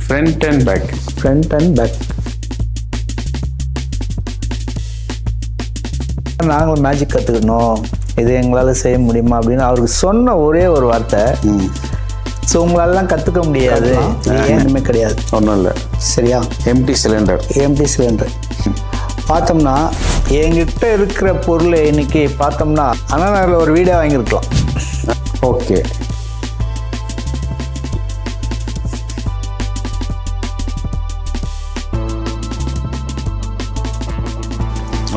Front and back. Front and back. நாங்களும் magic கற்றுக்கணும், இது எங்களால் செய்ய முடியுமா அப்படின்னு அவருக்கு சொன்ன ஒரே ஒரு வார்த்தை, ஸோ உங்களாலலாம் கற்றுக்க முடியாது, ஏன்னுமே கிடையாது. ஒன்றும் இல்லை. சரியா? எம்டி சிலிண்டர் பார்த்தோம்னா என்கிட்ட இருக்கிற பொருளை இன்னைக்கு பார்த்தோம்னா அண்ணா நகரில் ஒரு வீடே வாங்கியிருக்கலாம். ஓகே.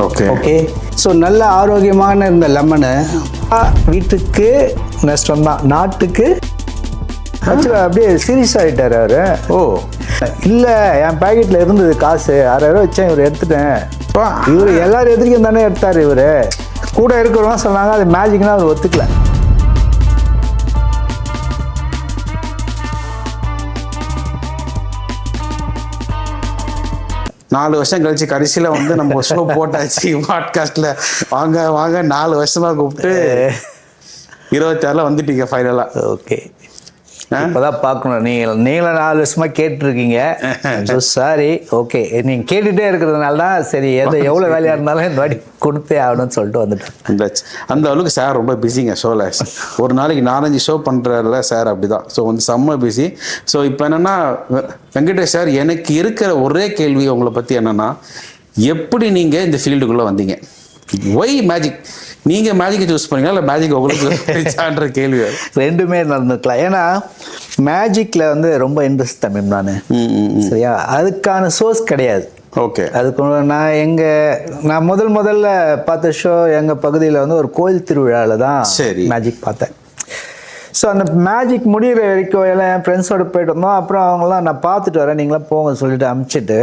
ஓகே. ஸோ நல்ல ஆரோக்கியமான இருந்த லெமனு வீட்டுக்கு நஷ்டம் தான், நாட்டுக்கு அப்படியே சீரியஸ் ஆகிட்டார் அவர். ஓ இல்லை, என் பேக்கெட்டில் இருந்தது காசு 6000 வச்சேன், இவர் எடுத்துட்டேன். இவர் எல்லாரும் எதிர்க்கும் தானே எடுத்தார். இவர் கூட இருக்கிறவங்க சொன்னாங்க அது மேஜிக்னா அவர் ஒத்துக்கல. நாலு வருஷம் கழிச்சு கடைசியில் வந்து நம்ம ஷோ போட்டாச்சு பாட்காஸ்ட்ல. வாங்க வாங்க 4 வருஷமா கூப்பிட்டு 26 வந்துட்டீங்க ஃபைனலாக. ஓகே, இப்போதான் பார்க்கணும். நீங்களும் 4 வருஷமா கேட்டுருக்கீங்க. சாரி. ஓகே, நீங்கள் கேட்டுகிட்டே இருக்கிறதுனால தான் சரி, எவ்வளோ வேலையாக இருந்தாலும் இந்த வாட்டி கொடுத்தே ஆகணும்னு சொல்லிட்டு வந்துட்டேன். அந்த அளவுக்கு சார் ரொம்ப பிஸிங்க ஷோவில். ஒரு நாளைக்கு 4-5 ஷோ பண்ணுறல சார், அப்படி தான். ஸோ வந்து செம்ம பிஸி. ஸோ இப்போ என்னென்னா வெங்கடேஷ் சார், எனக்கு இருக்கிற ஒரே கேள்வி உங்களை பற்றி என்னென்னா, எப்படி நீங்கள் இந்த ஃபீல்டுக்குள்ளே வந்தீங்க? Why magic? நீங்கள் மேஜிக்கை சூஸ் பண்ணீங்களா இல்லை மேஜிக் உங்களுக்கு கேள்வி? ரெண்டுமே நடந்துக்கலாம். ஏன்னா மேஜிக்கில் வந்து ரொம்ப இன்ட்ரெஸ்ட் தமிழ் நான். சரியா? அதுக்கான சோர்ஸ் கிடையாது. ஓகே. அதுக்கு நான் முதல்ல பார்த்த ஷோ எங்கள் பகுதியில் வந்து ஒரு கோயில் திருவிழாவில் தான் மேஜிக் பார்த்தேன். ஸோ அந்த மேஜிக் முடிகிற வரைக்கும் எல்லாம் என் ஃப்ரெண்ட்ஸோடு போயிட்டு இருந்தோம். அப்புறம் அவங்களாம் நான் பார்த்துட்டு வரேன், நீங்களாம் போங்க சொல்லிட்டு அனுப்பிச்சிட்டு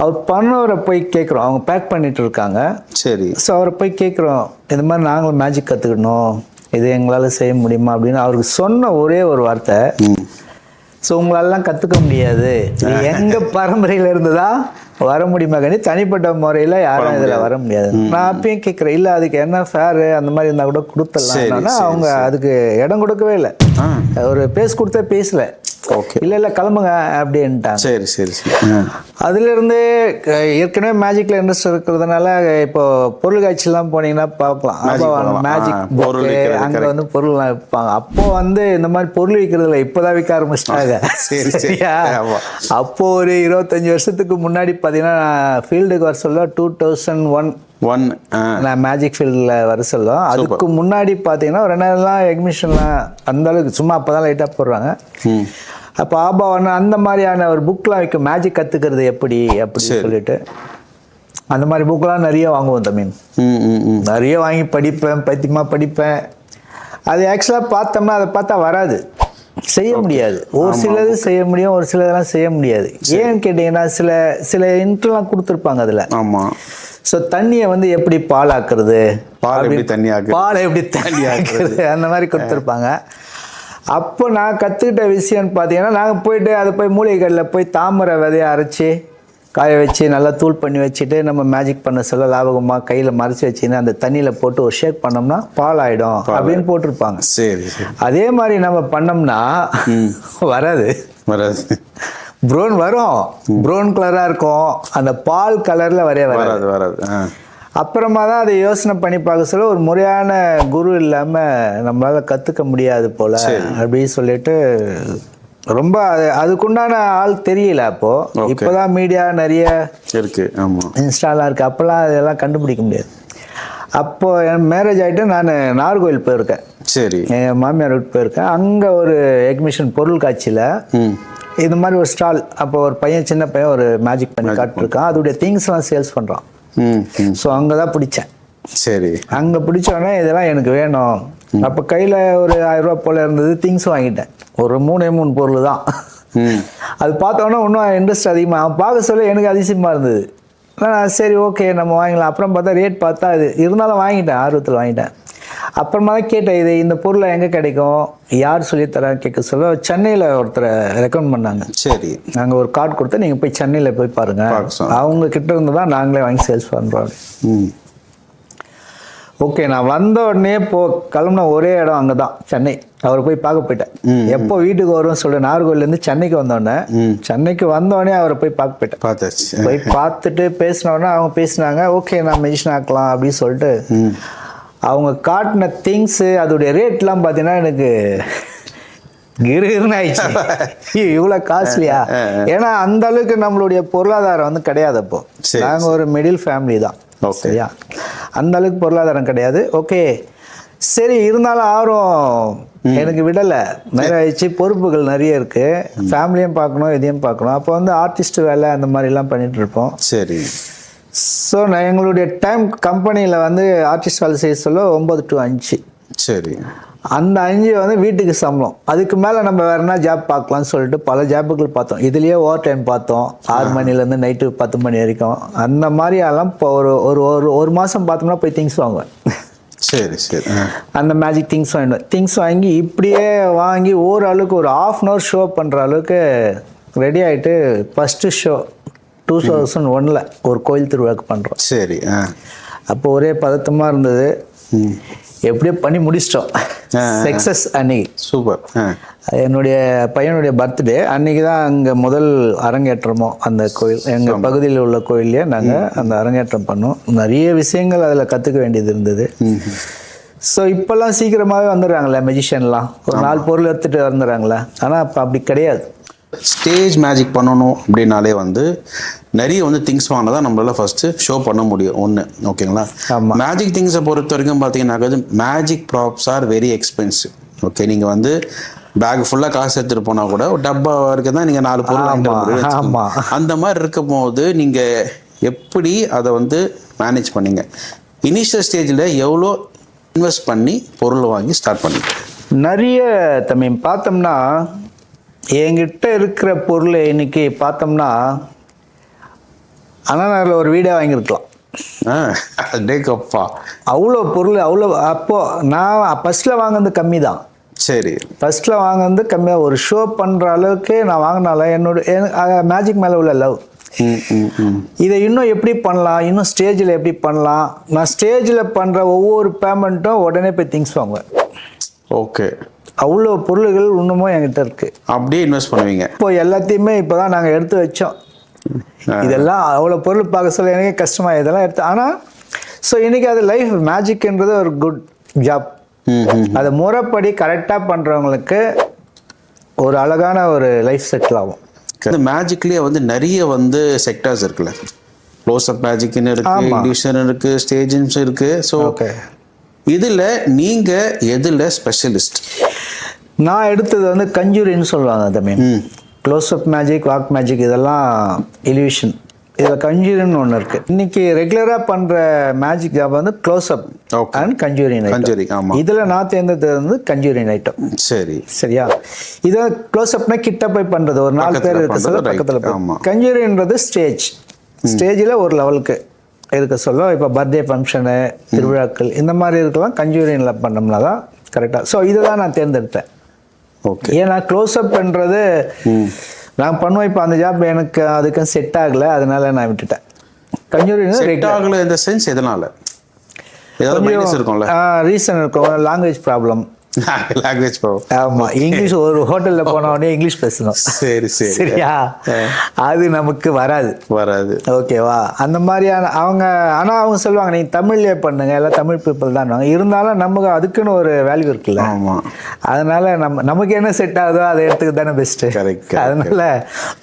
அவர் பண்ணவரை போய் கேட்குறோம். அவங்க பேக் பண்ணிட்டு இருக்காங்க. சரி. ஸோ அவரை போய் கேட்குறோம், இந்த மாதிரி நாங்களும் மேஜிக் கற்றுக்கணும், இது எங்களால் செய்ய முடியுமா அப்படின்னு அவருக்கு சொன்ன ஒரே ஒரு வார்த்தை, ஸோ உங்களாலலாம் கற்றுக்க முடியாது, எங்கள் பரம்பரையில் இருந்து தான் வர முடியுமா கண்டி, தனிப்பட்ட முறையில் யாரும் இதில் வர முடியாது. நான் அப்பயும் கேட்குறேன், இல்லை அதுக்கு என்ன ஃபேரு அந்த மாதிரி இருந்தால் கூட கொடுத்துடலாம். அவங்க அதுக்கு இடம் கொடுக்கவே இல்லை. ஒரு பேஸ் கொடுத்தா பேசலை. ஓகே. இல்லை கிளம்புங்க அப்படின்ட்டாங்க. சரி சரி சரி. அதுலேருந்து ஏற்கனவே மேஜிக்கில் இன்ட்ரெஸ்ட் இருக்கிறதுனால இப்போ பொருள் காட்சியெல்லாம் போனீங்கன்னா பார்க்கலாம். அப்போ மேஜிக் அங்கே வந்து பொருள்லாம் விற்பாங்க. அப்போ வந்து இந்த மாதிரி பொருள் விற்கிறதுல இப்போதான் விற்க ஆரம்பிச்சிட்டாங்க. சரியா? அப்போ ஒரு 25 வருஷத்துக்கு முன்னாடி பார்த்தீங்கன்னா நான் ஃபீல்டுக்கு வர சொல்ல 2001 நான் மேஜிக் ஃபீல்டில் வர சொல்லும். அதுக்கு முன்னாடி பார்த்தீங்கன்னா 2000 எக்ஸிபிஷன்லாம் அந்த அளவுக்கு சும்மா அப்போ தான் லைட்டாக போடுறாங்க. அப்போ ஆபாவன அந்த மாதிரியான ஒரு புக்லாம் வைக்கும், மேஜிக் கற்றுக்கிறது எப்படி அப்படின்னு சொல்லிட்டு அந்த மாதிரி புக்கெலாம் நிறைய வாங்குவோம் தமிழ். நிறைய வாங்கி படிப்பேன், பைத்தியமாக படிப்பேன். அது ஆக்சுவலாக பார்த்தோம்னா அதை பார்த்தா வராது, செய்ய முடியாது. ஒரு சிலது செய்ய முடியும், ஒரு சிலதெல்லாம் செய்ய முடியாது. ஏன்னு கேட்டிங்கன்னா சில இன்ட்ரெலாம் கொடுத்துருப்பாங்க அதில். ஆமாம். ஸோ தண்ணியை வந்து எப்படி பாலாக்குறது, பாலை எப்படி தண்ணி ஆக்குறது அந்த மாதிரி கொடுத்துருப்பாங்க. அப்போ நான் கற்றுக்கிட்ட விஷயம்னு பார்த்தீங்கன்னா, நாங்கள் போயிட்டு அதை போய் மூலிகை கடையில் போய் தாமரை விதையை அரைச்சி காய வச்சு நல்லா தூள் பண்ணி வச்சுட்டு நம்ம மேஜிக் பண்ண சொல்ல லாபகமாக கையில் மறைச்சி வச்சுன்னு அந்த தண்ணியில் போட்டு ஒரு ஷேக் பண்ணோம்னா பால் ஆகிடும் அப்படின்னு போட்டிருப்பாங்க. சரி. அதே மாதிரி நம்ம பண்ணோம்னா வராது. ப்ரௌன் வரும், ப்ரௌன் கலராக இருக்கும், அந்த பால் கலரில் வராது. அப்புறமா தான் அதை யோசனை பண்ணி பார்க்க சொல்ல ஒரு முறையான குரு இல்லாமல் நம்மளால் கற்றுக்க முடியாது போல் அப்படின்னு சொல்லிட்டு ரொம்ப அதுக்குண்டான ஆள் தெரியல. அப்போது இப்போதான் மீடியா நிறைய இருக்கு, இன்ஸ்டாலாம் இருக்குது. அப்போல்லாம் அதெல்லாம் கண்டுபிடிக்க முடியாது. அப்போது என் மேரேஜ் ஆகிட்டு நான் நாகர்கோவில் போயிருக்கேன். சரி. என் மாமியார் வீட்டு போயிருக்கேன். அங்கே ஒரு எக்ஸிபிஷன் பொருள் காட்சியில் இது மாதிரி ஒரு ஸ்டால். அப்போ ஒரு பையன், சின்ன பையன் ஒரு மேஜிக் பண்ணி காட்டிருக்கான். அதோடைய திங்ஸ்லாம் சேல்ஸ் பண்ணுறான். ஸோ அங்கே தான் பிடிச்சேன். சரி. அங்கே பிடிச்சோடனே இதெல்லாம் எனக்கு வேணும். அப்போ கையில் ஒரு 1000 ரூபா போல் இருந்தது. திங்ஸ் வாங்கிட்டேன். ஒரு 3 பொருள் தான். அது பார்த்தோன்னா இன்னும் இன்ட்ரெஸ்ட் அதிகமாக. அவன் பார்க்க சொல்ல எனக்கு அதிசயமாக இருந்தது. சரி ஓகே நம்ம வாங்கிக்கலாம். அப்புறம் பார்த்தா ரேட் பார்த்தா அது இருந்தாலும் வாங்கிட்டேன், ஆர்வத்தில் வாங்கிட்டேன். அப்புறமா தான் கேட்டேன், இந்த பொருளை எங்கே கிடைக்கும், யார் சொல்லித்தரான்னு கேட்க சொல்ல சென்னையில் ஒருத்தரை ரெக்கமெண்ட் பண்ணாங்க. சரி. நாங்கள் ஒரு கார்டு கொடுத்தா நீங்கள் போய் சென்னையில் போய் பாருங்கள், அவங்க கிட்ட இருந்து தான் நாங்களே வாங்கி சேல்ஸ் பண்ணுறோம். ஓகே. நான் வந்த உடனே கிளம்புன ஒரே இடம் அங்கே தான், சென்னை. அவரை போய் பார்க்க போயிட்டேன். எப்போ வீட்டுக்கு வரும்னு சொல்லிட்டு நாகர்கோவிலேருந்து சென்னைக்கு வந்தோடனே அவரை போய் பார்க்க போயிட்டேன். பார்த்தாச்சு. போய் பார்த்துட்டு பேசினோடனே அவங்க பேசினாங்க, ஓகே நான் மெஜிஷியன் ஆக்கலாம் அப்படின்னு சொல்லிட்டு அவங்க காட்டின திங்ஸு அதோடைய ரேட்லாம் பார்த்தீங்கன்னா எனக்கு கிருன்னு ஆயிடுச்சு. இவ்வளோ காஸ்ட்லியா? ஏன்னா அந்த அளவுக்கு நம்மளுடைய பொருளாதாரம் வந்து கிடையாது. அப்போ நாங்கள் ஒரு மிடில் ஃபேமிலி தான். சரியா, அந்த அளவுக்கு பொருளாதாரம் கிடையாது. ஓகே சரி, இருந்தாலும் ஆர்வம் எனக்கு விடலை. நிறைய ஆயிடுச்சு, பொறுப்புகள் நிறைய இருக்கு, ஃபேமிலியும் பார்க்கணும் இதையும் பார்க்கணும். அப்போ வந்து ஆர்டிஸ்ட் வேலை அந்த மாதிரிலாம் பண்ணிட்டு இருப்போம். சரி. ஸோ நான் எங்களுடைய டைம் கம்பெனியில் வந்து ஆர்டிஸ்ட் வேலை செய்ய சொல்ல 9 to 5. சரி. அந்த 5 வந்து வீட்டுக்கு சம்பளம். அதுக்கு மேலே நம்ம வேற என்ன ஜாப் பார்க்கலாம்னு சொல்லிட்டு பல ஜாப்புகள் பார்த்தோம். இதுலேயே ஓவர் டைம் பார்த்தோம், 6 மணிலேருந்து நைட்டு 10 மணி வரைக்கும். அந்த மாதிரியெல்லாம் இப்போ ஒரு மாதம் பார்த்தோம்னா போய் திங்ஸ் வாங்குவேன். சரி சரி. அந்த மேஜிக் திங்ஸ் வாங்கி இப்படியே வாங்கி ஓரளவுக்கு ஒரு 1/2 hour ஷோ பண்ணுற அளவுக்கு ரெடி ஆகிட்டு ஃபஸ்ட்டு ஷோ 2001 ஒரு கோயில் திருவிழாக்கு பண்ணுறோம். சரி. அப்போ ஒரே பதட்டமாக இருந்தது. எப்படியோ பண்ணி முடிச்சிட்டோம். சக்ஸஸ் அன்னைக்கு. சூப்பர். என்னுடைய பையனுடைய பர்த்டே அன்னைக்கு தான் அங்கே முதல் அரங்கேற்றமோ அந்த கோயில், எங்கள் பகுதியில் உள்ள கோயிலே நாங்கள் அந்த அரங்கேற்றம் பண்ணோம். நிறைய விஷயங்கள் அதில் கற்றுக்க வேண்டியது இருந்தது. ஸோ இப்போல்லாம் சீக்கிரமாகவே வந்துடுறாங்களே மெஜிஷியன்லாம், ஒரு 4 பொருள் எடுத்துகிட்டு வந்துடுறாங்களே. ஆனால் அப்போ அப்படி கிடையாது. ஸ்டேஜ் மேஜிக் பண்ணணும் அப்படின்னாலே வந்து நிறைய வந்து திங்ஸ் வாங்கினா தான் நம்மளால ஃபர்ஸ்ட் ஷோ பண்ண முடியும் ஒன்று. ஓகேங்களா? மேஜிக் திங்ஸை பொறுத்த வரைக்கும் பார்த்தீங்கன்னாக்கா magic props are very expensive. Okay, நீங்கள் வந்து பேக் ஃபுல்லாக காசு எடுத்துகிட்டு போனால் கூட ஒரு டப்பா வரைக்கும் தான் நீங்கள் 4 பொருள் வாங்கிட்டு முடியும். அந்த மாதிரி இருக்கும் போது நீங்கள் எப்படி அதை வந்து மேனேஜ் பண்ணீங்க? இனிஷியல் ஸ்டேஜில் எவ்வளோ இன்வெஸ்ட் பண்ணி பொருள் வாங்கி ஸ்டார்ட் பண்ணீங்க? நிறைய தம்பி பார்த்தோம்னா என்கிட்ட இருக்கிற பொருளை இன்னைக்கு பார்த்தோம்னா அண்ணாநகரில் ஒரு வீடே வாங்கியிருக்கலாம். டேக்கப்பா, அவ்வளோ பொருள் அவ்வளோ. அப்போது நான் ஃபஸ்ட்டில் வாங்கினது கம்மி தான். சரி. ஃபஸ்ட்டில் வாங்கினது கம்மியாக ஒரு ஷோ பண்ணுற அளவுக்கு நான் வாங்கினால மேஜிக் மேலே உள்ள லவ். இதை இன்னும் எப்படி பண்ணலாம், இன்னும் ஸ்டேஜில் எப்படி பண்ணலாம். நான் ஸ்டேஜில் பண்ணுற ஒவ்வொரு பேமெண்ட்டும் உடனே போய் திங்ஸ் வாங்குவேன். ஓகே, அவ்வளோ பொருள்கள் இன்னமும் என்கிட்ட இருக்கு. அப்படியே இன்வெஸ்ட் பண்ணுவீங்க? இப்போ எல்லாத்தையுமே இப்போ தான் நாங்கள் எடுத்து வச்சோம். இதெல்லாம் அவ்வளோ பொருள் பார்க்க சொல்ல எனக்கே கஷ்டமாக இதெல்லாம் எடுத்து. ஆனால் ஸோ இன்னைக்கு அது லைஃப் மேஜிக்ன்றது ஒரு குட் ஜாப். அதை முறைப்படி கரெக்டாக பண்ணுறவங்களுக்கு ஒரு அழகான ஒரு லைஃப் செட்டில் ஆகும். இந்த மேஜிக்லேயே வந்து நிறைய வந்து செக்டர்ஸ் இருக்குல்ல. க்ளோஸ்அப் மேஜிக்னு இருக்கு, இல்யூஷன் இருக்கு, ஸ்டேஜிங்ஸ் இருக்கு. ஸோ இதில் நீங்கள் எதில் ஸ்பெஷலிஸ்ட்? நான் எடுத்தது வந்து கஞ்சூரின்னு சொல்லுவாங்க தம்பி. க்ளோஸ்அப் மேஜிக், வாக் மேஜிக் இதெல்லாம் இல்யூஷன். இதில் கஞ்சூரின்னு ஒன்று இருக்குது. இன்னைக்கு ரெகுலராக பண்ணுற மேஜிக் ஜாப் வந்து க்ளோஸ்அப் அண்ட் கஞ்சூரின். இதில் நான் தேர்ந்தது வந்து கஞ்சூரின் ஐட்டம். சரி. சரியா? இதை க்ளோஸ்அப்னா கிட்ட போய் பண்ணுறது, ஒரு 4 பேர் இருக்க சொல்ல பக்கத்தில் போய். கஞ்சூரின்றது ஸ்டேஜில் ஒரு லெவலுக்கு இருக்க சொல்ல. இப்போ பர்த்டே ஃபங்க்ஷனு, திருவிழாக்கள் இந்த மாதிரி இருக்கலாம் கஞ்சூரியனில் பண்ணோம்னா தான் கரெக்டாக. ஸோ இதை தான் நான் தேர்ந்தெடுத்தேன். ஓகே. ஏன்னா க்ளோஸ்அப்ன்றது நான் பண்ணுவேன். இப்போ அந்த ஜாப் எனக்கு அதுக்கும் செட் ஆகலை, அதனால நான் விட்டுட்டேன். கஞ்சூரியன் செட் ஆகலை இந்த சென்ஸ் எதனால? ரீசன் இருக்கும். Language problem. Language problem. ஆமாம், இங்கிலீஷ் ஒரு ஹோட்டலில் போன உடனே இங்கிலீஷ் பேசணும். சரி சரி. சரியா? அது நமக்கு வராது. ஓகேவா? அந்த மாதிரியான அவங்க சொல்லுவாங்க நீ தமிழ்லேயே பண்ணுங்க, எல்லாம் தமிழ் பீப்புள் தான். இருந்தாலும் நமக்கு அதுக்குன்னு ஒரு வேல்யூ இருக்குல்ல. அதனால நமக்கு என்ன செட் ஆகுதோ அதை எடுத்துக்க தானே பெஸ்ட்டு. அதனால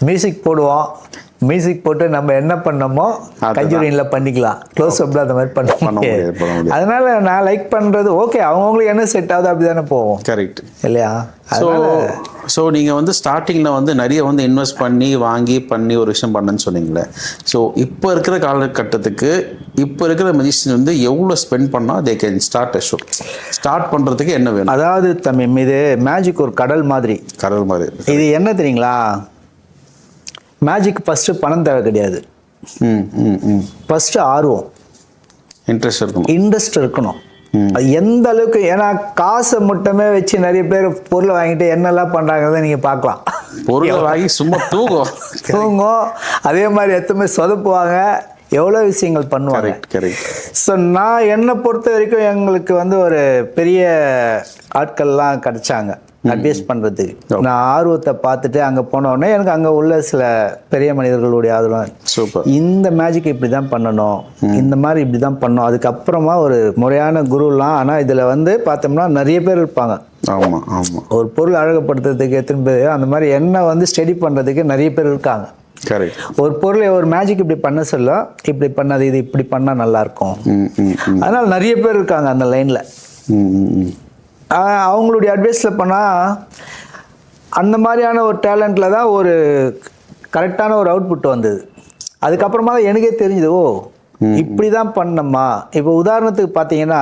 மியூசிக் போடுவோம். மியூசிக் போட்டு நம்ம என்ன பண்ணோமோ கஞ்சூரின்ல பண்ணிக்கலாம். க்ளோஸ் அப்ல அந்த மாதிரி பண்ண முடியாது. அதனால நான் லைக் பண்றது ஓகே, அவங்களுக்கு என்ன செட் ஆகுது அப்படிதானே போவோம். கரெக்ட் இல்லையா? ஸோ நீங்கள் வந்து ஸ்டார்டிங்கில் வந்து நிறைய வந்து இன்வெஸ்ட் பண்ணி ஒரு விஷயம் பண்ணேன்னு சொன்னீங்களே. ஸோ இப்போ இருக்கிற காலகட்டத்துக்கு இப்போ இருக்கிற மெஜிஷியன் வந்து எவ்வளோ ஸ்பெண்ட் பண்ணால் they can start a show? Start பண்ணுறதுக்கு என்ன வேணும்? அதாவது தம்பி, இது மேஜிக் ஒரு கடல் மாதிரி. இது என்ன தெரியுங்களா? மேஜிக் ஃபஸ்ட்டு பணம் தேவை கிடையாது. ஃபஸ்ட்டு ஆர்வம், இன்ட்ரெஸ்ட் இருக்கணும். எந்த அளவுக்கு, ஏன்னா காசை மட்டுமே வச்சு நிறைய பேர் பொருளை வாங்கிட்டு என்னெல்லாம் பண்ணுறாங்கிறத நீங்கள் பார்க்கலாம். பொருளை வாங்கி சும்மா தூங்கும். அதே மாதிரி எத்தனை சொதப்புவாங்க. எவ்வளோ விஷயங்கள் பண்ணுவாங்க. கரெக்ட். ஸோ நான் என்னை பொறுத்த வரைக்கும் எங்களுக்கு வந்து ஒரு பெரிய ஆட்கள்லாம் கிடைச்சாங்க அட்வைஸ் பண்ணுறதுக்கு. நான் ஆர்வத்தை பார்த்துட்டு அங்கே போனோடனே எனக்கு அங்கே உள்ள சில பெரிய மனிதர்களுடைய ஆதரவு, சூப்பர், இந்த மேஜிக் இப்படி தான் பண்ணணும், இந்த மாதிரி இப்படி தான் பண்ணணும். அதுக்கப்புறமா ஒரு முறையான குருலாம். ஆனால் இதில் வந்து பார்த்தோம்னா நிறைய பேர் இருப்பாங்க. ஆமாம் ஆமாம். ஒரு பொருள் அழகுப்படுத்துறதுக்கு எத்தனை பேர், அந்த மாதிரி என்ன வந்து ஸ்டடி பண்ணுறதுக்கு நிறைய பேர் இருக்காங்க. கரெக்ட். ஒரு பொருளை ஒரு மேஜிக் இப்படி பண்ண சொல்ல, இப்படி பண்ணாது, இது இப்படி பண்ணால் நல்லாயிருக்கும். அதனால் நிறைய பேர் இருக்காங்க அந்த லைனில். அவங்களுடைய அட்வைஸில் பண்ணால் அந்த மாதிரியான ஒரு டேலண்ட்டில் தான் ஒரு கரெக்டான ஒரு அவுட்புட் வந்தது. அதுக்கப்புறமா தான் எனக்கே தெரிஞ்சுது, ஓ இப்படி தான் பண்ணம்மா. இப்போ உதாரணத்துக்கு பார்த்தீங்கன்னா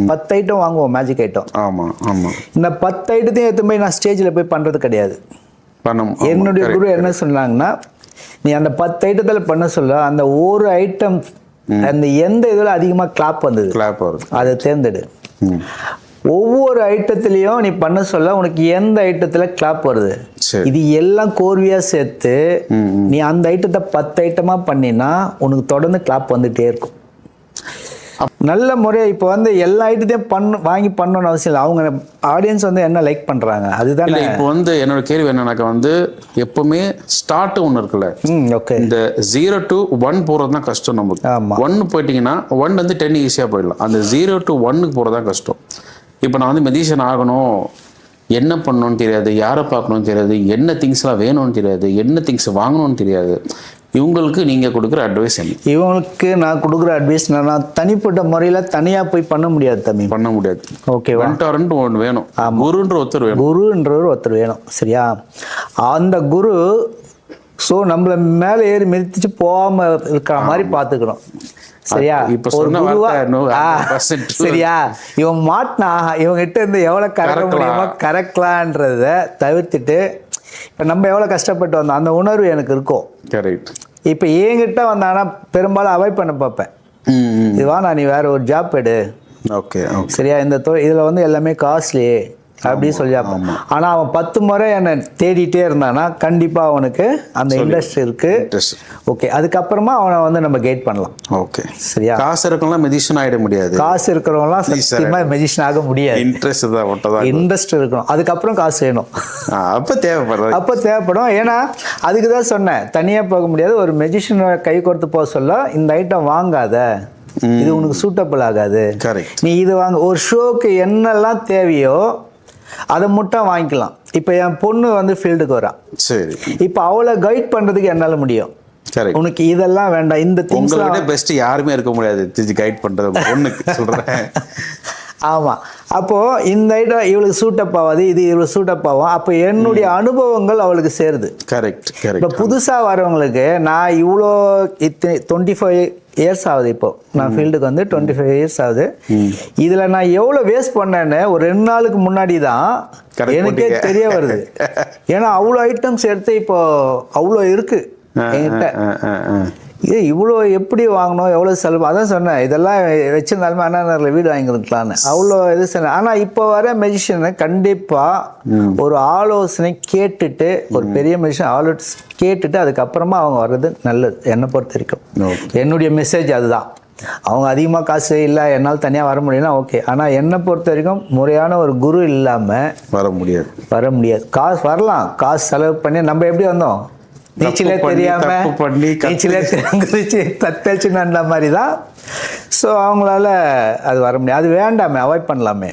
10 ஐட்டம் வாங்குவோம், மேஜிக் ஐட்டம். ஆமாம் ஆமாம். இந்த 10 ஐட்டத்தையும் எடுத்து போய் நான் ஸ்டேஜில் போய் பண்ணுறது கிடையாது. என்னுடைய குரு என்ன சொன்னாங்கன்னா, நீ அந்த 10 ஐட்டத்தில் பண்ண சொல்ல, அந்த ஒரு ஐட்டம் அந்த எந்த இதில் அதிகமாக கிளாப் வந்தது அதை தேர்ந்தெடு. ஒவ்வொரு ஐட்டத்திலையும் நீ பண்ண சொல்ல உனக்கு எந்த ஐட்டத்தில் கிளாப் வருது, இது எல்லாம் கோர்வையாக சேர்த்து நீ அந்த ஐட்டத்தை 10 ஐட்டமாக பண்ணினா உனக்கு தொடர்ந்து கிளாப் வந்துகிட்டே இருக்கும். நல்ல முறையாக இப்போ வந்து எல்லா ஐட்டத்தையும் வாங்கி பண்ணணும்னு அவசியம் இல்லை. அவங்க ஆடியன்ஸ் வந்து என்ன லைக் பண்ணுறாங்க அதுதான். இப்போ வந்து என்னோட கேள்வி என்னன்னாக்கா வந்து எப்பவுமே ஸ்டார்ட் ஒன்று இருக்குல்ல, ஓகே, இந்த 0 to 1 போகிறது தான் கஷ்டம் நமக்கு. 1 போயிட்டீங்கன்னா 1 வந்து 10 ஈஸியாக போயிடலாம். அந்த 0 to 1 போகிறது தான் கஷ்டம். இப்போ நான் வந்து மெஜிஷியன் ஆகணும், என்ன பண்ணணும்னு தெரியாது, யாரை பார்க்கணும்னு தெரியாது, என்ன திங்ஸ்லாம் வேணும்னு தெரியாது, என்ன திங்ஸ் வாங்கணும்னு தெரியாது. இவங்களுக்கு நீங்கள் கொடுக்குற அட்வைஸ் என்ன? இவங்களுக்கு நான் கொடுக்குற அட்வைஸ் நான் தனிப்பட்ட முறையில் தனியாக போய் பண்ண முடியாது தம்பி, பண்ண முடியாது. ஓகே, மென்டார்ன்ட்டு ஒன்று வேணும், குருன்ற ஒருத்தர் வேணும், குருன்றவர் ஒருத்தர் வேணும். சரியா? அந்த குரு ஸோ நம்மளை மேலே ஏறி மிதிச்சு போகாமல் இருக்கிற மாதிரி பார்த்துக்கணும். சரியா? இப்போ சொன்ன சரியா? இவன் மாட்டினா இவங்ககிட்ட இருந்து எவ்வளோ கறக்க முடியுமோ கறக்கலான்றத தவிர்த்துட்டு, இப்போ நம்ம எவ்வளோ கஷ்டப்பட்டு வந்தோம் அந்த உணர்வு எனக்கு இருக்கும். கரெக்ட். இப்போ என்கிட்ட வந்தாங்கன்னா பெரும்பாலும் அவாய்ட் பண்ண பார்ப்பேன். இதுவா நான் நீ வேற ஒரு ஜாப் எடு. ஓகே, சரியா? இந்த இதில் வந்து எல்லாமே காஸ்ட்லி அப்படின்னு சொல்லி. ஆனால் அவன் 10 முறை என்னை தேடிட்டே இருந்தானா கண்டிப்பாக அவனுக்கு அந்த இன்ட்ரெஸ்ட் இருக்கு. ஓகே, அதுக்கப்புறமா அவனை வந்து நம்ம கைட் பண்ணலாம். ஓகே, சரியா? காசு இருக்கிறவங்களாம் மெஜிஷியன் ஆகிட முடியாது. காசு இருக்கிறவங்களாம் சத்தியமாக மெஜிஷியன் ஆக முடியாது. இன்ட்ரெஸ்ட் தான், இன்ட்ரெஸ்ட் இருக்கணும். அதுக்கப்புறம் காசு வேணும். அப்போ தேவைப்படும். ஏன்னா அதுக்கு தான் சொன்னேன், தனியாக போக முடியாது. ஒரு மெஜிஷியனை கை கொடுத்து போக சொல்ல, இந்த ஐட்டம் வாங்காத, இது உனக்கு சூட்டபிள் ஆகாது, நீ இது வாங்க. ஒரு ஷோக்கு என்னெல்லாம் தேவையோ அதை மட்டும் வாங்கிக்கலாம். இப்போ என் பொண்ணு வந்து ஃபீல்டுக்கு வரான். சரி, இப்போ அவளை கைட் பண்ணுறதுக்கு என்னால் முடியும். உனக்கு இதெல்லாம் வேண்டாம், இந்த திங்ஸ்லாம் பெஸ்ட் யாருமே இருக்க முடியாது கைட் பண்ணுறது பொண்ணுக்கு சொல்கிறேன். ஆமாம். அப்போது இந்த ஐட்டம் இவளுக்கு சூட்டப் ஆகாது, இது இவளுக்கு சூட்டப் ஆகும். அப்போ என்னுடைய அனுபவங்கள் அவளுக்கு சேருது. கரெக்ட். இப்போ புதுசாக வரவங்களுக்கு நான் இவ்வளோ 25 இயர்ஸ் ஆகுது. இப்போ நான் ஃபீல்டுக்கு வந்து 25 இயர்ஸ் ஆகுது. இதில் நான் எவ்வளோ வேஸ்ட் பண்ணேன்னு ஒரு 2 நாளுக்கு முன்னாடி தான் எனக்கே தெரிய வருது. ஏன்னா அவ்வளோ ஐட்டம்ஸ் எடுத்து இப்போ அவ்வளோ இருக்கு என்கிட்ட. இது இவ்வளோ எப்படி வாங்கணும், எவ்வளோ செலவு, அதான் சொன்னேன். இதெல்லாம் வச்சிருந்தாலுமே அண்ணா நகரில் வீடு வாங்கிருக்கலான்னு அவ்வளோ இது சொன்னேன். ஆனால் இப்போ வர மெஜிஷியனை கண்டிப்பாக ஒரு ஆலோசனை கேட்டுட்டு, ஒரு பெரிய மெஜிஷியன் ஆலோசனை கேட்டுட்டு அதுக்கப்புறமா அவங்க வர்றது நல்லது என்னை பொறுத்த வரைக்கும். என்னுடைய மெசேஜ் அதுதான். அவங்க அதிகமாக காசு இல்லை, என்னால் தனியாக வர முடியும்னா ஓகே. ஆனால் என்னை பொறுத்த வரைக்கும் முறையான ஒரு குரு இல்லாமல் வர முடியாது. காசு வரலாம், காசு செலவு பண்ணி நம்ம எப்படி வந்தோம், நீச்சலே தெரியாம நீச்சலே தெரிஞ்சு தத்தச்சுன்ற மாதிரி தான். ஸோ அவங்களால அது வர முடியாது. அது வேண்டாமே, அவாய்ட் பண்ணலாமே.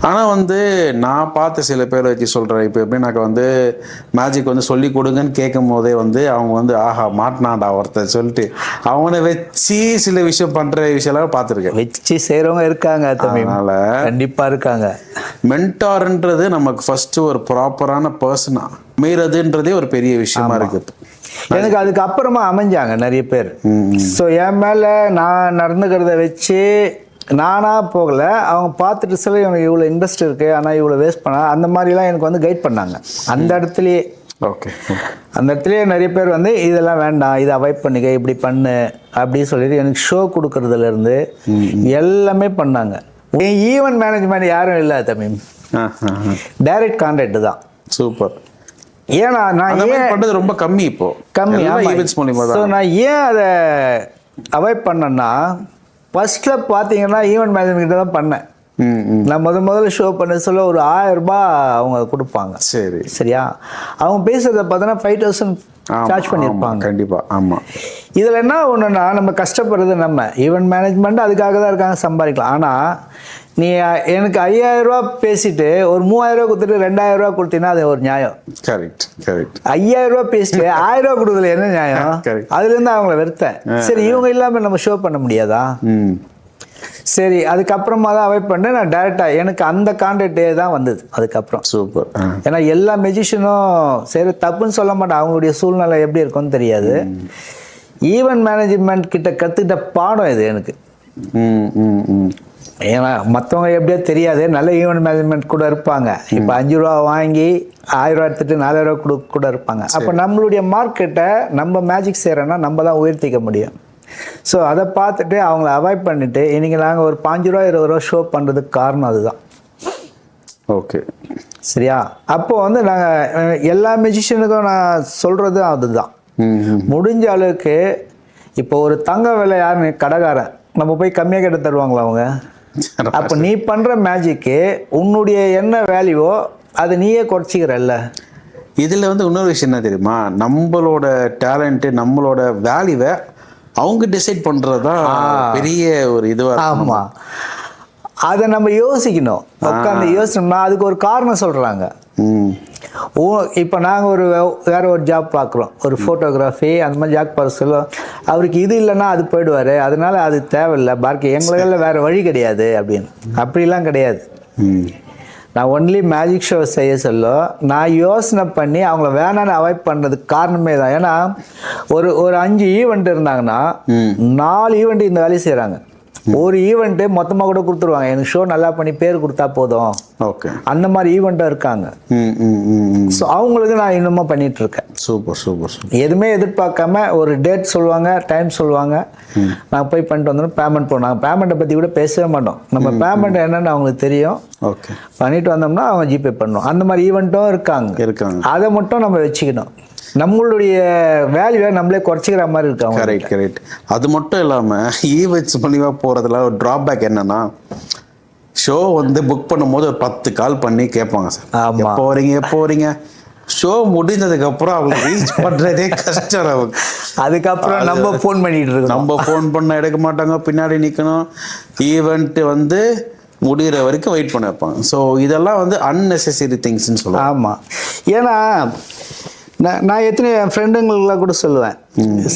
ஆனால் வந்து நான் பார்த்த சில பேர் வச்சு சொல்கிறேன். இப்போ எப்படின்னாக்கா வந்து மேஜிக் வந்து சொல்லி கொடுங்கன்னு கேட்கும் போதே வந்து அவங்க வந்து ஆஹா மாட்டினாண்டா ஒருத்தர் சொல்லிட்டு அவனை வச்சு சில விஷயம் பண்ணுற விஷயம்லாம் பார்த்துருக்கேன். வச்சு செய்கிறவங்க இருக்காங்க, அதனால கண்டிப்பாக இருக்காங்க. மென்டார்ன்றது நமக்கு ஃபர்ஸ்ட் ஒரு ப்ராப்பரான பர்சனா அமைகிறதுன்றதே ஒரு பெரிய விஷயமா இருக்கு. எனக்கு அதுக்கு அப்புறமா அமைஞ்சாங்க நிறைய பேர். ஸோ என் மேலே நான் நடந்துக்கிறத வச்சு நானாக போகலை, அவங்க பார்த்துட்டு சில எனக்கு இவ்வளோ இன்ட்ரெஸ்ட் இருக்குது ஆனால் இவ்வளோ வேஸ்ட் பண்ண அந்த மாதிரிலாம் எனக்கு வந்து கைட் பண்ணாங்க அந்த இடத்துலையே. ஓகே, அந்த இடத்துலையே நிறைய பேர் வந்து இதெல்லாம் வேண்டாம், இதை அவாய்ட் பண்ணிக்க, இப்படி பண்ணு அப்படின்னு சொல்லிட்டு எனக்கு ஷோ கொடுக்கறதுலேருந்து எல்லாமே பண்ணாங்க. ஈவென்ட் மேனேஜ்மெண்ட் யாரும் இல்லை தம்பி, டைரக்ட் கான்டாக்ட் தான். சூப்பர். ஏன்னா நான் ஏன் பண்ணுறது ரொம்ப கம்மி, இப்போ கம்மி. ஸோ நான் ஏன் அதை அவாய்ட் பண்ணேன்னா ஃபர்ஸ்ட்டில் பார்த்தீங்கன்னா ஈவெண்ட் மேனேஜ்மெண்ட் தான் பண்ணேன். நான் முதல்ல ஷோ பண்ண சொல்ல ஒரு 1000 ரூபாய் அவங்க கொடுப்பாங்க. சரி, சரியா? அவங்க பேசுறத பார்த்தோன்னா 5000 சார்ஜ் பண்ணியிருப்பாங்க. கண்டிப்பாக. ஆமாம். இதில் என்ன ஒன்றுன்னா நம்ம கஷ்டப்படுறது நம்ம ஈவெண்ட் மேனேஜ்மெண்ட் அதுக்காக தான் இருக்காங்க, சம்பாதிக்கலாம். ஆனால் நீ எனக்கு 5000 ரூபா பேசிட்டு ஒரு 3000 ரூபா கொடுத்துட்டு 2000 ரூபா கொடுத்தீங்கன்னா அது ஒரு நியாயம். Correct correct. 5000 ரூபா பேசிட்டு 1000 ரூபா கொடுக்கல என்ன நியாயம்? அதுலேருந்து அவங்கள வெறுத்தேன். சரி, இவங்க இல்லாமல் நம்ம ஷோ பண்ண முடியாதா? சரி, அதுக்கப்புறமா தான் அவாய்ட் பண்ணேன். நான் டேரெக்டாக எனக்கு அந்த கான்ட்ராக்டே தான் வந்தது அதுக்கப்புறம். சூப்பர். ஏன்னா எல்லா மெஜிஷியனும் சரி தப்புன்னு சொல்ல மாட்டேன், அவங்களுடைய சூழ்நிலை எப்படி இருக்கும்னு தெரியாது. ஈவெண்ட் மேனேஜ்மெண்ட் கிட்ட கற்றுக்கிட்ட பாடம் இது எனக்கு. ஏன்னா மற்றவங்க எப்படியோ தெரியாது, நல்ல ஈவெண்ட் மேனேஜ்மெண்ட் கூட இருப்பாங்க. இப்போ 5 ரூபா வாங்கி 1000 ரூபா எடுத்துட்டு 4000 ரூபா கூட இருப்பாங்க. அப்போ நம்மளுடைய மார்க்கெட்டை நம்ம மேஜிக் செய்கிறோன்னா நம்ம தான் உயர்த்திக்க முடியும். ஸோ அதை பார்த்துட்டு அவங்கள அவாய்ட் பண்ணிவிட்டு இன்றைக்கி நாங்கள் ஒரு 5 ரூபா 20 ரூபா ஷோ பண்ணுறதுக்கு காரணம் அதுதான். ஓகே, சரியா? அப்போ வந்து நாங்கள் எல்லா மியூசிஷியனுக்கும் நான் சொல்கிறது அதுதான். முடிஞ்ச அளவுக்கு இப்போ ஒரு தங்க விலை யாருன்னு கடைக்காரன் நம்ம போய் கம்மியாக கேட்டு தருவாங்களா அவங்க? அப்போ நீ பண்ணுற மேஜிக்கு உன்னுடைய என்ன வேல்யூவோ அதை நீயே குறைச்சிக்கிறல்ல. இதில் வந்து இன்னொரு விஷயம் என்ன தெரியுமா, நம்மளோட டேலண்ட்டு நம்மளோட வேல்யூவை அவங்க டிசைட் பண்ணுறது தான் பெரிய ஒரு இதுவாக. ஆமாம், அதை நம்ம யோசிக்கணும். உட்காந்து யோசிச்சோம்னா அதுக்கு ஒரு காரணம் சொல்கிறாங்க. இப்போ நாங்கள் வேற ஒரு ஜாப் பார்க்குறோம், ஒரு ஃபோட்டோகிராஃபி அந்த மாதிரி ஜாப் பார்க்க சொல்ல அவருக்கு இது இல்லைன்னா அது போயிடுவார், அதனால அது தேவையில்லை, பாக்கி எங்களால் வேறு வழி கிடையாது அப்படின்னு. அப்படிலாம் கிடையாது. நான் ஒன்லி மேஜிக் ஷோ செய்ய சொல்ல நான் யோசனை பண்ணி அவங்கள வேணான்னு அவாய்ட் பண்ணுறதுக்கு காரணமே தான். ஏன்னா ஒரு 5 ஈவெண்ட் இருந்தாங்கன்னா 4 ஈவெண்ட் இந்த வேலையை செய்கிறாங்க. ஒரு ஈவெண்ட்டு மொத்தமாக கூட கொடுத்துருவாங்க, எனக்கு ஷோ நல்லா பண்ணி பேர் கொடுத்தா போதும். ஓகே, அந்த மாதிரி ஈவெண்ட்டாக இருக்காங்க. ஸோ அவங்களுக்கு நான் இன்னமும் பண்ணிட்டு இருக்கேன். Super super super. எதுவுமே எதிர்பார்க்காம ஒரு டேட் சொல்லுவாங்க, டைம் சொல்லுவாங்க, நான் போய் பண்ணிட்டு வந்தோம். பேமெண்ட் போனோம், நாங்கள் பேமெண்ட்டை பற்றி கூட பேசவே மாட்டோம். நம்ம பேமெண்ட் என்னன்னு அவங்களுக்கு தெரியும். ஓகே, பண்ணிட்டு வந்தோம்னா அவங்க ஜிபே பண்ணணும். அந்த மாதிரி ஈவெண்ட்டும் இருக்காங்க. அதை மட்டும் நம்ம வச்சுக்கணும். நம்மளுடைய வேல்யூவை நம்மளே குறைச்சிக்கிற மாதிரி இருக்காங்க. Correct correct. அது மட்டும் இல்லாமல் ஈவெண்ட்ஸ் மூலியமாக போகிறதுல ஒரு ட்ராபேக் என்னன்னா, ஷோ வந்து புக் பண்ணும்போது ஒரு 10 கால் பண்ணி கேட்பாங்க, சார் எப்போ வரீங்க. ஷோ முடிஞ்சதுக்கப்புறம் அவங்க ரீச் பண்ணுறதே கஷ்டம். அவங்க அதுக்கப்புறம் நம்ம ஃபோன் பண்ணிட்டு இருக்கோம், நம்ம ஃபோன் பண்ண எடுக்க மாட்டாங்க, பின்னாடி நிற்கணும், ஈவெண்ட்டு வந்து முடிகிற வரைக்கும் வெயிட் பண்ண வைப்பாங்க. ஸோ இதெல்லாம் வந்து அன்னெசரி திங்ஸ்ன்னு சொல்லுவாங்க. ஆமாம், ஏன்னா நான் எத்தனை என் ஃப்ரெண்டுங்களுக்குலாம் கூட சொல்லுவேன்,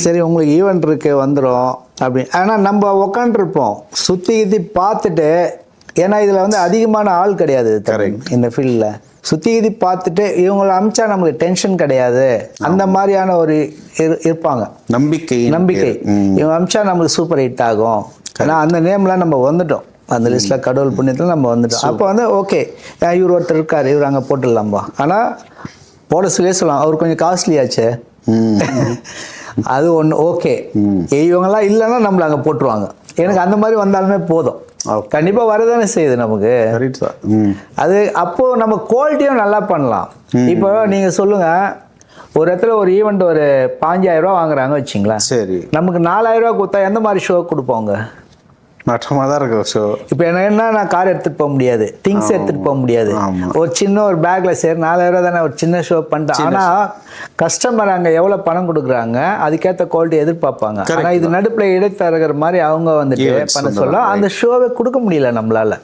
சரி உங்களுக்கு ஈவெண்ட் இருக்கு வந்துடும் அப்படின்னு. ஆனால் நம்ம உக்காண்டிருப்போம் சுற்றி பார்த்துட்டு, ஏன்னா இதில் வந்து அதிகமான ஆள் கிடையாது இந்த ஃபீல்டில். சுற்றி பார்த்துட்டு இவங்களை அமிச்சா நம்மளுக்கு டென்ஷன் கிடையாது, அந்த மாதிரியான ஒரு இருப்பாங்க. நம்பிக்கை இவங்க அமிச்சா நம்மளுக்கு சூப்பர் ஹிட் ஆகும். ஏன்னா அந்த நேம்லாம் நம்ம வந்துட்டோம், அந்த லிஸ்ட்டில் கடவுள் புண்ணியத்தில் நம்ம வந்துட்டோம். அப்போ வந்து ஓகே இவர் ஒருத்தர் இருக்கார், இவர் அங்கே போட்டுடலாம்பா. ஆனால் போட சொல்லலாம், அவர் கொஞ்சம் காஸ்ட்லியாச்சு, அது ஒன்று ஓகே. இவங்கெல்லாம் இல்லைன்னா நம்மளை அங்கே போட்டுருவாங்க. எனக்கு அந்த மாதிரி வந்தாலுமே போதும், கண்டிப்பாக வரதானே செய்யுது நமக்கு. அது அப்போது நம்ம குவாலிட்டியும் நல்லா பண்ணலாம். இப்போ நீங்கள் சொல்லுங்கள், ஒரு இடத்துல ஒரு ஈவெண்ட் ஒரு 5000 ரூபா வாங்குறாங்க வச்சிங்களேன், சரி நமக்கு 4000 ரூபா கொடுத்தா எந்த மாதிரி ஷோ கொடுப்போங்க? மட்டமாக தான் இருக்கும் ஷோ. இப்போ என்ன நான் கார் எடுத்துகிட்டு போக முடியாது, திங்ஸ் எடுத்துகிட்டு போக முடியாது, ஒரு சின்ன ஒரு பேக்கில் சரி 4000 ரூபா தானே ஒரு சின்ன ஷோ பண்ணிட்டேன். ஆனால் கஸ்டமர் அங்கே எவ்வளோ பணம் கொடுக்குறாங்க அதுக்கேற்ற குவாலிட்டி எதிர்பார்ப்பாங்க. ஆனால் இது நடுப்பில் இடைத்தரகர் மாதிரி அவங்க வந்துட்டு பண்ண சொல்ல அந்த ஷோவை கொடுக்க முடியல நம்மளால.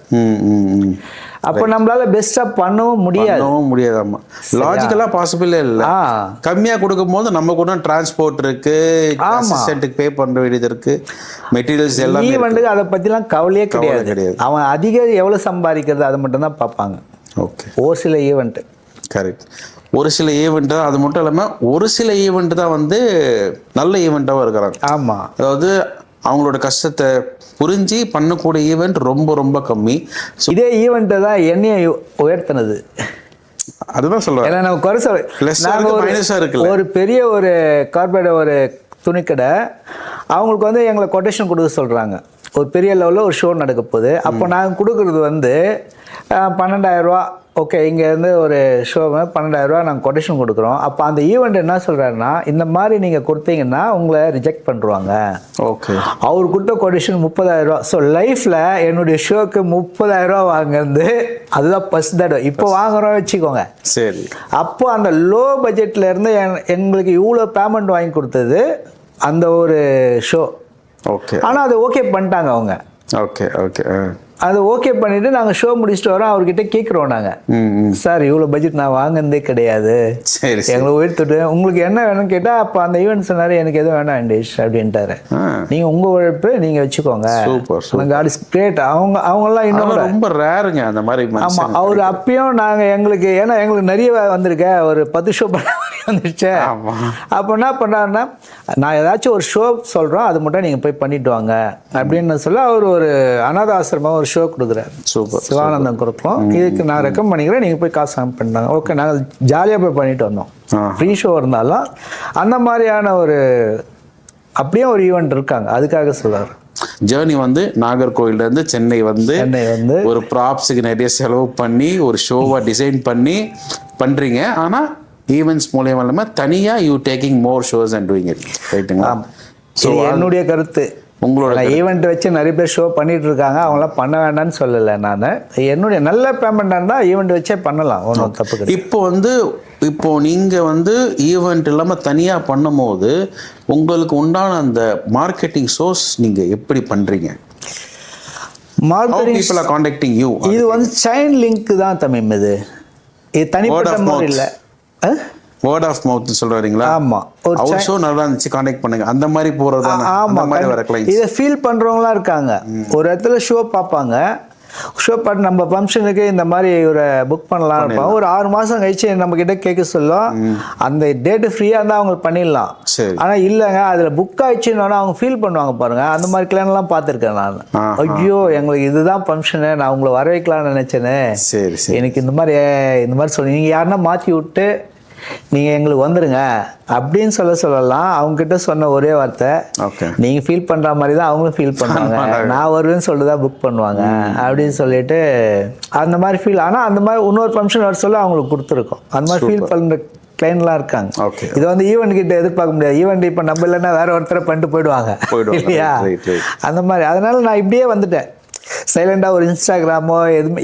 அப்போ நம்மளால பெஸ்ட்டாக பண்ணவும் முடியாது. ஆமா, லாஜிக்கலாக பாசிபிளே இல்லை. கம்மியாக கொடுக்கும் போது நம்ம கூட டிரான்ஸ்போர்ட் இருக்கு, அசிஸ்டன்ட்டுக்கு பே பண்ண வேண்டியது இருக்கு, மெட்டீரியல்ஸ் எல்லாம். ஈவெண்ட்டுக்கு அதை பற்றிலாம் கவலையே கிடையாது. அவன் அதிகம் எவ்வளோ சம்பாதிக்கிறது அதை மட்டும் தான் பார்ப்பாங்க. ஓகே, ஒரு சில ஈவெண்ட்டு கரெக்ட், ஒரு சில ஈவெண்ட் தான். அது மட்டும் இல்லாமல் ஒரு சில ஈவெண்ட் தான் வந்து நல்ல ஈவெண்ட்டாகவும் இருக்கிறாங்க. ஆமாம், அதாவது அவங்களோட கஷ்டத்தை புரிஞ்சு பண்ணக்கூடிய ஈவெண்ட் ரொம்ப ரொம்ப கம்மி. இதே ஈவெண்ட்டை தான் என்னையை உயர்த்தினது. அதுதான் சொல்லுவேன். ஏன்னா நம்ம குறைச்ச ஒரு பெரிய ஒரு கார்பரேட் ஒரு துணிக்கடை அவங்களுக்கு வந்து எங்களை கொட்டேஷன் கொடுக்க சொல்கிறாங்க. ஒரு பெரிய லெவலில் ஒரு ஷோ நடக்க போகுது. அப்போ நாங்கள் கொடுக்குறது வந்து 12,000 ரூபா. ஓகே, இங்கேருந்து ஒரு ஷோ 12,000 ரூபா நாங்கள் கொட்டேஷன் கொடுக்குறோம். அப்போ அந்த ஈவெண்ட் என்ன சொல்கிறாருன்னா, இந்த மாதிரி நீங்கள் கொடுத்தீங்கன்னா உங்களை ரிஜெக்ட் பண்ணுறாங்க. ஓகே, அவர் கொடுத்த கொட்டேஷன் 30,000 ரூபா. ஸோ லைஃப்பில் என்னுடைய ஷோக்கு 30,000 ரூபா வாங்குறது அதுதான் ஃபர்ஸ்ட் தடவை. இப்போ வாங்குறோம் வச்சுக்கோங்க. சரி. அப்போ அந்த லோ பட்ஜெட்டில் இருந்து எங்களுக்கு இவ்வளோ பேமெண்ட் வாங்கி கொடுத்தது அந்த ஒரு ஷோ. ஓகே, ஆனால் அது ஓகே பண்ணிட்டாங்க அவங்க. Okay okay. அது ஓகே பண்ணிவிட்டு நாங்கள் ஷோ முடிச்சுட்டு வரோம். அவர்கிட்ட கேட்குறோம் நாங்கள், சார் இவ்வளோ பட்ஜெட் நான் வாங்கினதே கிடையாது, சரி எங்களை உயர்த்துட்டு உங்களுக்கு என்ன வேணும்னு கேட்டால், அப்போ அந்த ஈவெண்ட் சொன்னார் எனக்கு எதுவும் வேணாம் இண்டேஷ் அப்படின்ட்டாரு. நீங்கள் உங்கள் உழைப்பு நீங்கள் வச்சுக்கோங்க. God is great. அவங்கெல்லாம் இன்னும் ரொம்ப ரேருங்க அந்த மாதிரி. ஆமாம், அவர் அப்பயும் நாங்கள் எங்களுக்கு, ஏன்னா எங்களுக்கு நிறைய வந்திருக்க ஒரு 10 ஷோ பண்ண வந்துருச்சு. அப்போ என்ன பண்ணுறாருன்னா, நான் ஏதாச்சும் ஒரு ஷோ சொல்கிறோம், அது மட்டும் நீங்கள் போய் பண்ணிட்டு வாங்க அப்படின்னு சொல்ல அவர் ஒரு அனாத ஆசிரமம் ஒரு ஷோ கொடுக்குறாரு. சூப்பர். சிவானந்தம் கொடுப்போம், இதுக்கு நான் ரெக்கமெண்ட் பண்ணிக்கிறேன், நீங்கள் போய் காசு பண்ணாங்க. ஓகே, நாங்கள் ஜாலியாக போய் பண்ணிட்டு வந்தோம். ஃப்ரீ ஷோ இருந்தாலும் அந்த மாதிரியான ஒரு அப்படியே ஒரு ஈவெண்ட் இருக்காங்க. அதுக்காக சொல்கிறார். ஜேர்னி வந்து நாகர்கோவிலேருந்து சென்னை வந்து ஒரு ப்ராப்ஸுக்கு நிறைய செலவு பண்ணி ஒரு ஷோவை டிசைன் பண்ணி பண்ணுறீங்க. ஆனால் ஈவெண்ட்ஸ் மூலியமா இல்லாமல் தனியாக you taking more shows and doing it, ரைட்டுங்களா? ஸோ என்னுடைய கருத்து, உங்களோட ஈவெண்ட் வச்சு நிறைய பேர் ஷோ பண்ணிட்டு இருக்காங்க, அவங்களாம் பண்ண வேண்டாம்னு சொல்லலை. நான் என்னுடைய நல்ல பேமெண்ட் இருந்தால் ஈவெண்ட் வச்சே பண்ணலாம், ஒன்றும் தப்பு கிடையாது. இப்போ நீங்கள் வந்து ஈவெண்ட் இல்லாமல் தனியாக பண்ணும் போது உங்களுக்கு உண்டான அந்த மார்க்கெட்டிங் சோர்ஸ் நீங்கள் எப்படி பண்ணுறீங்க? மார்க்கெட்டிங் கான்டாக்டிங் யூ, இது வந்து செயின் லிங்க் தான் தமிழ். இது தனிப்பட்ட மாதிரி இல்லை. வேர்ட் ஆஃப் மவுத் சொல்றீங்களா? ஆமா, ஒரு ஷோ நல்லா இருந்துச்சு கான்டாக்ட் பண்ணுங்க, அந்த மாதிரி போறது. ஆமா, இதை ஃபீல் பண்றவங்களா இருக்காங்க. ஒரு இடத்துல ஷோ பார்ப்பாங்க, ஷோ பார்த்து நம்ம ஃபங்க்ஷனுக்கு இந்த மாதிரி ஒரு புக் பண்ணலாம் இருப்பாங்க. ஒரு 6 மாதம் கழிச்சு நம்ம கிட்ட கேட்க சொல்லும், அந்த டேட்டு ஃப்ரீயாக இருந்தால் அவங்களுக்கு பண்ணிடலாம். ஆனால் இல்லைங்க அதில் புக் ஆயிடுச்சுன்னு அவங்க ஃபீல் பண்ணுவாங்க பாருங்க. அந்த மாதிரி கிளைன்லாம் பார்த்துருக்கேன் நான். ஐயோ எங்களுக்கு இதுதான் ஃபங்க்ஷனு, நான் உங்களை வர வைக்கலாம்னு நினச்சேனே, எனக்கு இந்த மாதிரி சொல்லி நீங்கள் யாருன்னா மாற்றி விட்டு நீங்கள் எங்களுக்கு வந்துடுங்க அப்படின்னு சொல்லலாம். அவங்ககிட்ட சொன்ன ஒரே வார்த்தை, நீங்கள் ஃபீல் பண்ணுற மாதிரி தான் அவங்களும் ஃபீல் பண்ணுவாங்க, நான் வருவேன்னு சொல்லிட்டு தான் புக் பண்ணுவாங்க அப்படின்னு சொல்லிட்டு அந்த மாதிரி ஃபீல். ஆனால் அந்த மாதிரி இன்னொரு ஃபங்க்ஷன் வர சொல்ல அவங்களுக்கு கொடுத்துருக்கோம். அந்த மாதிரி ஃபீல் பண்ணுற கிளைன்ட்லாம் இருக்காங்க. இது வந்து ஈவெண்ட் கிட்ட எதிர்பார்க்க முடியாது. ஈவெண்ட் இப்போ நம்ம இல்லைன்னா வேற ஒருத்தரை பண்ணிட்டு போயிடுவாங்க இல்லையா? அந்த மாதிரி. அதனால நான் இப்படியே வந்துட்டேன் சைலண்டாக. ஒரு இன்ஸ்டாகிராமோ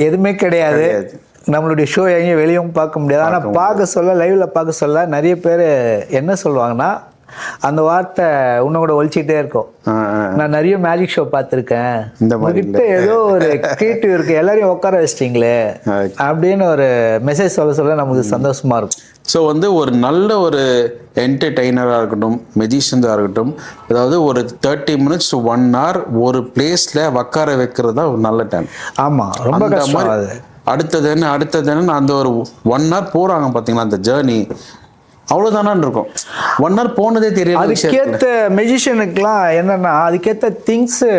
எதுவுமே கிடையாது. நம்மளுடைய ஷோ எங்கேயும் வெளியும் பார்க்க முடியாது. ஆனால் பார்க்க சொல்ல, லைவில் பார்க்க சொல்ல நிறைய பேர் என்ன சொல்லுவாங்கன்னா, அந்த வார்த்தை இன்னும் கூட ஒழிச்சிக்கிட்டே இருக்கும். நான் நிறைய மேஜிக் ஷோ பார்த்துருக்கேன், உங்ககிட்ட ஏதோ ஒரு கிரியேட்டிவ் இருக்கு, எல்லாரையும் உட்கார வச்சிட்டீங்களே அப்படின்னு ஒரு மெசேஜ் சொல்ல நமக்கு சந்தோஷமா இருக்கும். ஸோ வந்து ஒரு நல்ல ஒரு என்டர்டெய்னராக இருக்கட்டும், மெஜிஷியன்ஸாக இருக்கட்டும், அதாவது ஒரு 30 minutes to 1 hour ஒரு பிளேஸில் உட்கார வைக்கிறது தான் ஒரு நல்ல டைம். ஆமாம், ரொம்ப கஷ்டம். அது அடுத்ததுன்னு அந்த ஒரு 1 hour போகிறாங்க பார்த்தீங்களா, அந்த ஜேர்னி அவ்வளோதானான் இருக்கும். 1 hour போனதே தெரியல. அதுக்கேற்ற மெஜிஷியனுக்குலாம் என்னென்னா அதுக்கேற்ற திங்ஸு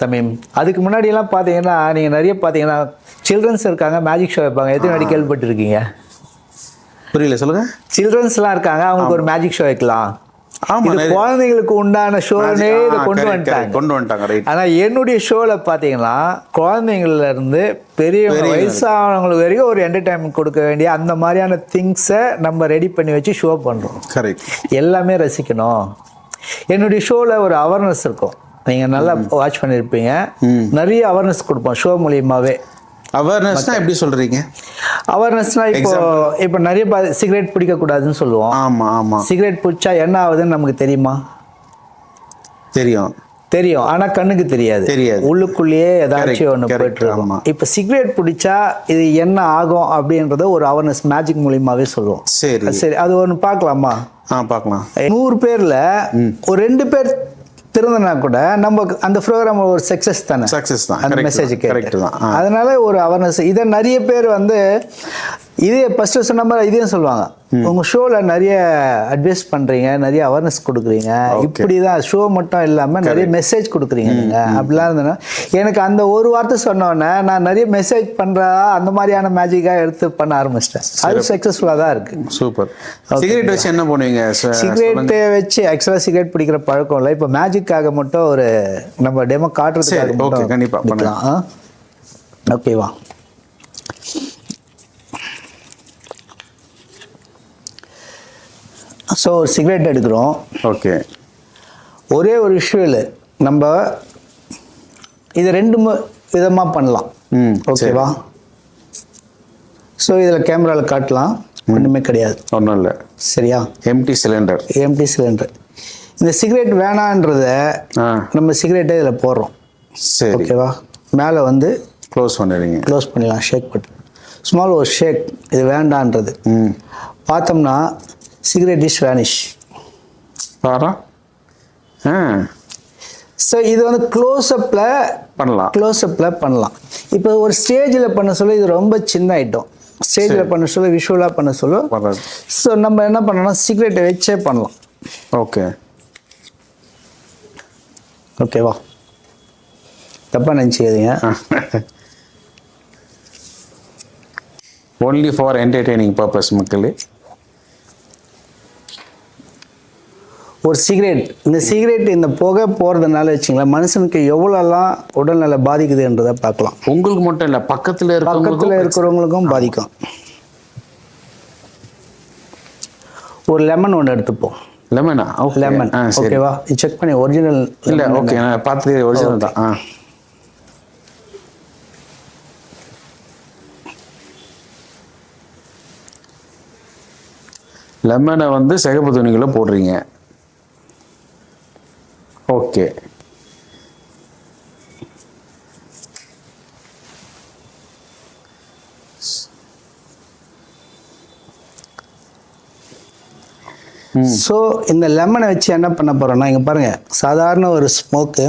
தமிழ். அதுக்கு முன்னாடியெல்லாம் பார்த்தீங்கன்னா, நீங்கள் நிறைய பார்த்தீங்கன்னா சில்ட்ரன்ஸ் இருக்காங்க, மேஜிக் ஷோ வைப்பாங்க. எத்தனை வாட்டி கேள்விப்பட்டிருக்கீங்க? புரியல, சொல்லுங்க. சில்ட்ரன்ஸ்லாம் இருக்காங்க, அவங்களுக்கு ஒரு மேஜிக் ஷோ வைக்கலாம். குழந்தைங்களுக்கு உண்டான ஷோனே இதை கொண்டு வந்துட்டாங்க. ஆனா என்னுடைய ஷோல பாத்தீங்கன்னா குழந்தைங்கள்ல இருந்து பெரிய வயசானவங்களுக்கு வரைக்கும் ஒரு என்டர்டைன்மெண்ட் கொடுக்க வேண்டிய அந்த மாதிரியான திங்ஸை நம்ம ரெடி பண்ணி வச்சு ஷோ பண்றோம். எல்லாமே ரசிக்கணும். என்னுடைய ஷோல ஒரு அவேர்னஸ் இருக்கும், நீங்க நல்லா வாட்ச் பண்ணிருப்பீங்க. நிறைய அவேர்னஸ் கொடுப்போம் ஷோ மூலியமாவே. அவேர்னஸ்னா எப்படி சொல்றீங்க? அவேர்னஸ்னா இப்போ நிறைய சிகரெட் பிடிக்க கூடாதுன்னு சொல்லுவோம். ஆமா ஆமா. சிகரெட் பிடிச்சா என்ன ஆகுதுன்னு நமக்கு தெரியுமா? தெரியும், ஆனா கண்ணுக்கு தெரியாது. உள்ளுக்குள்ளேயே ஏதாச்சும் ஒன்று போயிட்டு இருக்கும். இப்போ சிகரெட் பிடிச்சா இது என்ன ஆகும் அப்படின்றத ஒரு அவேர்னஸ் மேஜிக் மூலியமாவே சொல்லுவோம். சரி, அது ஒன்று பார்க்கலாமா? பார்க்கலாம். 100 பேர்ல ஒரு 2 பேர் திருந்தனா கூட நம்ம அந்த ப்ரோக்ராம் ஒரு சக்சஸ் தானே. அந்த மெசேஜ் கேட்டு அதனால ஒரு அவேர்னஸ். இதை நிறைய பேர் வந்து இதே ஃபர்ஸ்ட் சொன்ன மாதிரி இதையும் சொல்லுவாங்க, உங்க ஷோல நிறைய அட்வைஸ் பண்றீங்க, நிறைய அவேர்னஸ் கொடுக்குறீங்க, இப்படிதான் ஷோ மட்டும் இல்லாம நிறைய மெசேஜ் கொடுக்குறீங்க நீங்க அப்படிலாம் இருந்தேன்னா எனக்கு அந்த ஒரு வார்த்தை சொன்னோன்னே நான் நிறைய மெசேஜ் பண்றா அந்த மாதிரியான மேஜிக்கா எடுத்து பண்ண ஆரம்பிச்சிட்டேன். அது சக்சஸ்ஃபுல்லா தான் இருக்கு. சூப்பர். சிகரெட் வச்சு என்ன பண்ணுவீங்க? சிகரெட் வச்சு ஆக்சுவலா சிகரெட் பிடிக்கிற பழக்கம் இல்லை. இப்போ மேஜிக்காக மட்டும் ஒரு நம்ம டெமோ காட்டுறதுக்காக மட்டும் கண்டிப்பா பண்ணலாம். ஓகேவா? ஸோ சிகரெட் எடுக்கிறோம். ஓகே. ஒரே ஒரு விஷுவல் நம்ம இதை 2 விதமாக பண்ணலாம். ஓகேவா? ஸோ இதில் கேமராவில் காட்டலாம், ஒன்றுமே கிடையாது, ஒன்றும் இல்லை. சரியா? Empty cylinder. இந்த சிகரெட் வேணான்றத நம்ம சிகரெட்டை இதில் போடுறோம். சரி, ஓகேவா? மேலே வந்து க்ளோஸ் பண்ணிடலாம், ஷேக் பட்டன், ஸ்மால் ஒரு ஷேக். இது வேண்டான்றது பார்த்தோம்னா cigarette is vanish. Para. So இது வந்து க்ளோஸ்அப்பில் பண்ணலாம். இப்போ ஒரு ஸ்டேஜில் பண்ண சொல்ல இது ரொம்ப சின்ன ஐட்டம், ஸ்டேஜில் பண்ண சொல்ல விஷுவலாக பண்ண சொல்ல. ஸோ நம்ம என்ன பண்ணோம்னா சிகரெட்டை வச்சே பண்ணலாம். ஓகேவா? தப்பாக நினச்சிக்காதீங்க. ஒன்லி ஃபார் என்டர்டெய்னிங் பர்பஸ் மக்களே. ஒரு சிகரெட், இந்த சிகரெட் இந்த புகை போகிறதுனால வச்சுங்களேன் மனுஷனுக்கு எவ்வளோலாம் உடல்நல பாதிக்குதுன்றதை பார்க்கலாம். உங்களுக்கு மட்டும் இல்லை, பக்கத்தில் இருக்கிறவங்களுக்கும் பாதிக்கும். ஒரு லெமன் ஒன்று எடுத்துப்போம். லெமனா? லெமன். ஓகேவா? செக் பண்ணி ஒரிஜினல் இல்லை. ஓகே, நான் பார்த்து ஒரிஜினல் தான். லெமனை வந்து சிகப்பு துணிகளை போடுறீங்க. ஓகே. ஸோ இந்த லெமனை வச்சு என்ன பண்ண போறோம்னா, இங்க பாருங்க, சாதாரண ஒரு ஸ்மோக்கு.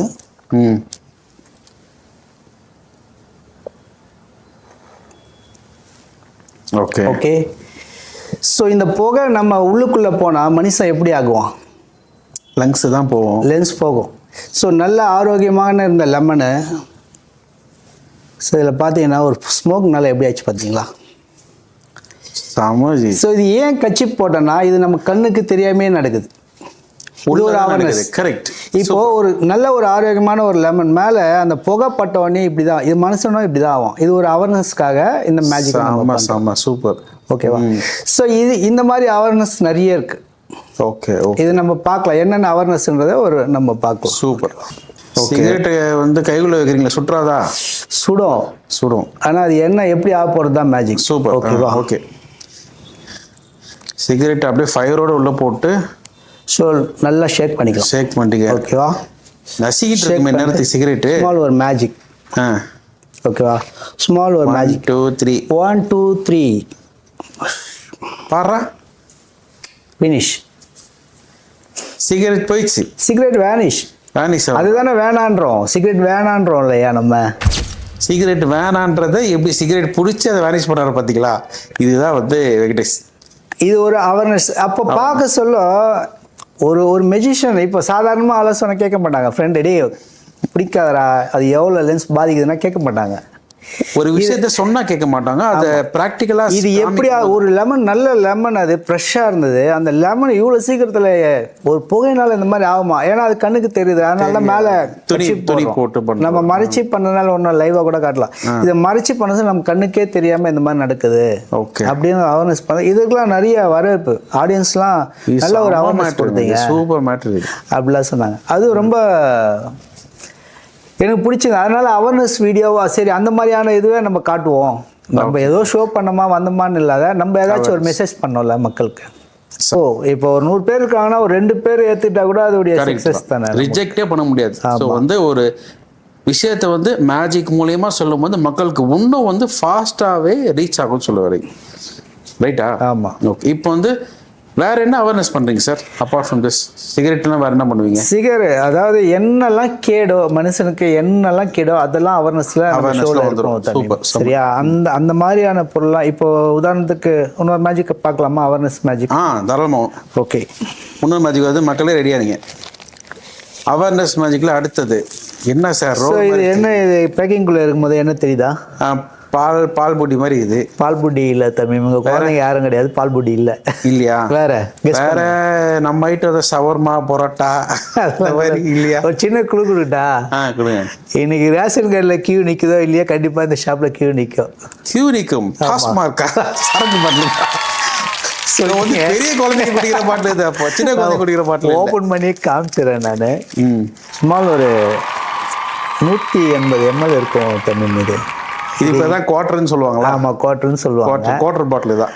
ஓகே. ஸோ இந்த புகை நம்ம உள்ளுக்குள்ள போனா மனுஷன் எப்படி ஆகுவான்? லங்ஸ் தான் போகும், லென்ஸ் போகும். ஸோ நல்ல ஆரோக்கியமான இந்த லெமனு, ஸோ இதில் பார்த்தீங்கன்னா ஒரு ஸ்மோக்னால எப்படி ஆச்சு பார்த்தீங்களா? ஸோ இது ஏன் கட்சி போட்டோன்னா இது நம்ம கண்ணுக்கு தெரியாமே நடக்குது. இது ஒரு அவேர்னஸ். கரெக்ட். இப்போ ஒரு நல்ல ஒரு ஆரோக்கியமான ஒரு லெமன் மேலே அந்த புகை பட்ட உடனே இப்படி தான் இது மனுஷனும் இப்படி தான் ஆகும். இது ஒரு அவேர்னஸ்க்காக இந்த மேஜிக். சூப்பர். ஓகேவா? ஸோ இது இந்த மாதிரி அவேர்னஸ் நிறைய இருக்கு. ஓகே. இது நம்ம பார்க்கலாம், என்னென்ன அவேர்னஸ்ன்றதை நம்ம பார்க்கலாம். சூப்பர். சிகரெட் வந்து கைக்குள்ள வைக்கிறீங்களா? சுற்றாதா? சுடும். ஆனால் அது என்ன எப்படி ஆக போகிறது தான் மேஜிக். சூப்பர். ஓகேவா? ஓகே. சிகரெட் அப்படியே ஃபயரோட உள்ள போட்டு ஸோ நல்லா ஷேக் பண்ணிக்கலாம். ஓகேவா? நசிக்கிட்டு இருக்கு நேரத்துக்கு சிகரெட்டு. ஸ்மால் ஒரு மேஜிக். ஓகேவா? ஸ்மால் ஒரு மேஜிக். 2 3 1 2 3 பாரா. ஃபினிஷ். சிகரெட் போயிடுச்சு. Cigarette vanish. அதுதானே வேணான்றோம். சிகரெட் வேணான்றோம் இல்லையா? நம்ம சிகரெட் வேணான்றதை எப்படி சிகரெட் பிடிச்சி அதை வேனிஷ் பண்ணுறாரு பார்த்தீங்களா? இதுதான் வந்து வெங்கடேஷ். இது ஒரு அவேர்னஸ். அப்போ பார்க்க சொல்ல ஒரு மெஜிஷியன் இப்போ சாதாரணமாக ஆலோசனை கேட்க மாட்டாங்க. ஃப்ரெண்ட் டே பிடிக்காதரா, அது எவ்வளோ லென்ஸ் பாதிக்குதுன்னா கேட்க மாட்டாங்க. ஒரு விஷயத்த சொன்னா கேட்க மாட்டாங்க. அதை பிராக்டிக்கலா இது எப்படி ஒரு லெமன், நல்ல லெமன், அது ஃப்ரெஷ்ஷா இருந்தது. அந்த லெமன் இவ்வளவு சீக்கிரத்துல ஒரு புகையினால இந்த மாதிரி ஆகுமா? ஏன்னா அது கண்ணுக்கு தெரியுது, அதனால மேல துணி போட்டு நம்ம மறைச்சி பண்ணனால ஒன்றும் லைவா கூட காட்டலாம். இதை மறைச்சி பண்ணது நம்ம கண்ணுக்கே தெரியாம இந்த மாதிரி நடக்குது அப்படின்னு அவேர்னஸ் பண்ண. இதுக்கெல்லாம் நிறைய வரவேற்பு, ஆடியன்ஸ்லாம் நல்ல ஒரு அவேர்னஸ் கொடுத்தீங்க. சூப்பர் மேட்டர் அப்படிலாம் சொன்னாங்க. அது ரொம்ப எனக்கு பிடிச்சது. அதனால அவேர்னஸ் வீடியோவா சரி அந்த மாதிரியான இதுவே நம்ம காட்டுவோம். நம்ம ஏதோ ஷோ பண்ணோமா வந்தோமான்னு இல்லாத நம்ம ஏதாச்சும் ஒரு மெசேஜ் பண்ணோம்ல மக்களுக்கு. ஸோ இப்போ ஒரு 100 பேர் இருக்காங்கன்னா ஒரு 2 பேர் ஏற்றுட்டா கூட அதோடைய சக்ஸஸ் தானே. ரிஜெக்டே பண்ண முடியாது. ஸோ வந்து ஒரு விஷயத்தை வந்து மேஜிக் மூலியமா சொல்லும் போது மக்களுக்கு இன்னும் வந்து ஃபாஸ்ட்டாகவே ரீச் ஆகும்னு சொல்ல வரீங்க, ரைட்டா? ஆமாம். ஓகே. இப்போ வந்து வேற என்ன அவேர்னஸ் பண்றீங்க சார் அப்பார்ட் ஃப்ரம் திஸ்? சிகரெட்லாம் வேற என்ன பண்ணுவீங்க? அதாவது என்னெல்லாம் கேடோ மனுஷனுக்கு என்னெல்லாம் கேடோ அதெல்லாம் அவேர்னஸ்ல இருக்கும். சரியா? அந்த மாதிரியான பொருள்லாம் இப்போ உதாரணத்துக்கு இன்னொரு மேஜிக் பார்க்கலாமா? Awareness magic. தாராளமா. ஓகே, இன்னொரு மேஜிக் வந்து மக்களே ரெடியா இருங்க. அவேர்னஸ் மேஜிக்ல அடுத்தது என்ன சார்? இது என்ன? இது பேக்கிங்குள்ள இருக்கும்போது என்ன தெரியுதா? பால் புட்டி மாதிரி இது. பால் புட்டி இல்ல தம்பி, உங்க குழந்தைங்க யாரும் கிடையாது. பால் புட்டி இல்ல. இல்லையா? வேற நம்ம ஐட்டம் ஷவர்மா பரோட்டா இல்லையா? ஒரு சின்ன குழு கொடுட்டா. இன்னைக்கு ரேஷன் கடையில கியூ நிக்குதோ இல்லையா? கண்டிப்பா இந்த ஷாப்ல கியூ நிக்கும். பெரிய குழந்தைங்க குடிக்கிற பாட்டில் இது. அப்போ சின்ன குழந்தை குடிக்கிற பாட்டில் ஓபன் பண்ணி காமிச்சிடறேன் நானு. சுமார் ஒரு 180 ml இருக்கும் தண்ணி மீது. இது இப்பதான் குவார்டர்னு சொல்லுவாங்களா? ஆமா, குவார்டர்னு சொல்லுவாங்க. குவார்டர் பாட்டில் தான்.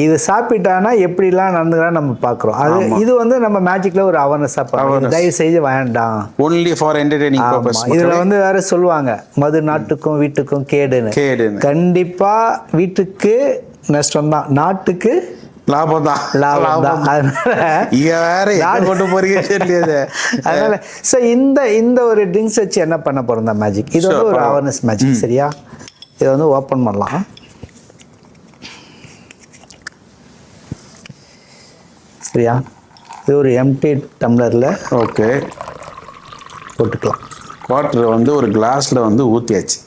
இது சாப்பிட்டானா எப்படிலாம் நடந்துக்கலாம் நம்ம பாக்குறோம். இது வந்து நம்ம மேஜிக்ல ஒரு அவேர்னஸா பண்ணுவோம். தயவு செய்து வேண்டாம், ஒன்லி ஃபார் என்டர்டெய்னிங் பர்பஸ். இதுல வந்து வேற சொல்லுவாங்க, மது நாட்டுக்கும் வீட்டுக்கும் கேடுன்னு. கண்டிப்பா வீட்டுக்கு நஷ்டம் தான், நாட்டுக்கு லாபம் தான். அதனால இந்த ஒரு ட்ரிங்க்ஸ் வச்சு என்ன பண்ண போறோம்? இந்த மேஜிக் இது வந்து ஒரு அவேர்னஸ் மேஜிக். சரியா? இதை வந்து ஓப்பன் பண்ணலாம். சரியா? இது ஒரு எம்டி டம்ளர்ல ஓகே போட்டுக்கலாம். வாட்டர் வந்து ஒரு கிளாஸ்ல வந்து ஊத்தியாச்சு.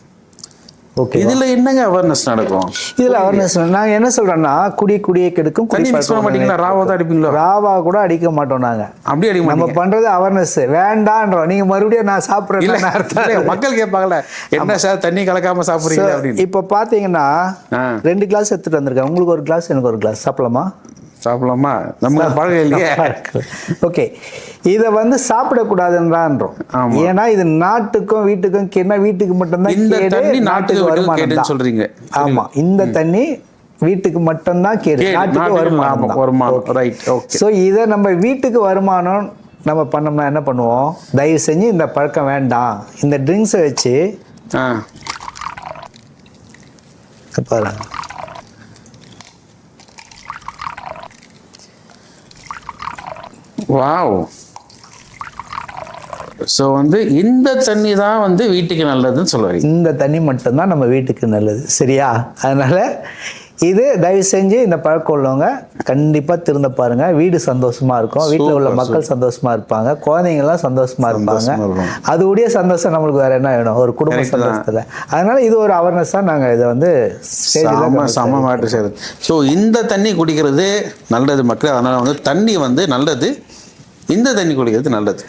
ஓகே, இதுல என்னங்க அவேர்னஸ் நடக்கும்? இதுல அவேர்னஸ் நான் என்ன சொல்றேன்னா, குடியை கெடுக்கும். ராவா தான் அடிப்பீங்களா? ராவா கூட அடிக்க மாட்டோம் நாங்க. அப்படி அடிக்க நம்ம பண்றது அவேர்னஸ். வேண்டான்றோம். நீங்க மறுபடியும் நான் சாப்பிடுறேன். மக்கள் கேட்பாங்கல்ல, என்ன சார் தண்ணி கலக்காம சாப்பிடுறீங்க அப்படின்னு. இப்ப பாத்தீங்கன்னா 2 கிளாஸ் எடுத்துட்டு வந்திருக்கேன். உங்களுக்கு ஒரு கிளாஸ், எனக்கு ஒரு கிளாஸ். சாப்பிடலாமா? நம்ம பழகம் இல்லையே. ஓகே, இதை வந்து சாப்பிடக்கூடாதுன்றான்றோம். ஏன்னா இது நாட்டுக்கும் வீட்டுக்கும் கேட்டா, வீட்டுக்கு மட்டும்தான் கேடு, நாட்டுக்கு வருமானம் சொல்றீங்க. ஆமா, இந்த தண்ணி வீட்டுக்கு மட்டும்தான் கேடு, நாட்டுக்கு வருமானம். ஸோ இதை நம்ம வீட்டுக்கு வருமானம் நம்ம பண்ணோம்னா என்ன பண்ணுவோம்? தயவு செஞ்சு இந்த பழக்கம் வேண்டாம். இந்த ட்ரிங்க்ஸை வச்சு பாருங்க. வாவ். ஸோ வந்து இந்த தண்ணி தான் வந்து வீட்டுக்கு நல்லதுன்னு சொல்லுவாங்க. இந்த தண்ணி மட்டும்தான் நம்ம வீட்டுக்கு நல்லது. சரியா? அதனால இது தயவு செஞ்சு இந்த பழக்கம் உள்ளவங்க கண்டிப்பா திருந்த பாருங்க. வீடு சந்தோஷமா இருக்கும், வீட்டில் உள்ள மக்கள் சந்தோஷமா இருப்பாங்க, குழந்தைங்கலாம் சந்தோஷமா இருப்பாங்க. அதுடைய சந்தோஷம் நம்மளுக்கு வேற என்ன வேணும்? ஒரு குடும்ப சந்தோஷத்துல. அதனால இது ஒரு அவேர்னஸா நாங்க இதை வந்து சமமாட்டு செய்யறது. ஸோ இந்த தண்ணி குடிக்கிறது நல்லது மக்கள். அதனால வந்து தண்ணி வந்து நல்லது, இந்த தண்ணி குடிக்கிறது நல்லது.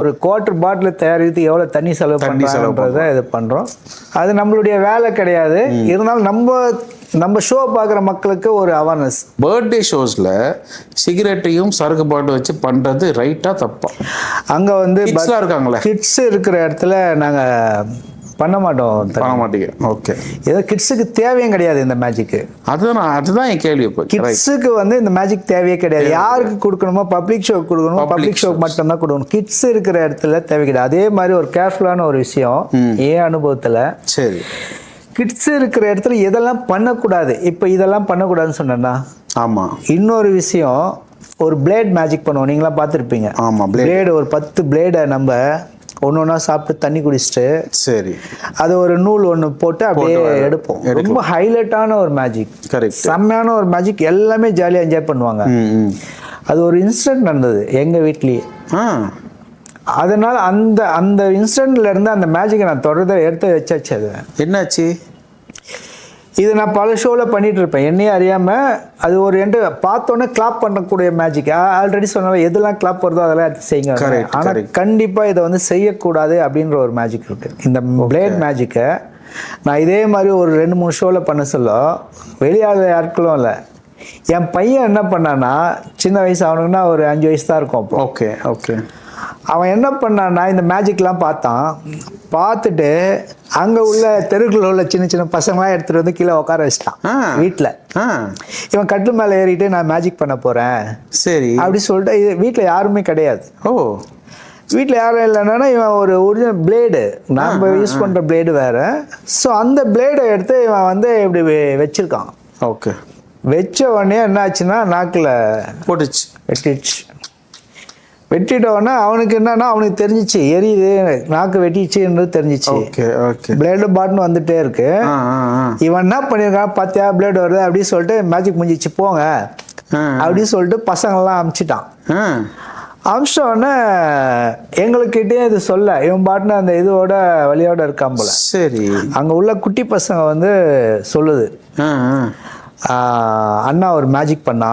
ஒரு குவார்டர் பாட்டில் தயாரித்து எவ்வளோ தண்ணி செலவு பண்ணுறதை இது பண்ணுறோம். அது நம்மளுடைய வேலை கிடையாது. இருந்தாலும் நம்ம ஷோ பார்க்குற மக்களுக்கு ஒரு அவேர்னஸ். பர்த்டே ஷோஸில் சிகரெட்டையும் சரக்கு பாட்டு வச்சு பண்ணுறது ரைட்டா தப்பா? அங்கே வந்து இருக்காங்களே, கிட்ஸ் இருக்கிற இடத்துல நாங்கள் பண்ண மாட்டீங்க. ஓகே, ஏதோ கிட்ஸுக்கு தேவையும் கிடையாது இந்த மேஜிக்கு. அதுதான் என் கேள்வி. இப்போ கிட்ஸுக்கு வந்து இந்த மேஜிக் தேவையே கிடையாது. யாருக்கு கொடுக்கணுமோ பப்ளிக் ஷோ கொடுக்கணும், பப்ளிக் ஷோ மட்டும்தான் கொடுக்கணும். கிட்ஸ் இருக்கிற இடத்துல தேவை கிடையாது. அதே மாதிரி ஒரு கேர்ஃபுல்லான ஒரு விஷயம் என் அனுபவத்தில். சரி, கிட்ஸ் இருக்கிற இடத்துல எதெல்லாம் பண்ணக்கூடாது, இப்போ இதெல்லாம் பண்ணக்கூடாதுன்னு சொன்னா. ஆமாம். இன்னொரு விஷயம், ஒரு பிளேட் மேஜிக் பண்ணுவோம், நீங்களாம் பார்த்துருப்பீங்க. ஆமாம், பிளேடு ஒரு 10 பிளேடை நம்ம ஒன்று சாப்பிட்டு தண்ணி குடிச்சிட்டு, சரி, அது ஒரு நூல் ஒன்று போட்டு அப்படியே எடுப்போம். ரொம்ப ஹைலைட்டான ஒரு மேஜிக், செம்மையான ஒரு மேஜிக். எல்லாமே ஜாலியாக என்ஜாய் பண்ணுவாங்க. அது ஒரு இன்சிடென்ட் நடந்தது எங்கள் வீட்லேயே. அதனால அந்த இன்சிடென்ட்ல இருந்து அந்த மேஜிக்கை நான் தொடர்ந்து எடுத்து வச்சாச்சு. அது என்னாச்சு? இது நான் பல ஷோவில் பண்ணிட்டு இருப்பேன் என்னையே அறியாமல். அது ஒரு பார்த்தோன்னே கிளாப் பண்ணக்கூடிய மேஜிக். ஆல்ரெடி சொன்ன எதெல்லாம் கிளாப் வருதோ அதெல்லாம் எடுத்து செய்யுங்க. ஆனால் கண்டிப்பாக இதை வந்து செய்யக்கூடாது அப்படின்ற ஒரு மேஜிக் இருக்கு. இந்த பிளேட் மேஜிக்கை நான் இதே மாதிரி ஒரு 2-3 ஷோவில் பண்ண சொல்ல வெளியாத யாருக்களும் இல்லை. என் பையன் என்ன பண்ணான்னா, சின்ன வயசு, அவனுக்குன்னா ஒரு 5 வயசு தான் இருக்கும் அப்போ. ஓகே. அவன் என்ன பண்ணான்னா இந்த மேஜிக்லாம் பார்த்துட்டு அங்கே உள்ள தெருக்குள்ள உள்ள சின்ன சின்ன பசங்களாம் எடுத்துகிட்டு வந்து கீழே உட்கார வச்சிட்டான் வீட்டில். இவன் கட்டு மேலே ஏறிட்டு நான் மேஜிக் பண்ண போகிறேன், சரி அப்படி சொல்லிட்டு. இது வீட்டில் யாருமே கிடையாது. வீட்டில் யாரும் இல்லைன்னா இவன் ஒரு ஒரிஜினல் பிளேடு, நம்ம யூஸ் பண்ணுற பிளேடு வேறு. ஸோ அந்த பிளேடை எடுத்து இவன் வந்து இப்படி வச்சுருக்கான். ஓகே. வச்ச உடனே என்ன ஆச்சுன்னா நாக்கில் போட்டுச்சு. வெட்டிடுச்சு. வெட்டிட்ட உடனே அவனுக்கு என்னன்னா அவனுக்கு தெரிஞ்சிச்சு எரியுது, நாக்கு வெட்டிச்சுன்றது தெரிஞ்சிச்சு. Okay okay. பிளேடு பாட்னு வந்துட்டே இருக்கு. இவன் என்ன பண்ணியிருக்கான், பார்த்தியா பிளேடு வருது அப்படின்னு சொல்லிட்டு மேஜிக் முடிஞ்சிச்சு போங்க அப்படின்னு சொல்லிட்டு பசங்கள்லாம் அமுச்சிட்டான். அமிச்சிட்ட உடனே எங்களுக்கிட்டே இது சொல்ல இவன் பாட்டுன்னு அந்த இதோட வழியோட இருக்கான் போல. சரி. அங்கே உள்ள குட்டி பசங்க வந்து சொல்லுது, அண்ணா ஒரு மேஜிக் பண்ணா,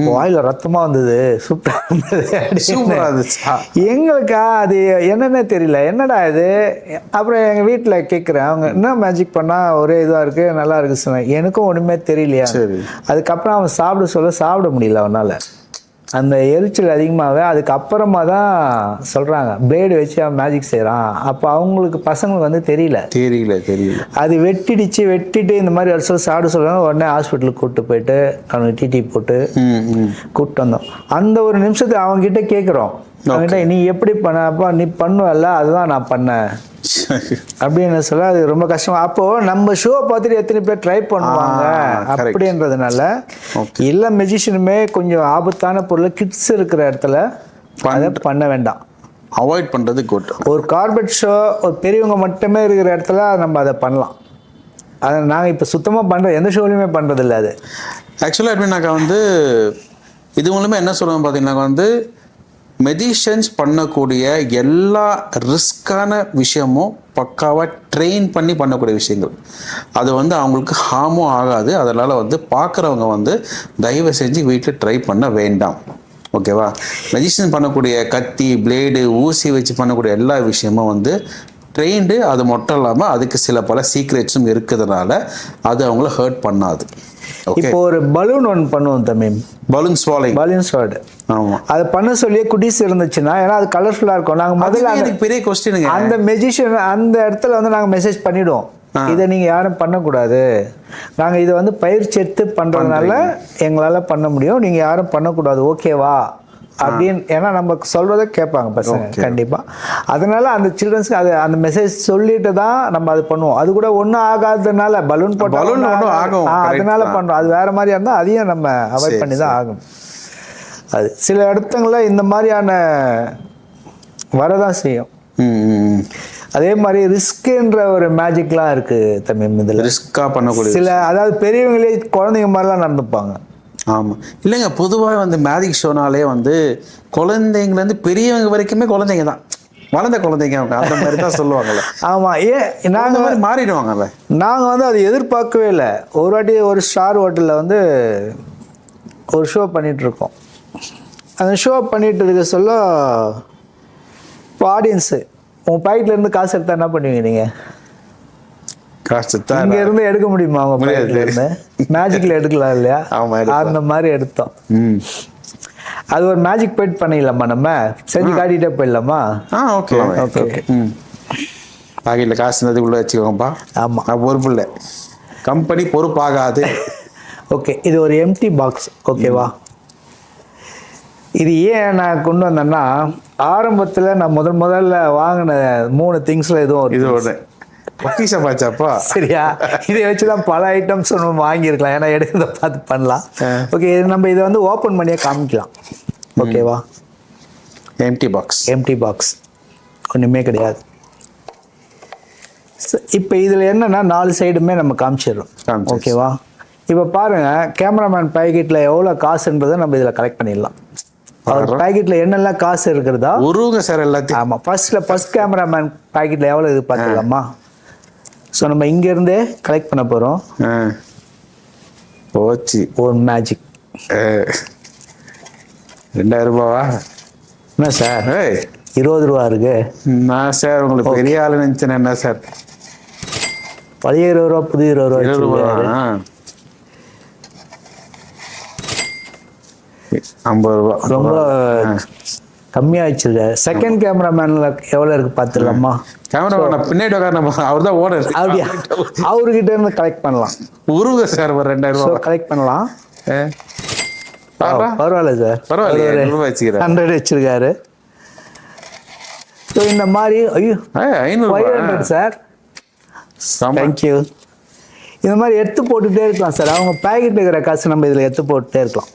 வாயில ரத்தமா வந்தது, சூப்பரா இருந்தது. எங்களுக்கா அது என்னன்னே தெரியல, என்னடா இது. அப்புறம் எங்க வீட்டுல கேட்குறேன், அவங்க என்ன மேஜிக் பண்ணா ஒரே இதுவா இருக்கு நல்லா இருக்கு சொன்னேன். எனக்கும் ஒண்ணுமே தெரியலையா. அதுக்கப்புறம் அவன் சாப்பிட முடியல அவனால, அந்த எரிச்சல் அதிகமாகவே. அதுக்கப்புறமா தான் சொல்கிறாங்க பிளேடு வச்சு அவன் மேஜிக் செய்கிறான். அப்போ அவங்களுக்கு பசங்களுக்கு வந்து தெரியல. அது வெட்டிட்டு இந்த மாதிரி ஒரு சாப்பிட சொல்கிறாங்க. உடனே ஹாஸ்பிட்டலுக்கு கூப்பிட்டு போயிட்டு அவனுக்கு டிடி போட்டு கூப்பிட்டு வந்தோம். அந்த ஒரு நிமிஷத்தை அவங்ககிட்ட கேட்குறோம், அவங்ககிட்ட நீ எப்படி பண்ண, அப்பா நீ பண்ணுவல்ல அதுதான் நான் பண்ணேன் அப்படின்னு சொல்ல. அது ரொம்ப கஷ்டம். அப்போ நம்ம ஷோ பார்த்துட்டு எத்தனை பேர் ட்ரை பண்ணுவாங்க அப்படின்றதுனால எல்லா மெஜிஷியனுமே கொஞ்சம் ஆபத்தான பொருள் கிட்ஸ் இருக்கிற இடத்துல அதை பண்ண வேண்டாம், அவாய்ட் பண்றது குட். ஒரு கார்பரேட் ஷோ ஒரு பெரியவங்க மட்டுமே இருக்கிற இடத்துல நம்ம அதை பண்ணலாம். அதை நாங்கள் இப்போ சுத்தமாக பண்ணுறோம், எந்த ஷோலையுமே பண்ணுறது இல்லை. அது ஆக்சுவலாக எப்படின்னாக்கா வந்து இது மூலமே என்ன சொல்லுவோம் பார்த்தீங்கன்னாக்கா வந்து மெடிஷன்ஸ் பண்ணக்கூடிய எல்லா ரிஸ்கான விஷயமும் பக்காவாக ட்ரெயின் பண்ணி பண்ணக்கூடிய விஷயங்கள். அது வந்து அவங்களுக்கு ஹார்மும் ஆகாது. அதனால் வந்து பார்க்குறவங்க வந்து தயவு செஞ்சு வீட்டில் ட்ரை பண்ண வேண்டாம். ஓகேவா. மெடிஷன் பண்ணக்கூடிய கத்தி, பிளேடு, ஊசி வச்சு பண்ணக்கூடிய எல்லா விஷயமும் வந்து ட்ரெயின்டு. அது மட்டும் இல்லாமல் அதுக்கு சில பல சீக்ரெட்ஸும் இருக்கிறதுனால அது அவங்கள ஹர்ட் பண்ணாது. இப்போ ஒரு பலூன் ஒன்று பண்ணுவோம் தமிழ், பலூன் ஸ்வாட். ஆமா, அது பண்ண சொல்லியே குட்டீஸ் இருந்துச்சுன்னா, ஏன்னா அது கலர்ஃபுல்லா இருக்கும். நாங்க முதல்ல எனக்கு பெரிய கொஸ்டின், அந்த மெஜிஷியன் அந்த இடத்துல வந்து நாங்க மெசேஜ் பண்ணிடுவோம், இதை நீங்க யாரும் பண்ணக்கூடாது, நாங்க இதை வந்து பயிற்சி எடுத்து பண்றதுனால எங்களால பண்ண முடியும், நீங்க யாரும் பண்ணக்கூடாது, ஓகேவா அப்படின்னு. ஏன்னா நம்ம சொல்றதை கேட்பாங்க பசங்க கண்டிப்பா. அதனால அந்த சில்ட்ரன்ஸ்க்கு அது அந்த மெசேஜ் சொல்லிட்டு தான் நம்ம அது பண்ணுவோம். அது கூட ஒன்றும் ஆகாததுனால பலூன் போட்டாலும் அதனால பண்றோம். அது வேற மாதிரியா இருந்தால் அதையும் நம்ம அவாய்ட் பண்ணி தான் ஆகும். அது சில இடத்துங்கள இந்த மாதிரியான வரதான் செய்யும். அதே மாதிரி ரிஸ்க்ன்ற ஒரு மேஜிக்லாம் இருக்கு தமிழ். இதில் ரிஸ்கா பண்ணக்கூடிய சில, அதாவது பெரியவங்களே குழந்தைங்க மாதிரிலாம் நடந்துப்பாங்க. ஆமாம், இல்லைங்க. பொதுவாக வந்து மேஜிக் ஷோனாலே வந்து குழந்தைங்கலேருந்து பெரியவங்க வரைக்குமே குழந்தைங்க தான், வளர்ந்த குழந்தைங்க அவங்க அந்த மாதிரி தான் சொல்லுவாங்கல்ல. ஆமாம், ஏன் நாங்கள் மாதிரி மாறிடுவாங்கல்ல. நாங்கள் வந்து அதை எதிர்பார்க்கவே இல்லை. ஒரு வாட்டி ஒரு ஸ்டார் ஹோட்டலில் வந்து ஒரு ஷோ பண்ணிகிட்ருக்கோம். அந்த ஷோ பண்ணிட்டு இருக்க சொல்ல இப்போ ஆடியன்ஸு உங்கள் பாக்கெட்லேருந்து காசு எடுத்தால் என்ன பண்ணுவீங்க நீங்கள்? காசு இங்க இருந்து எடுக்க முடியுமா? அவங்க இருந்து மேஜிக்ல எடுக்கலாம் இல்லையா? அந்த மாதிரி எடுத்தோம். அது ஒரு மேஜிக் பெயிண்ட் பண்ணிடலாமா, நம்ம செஞ்சு காட்டிட்டே போயிடலாமா? Okay okay. பாக்கெட்ல காசு இருந்தது உள்ள வச்சுக்கோங்கப்பா. ஆமா, பொறுப்பு இல்லை, கம்பெனி பொறுப்பாகாது. ஓகே, இது ஒரு எம்டி பாக்ஸ். ஓகேவா. இது ஏன் நான் கொண்டு வந்தேன்னா, ஆரம்பத்தில் நான் முதல்ல வாங்கின 3 திங்ஸ்ல இதுவும் இது ஒன்று பாச்சாப்பா. சரியா, இதை வச்சுதான் பல ஐட்டம்ஸ் நம்ம வாங்கியிருக்கலாம், ஏன்னா எடுக்கிறத பார்த்து பண்ணலாம். ஓகே, நம்ம இதை வந்து ஓப்பன் பண்ணியே காமிக்கலாம். ஓகேவா. எம்டி பாக்ஸ் ஒன்றுமே கிடையாது. இப்போ இதில் என்னன்னா 4 சைடுமே நம்ம காமிச்சிடுறோம். ஓகேவா. இப்போ பாருங்க, கேமராமேன் பாக்கெட்டில் எவ்வளோ காசுன்றதை நம்ம இதில் கலெக்ட் பண்ணிடலாம். அவர் பாக்கெட்ல என்னெல்லாம் காசு இருக்கிறதா உருவுங்க சார் எல்லாத்தையும். ஆமா, ஃபர்ஸ்ட் கேமராமேன் பாக்கெட்ல எவ்வளவு இது பார்த்துக்கலாமா. ஸோ நம்ம இங்க இருந்தே கலெக்ட் பண்ண போறோம். போச்சு ஒரு மேஜிக். 2000 ரூபாவா? என்ன சார் 20 ரூபா இருக்கு? நான் சார் உங்களுக்கு பெரிய ஆளு நினைச்சேன். என்ன சார் பழைய 20 ரூபா புதிய 20 ரூபா? 50 ரூபா ரொம்ப கம்மியா வச்சிருக்காரு. செகண்ட் கேமராமேன்ல எவ்வளவு இருக்கு பாத்துலாமா? கேமராமேன் பின்னாடி அவர் தான் ஓனர். அப்படியா? அவர்கிட்ட இருந்து கலெக்ட் பண்ணலாம். உருவ சார் ஒரு 2000 ரூபா கலெக்ட் பண்ணலாம். பரவாயில்ல சார், பரவாயில்ல. 100 வச்சிருக்காரு. ஸோ இந்த மாதிரி 500 சார். தேங்க்யூ. இந்த மாதிரி எடுத்து போட்டுகிட்டே இருக்கலாம் சார். அவங்க பேக்கெட் இருக்கிற காசு நம்ம இதில் எடுத்து போட்டுட்டே இருக்கலாம்,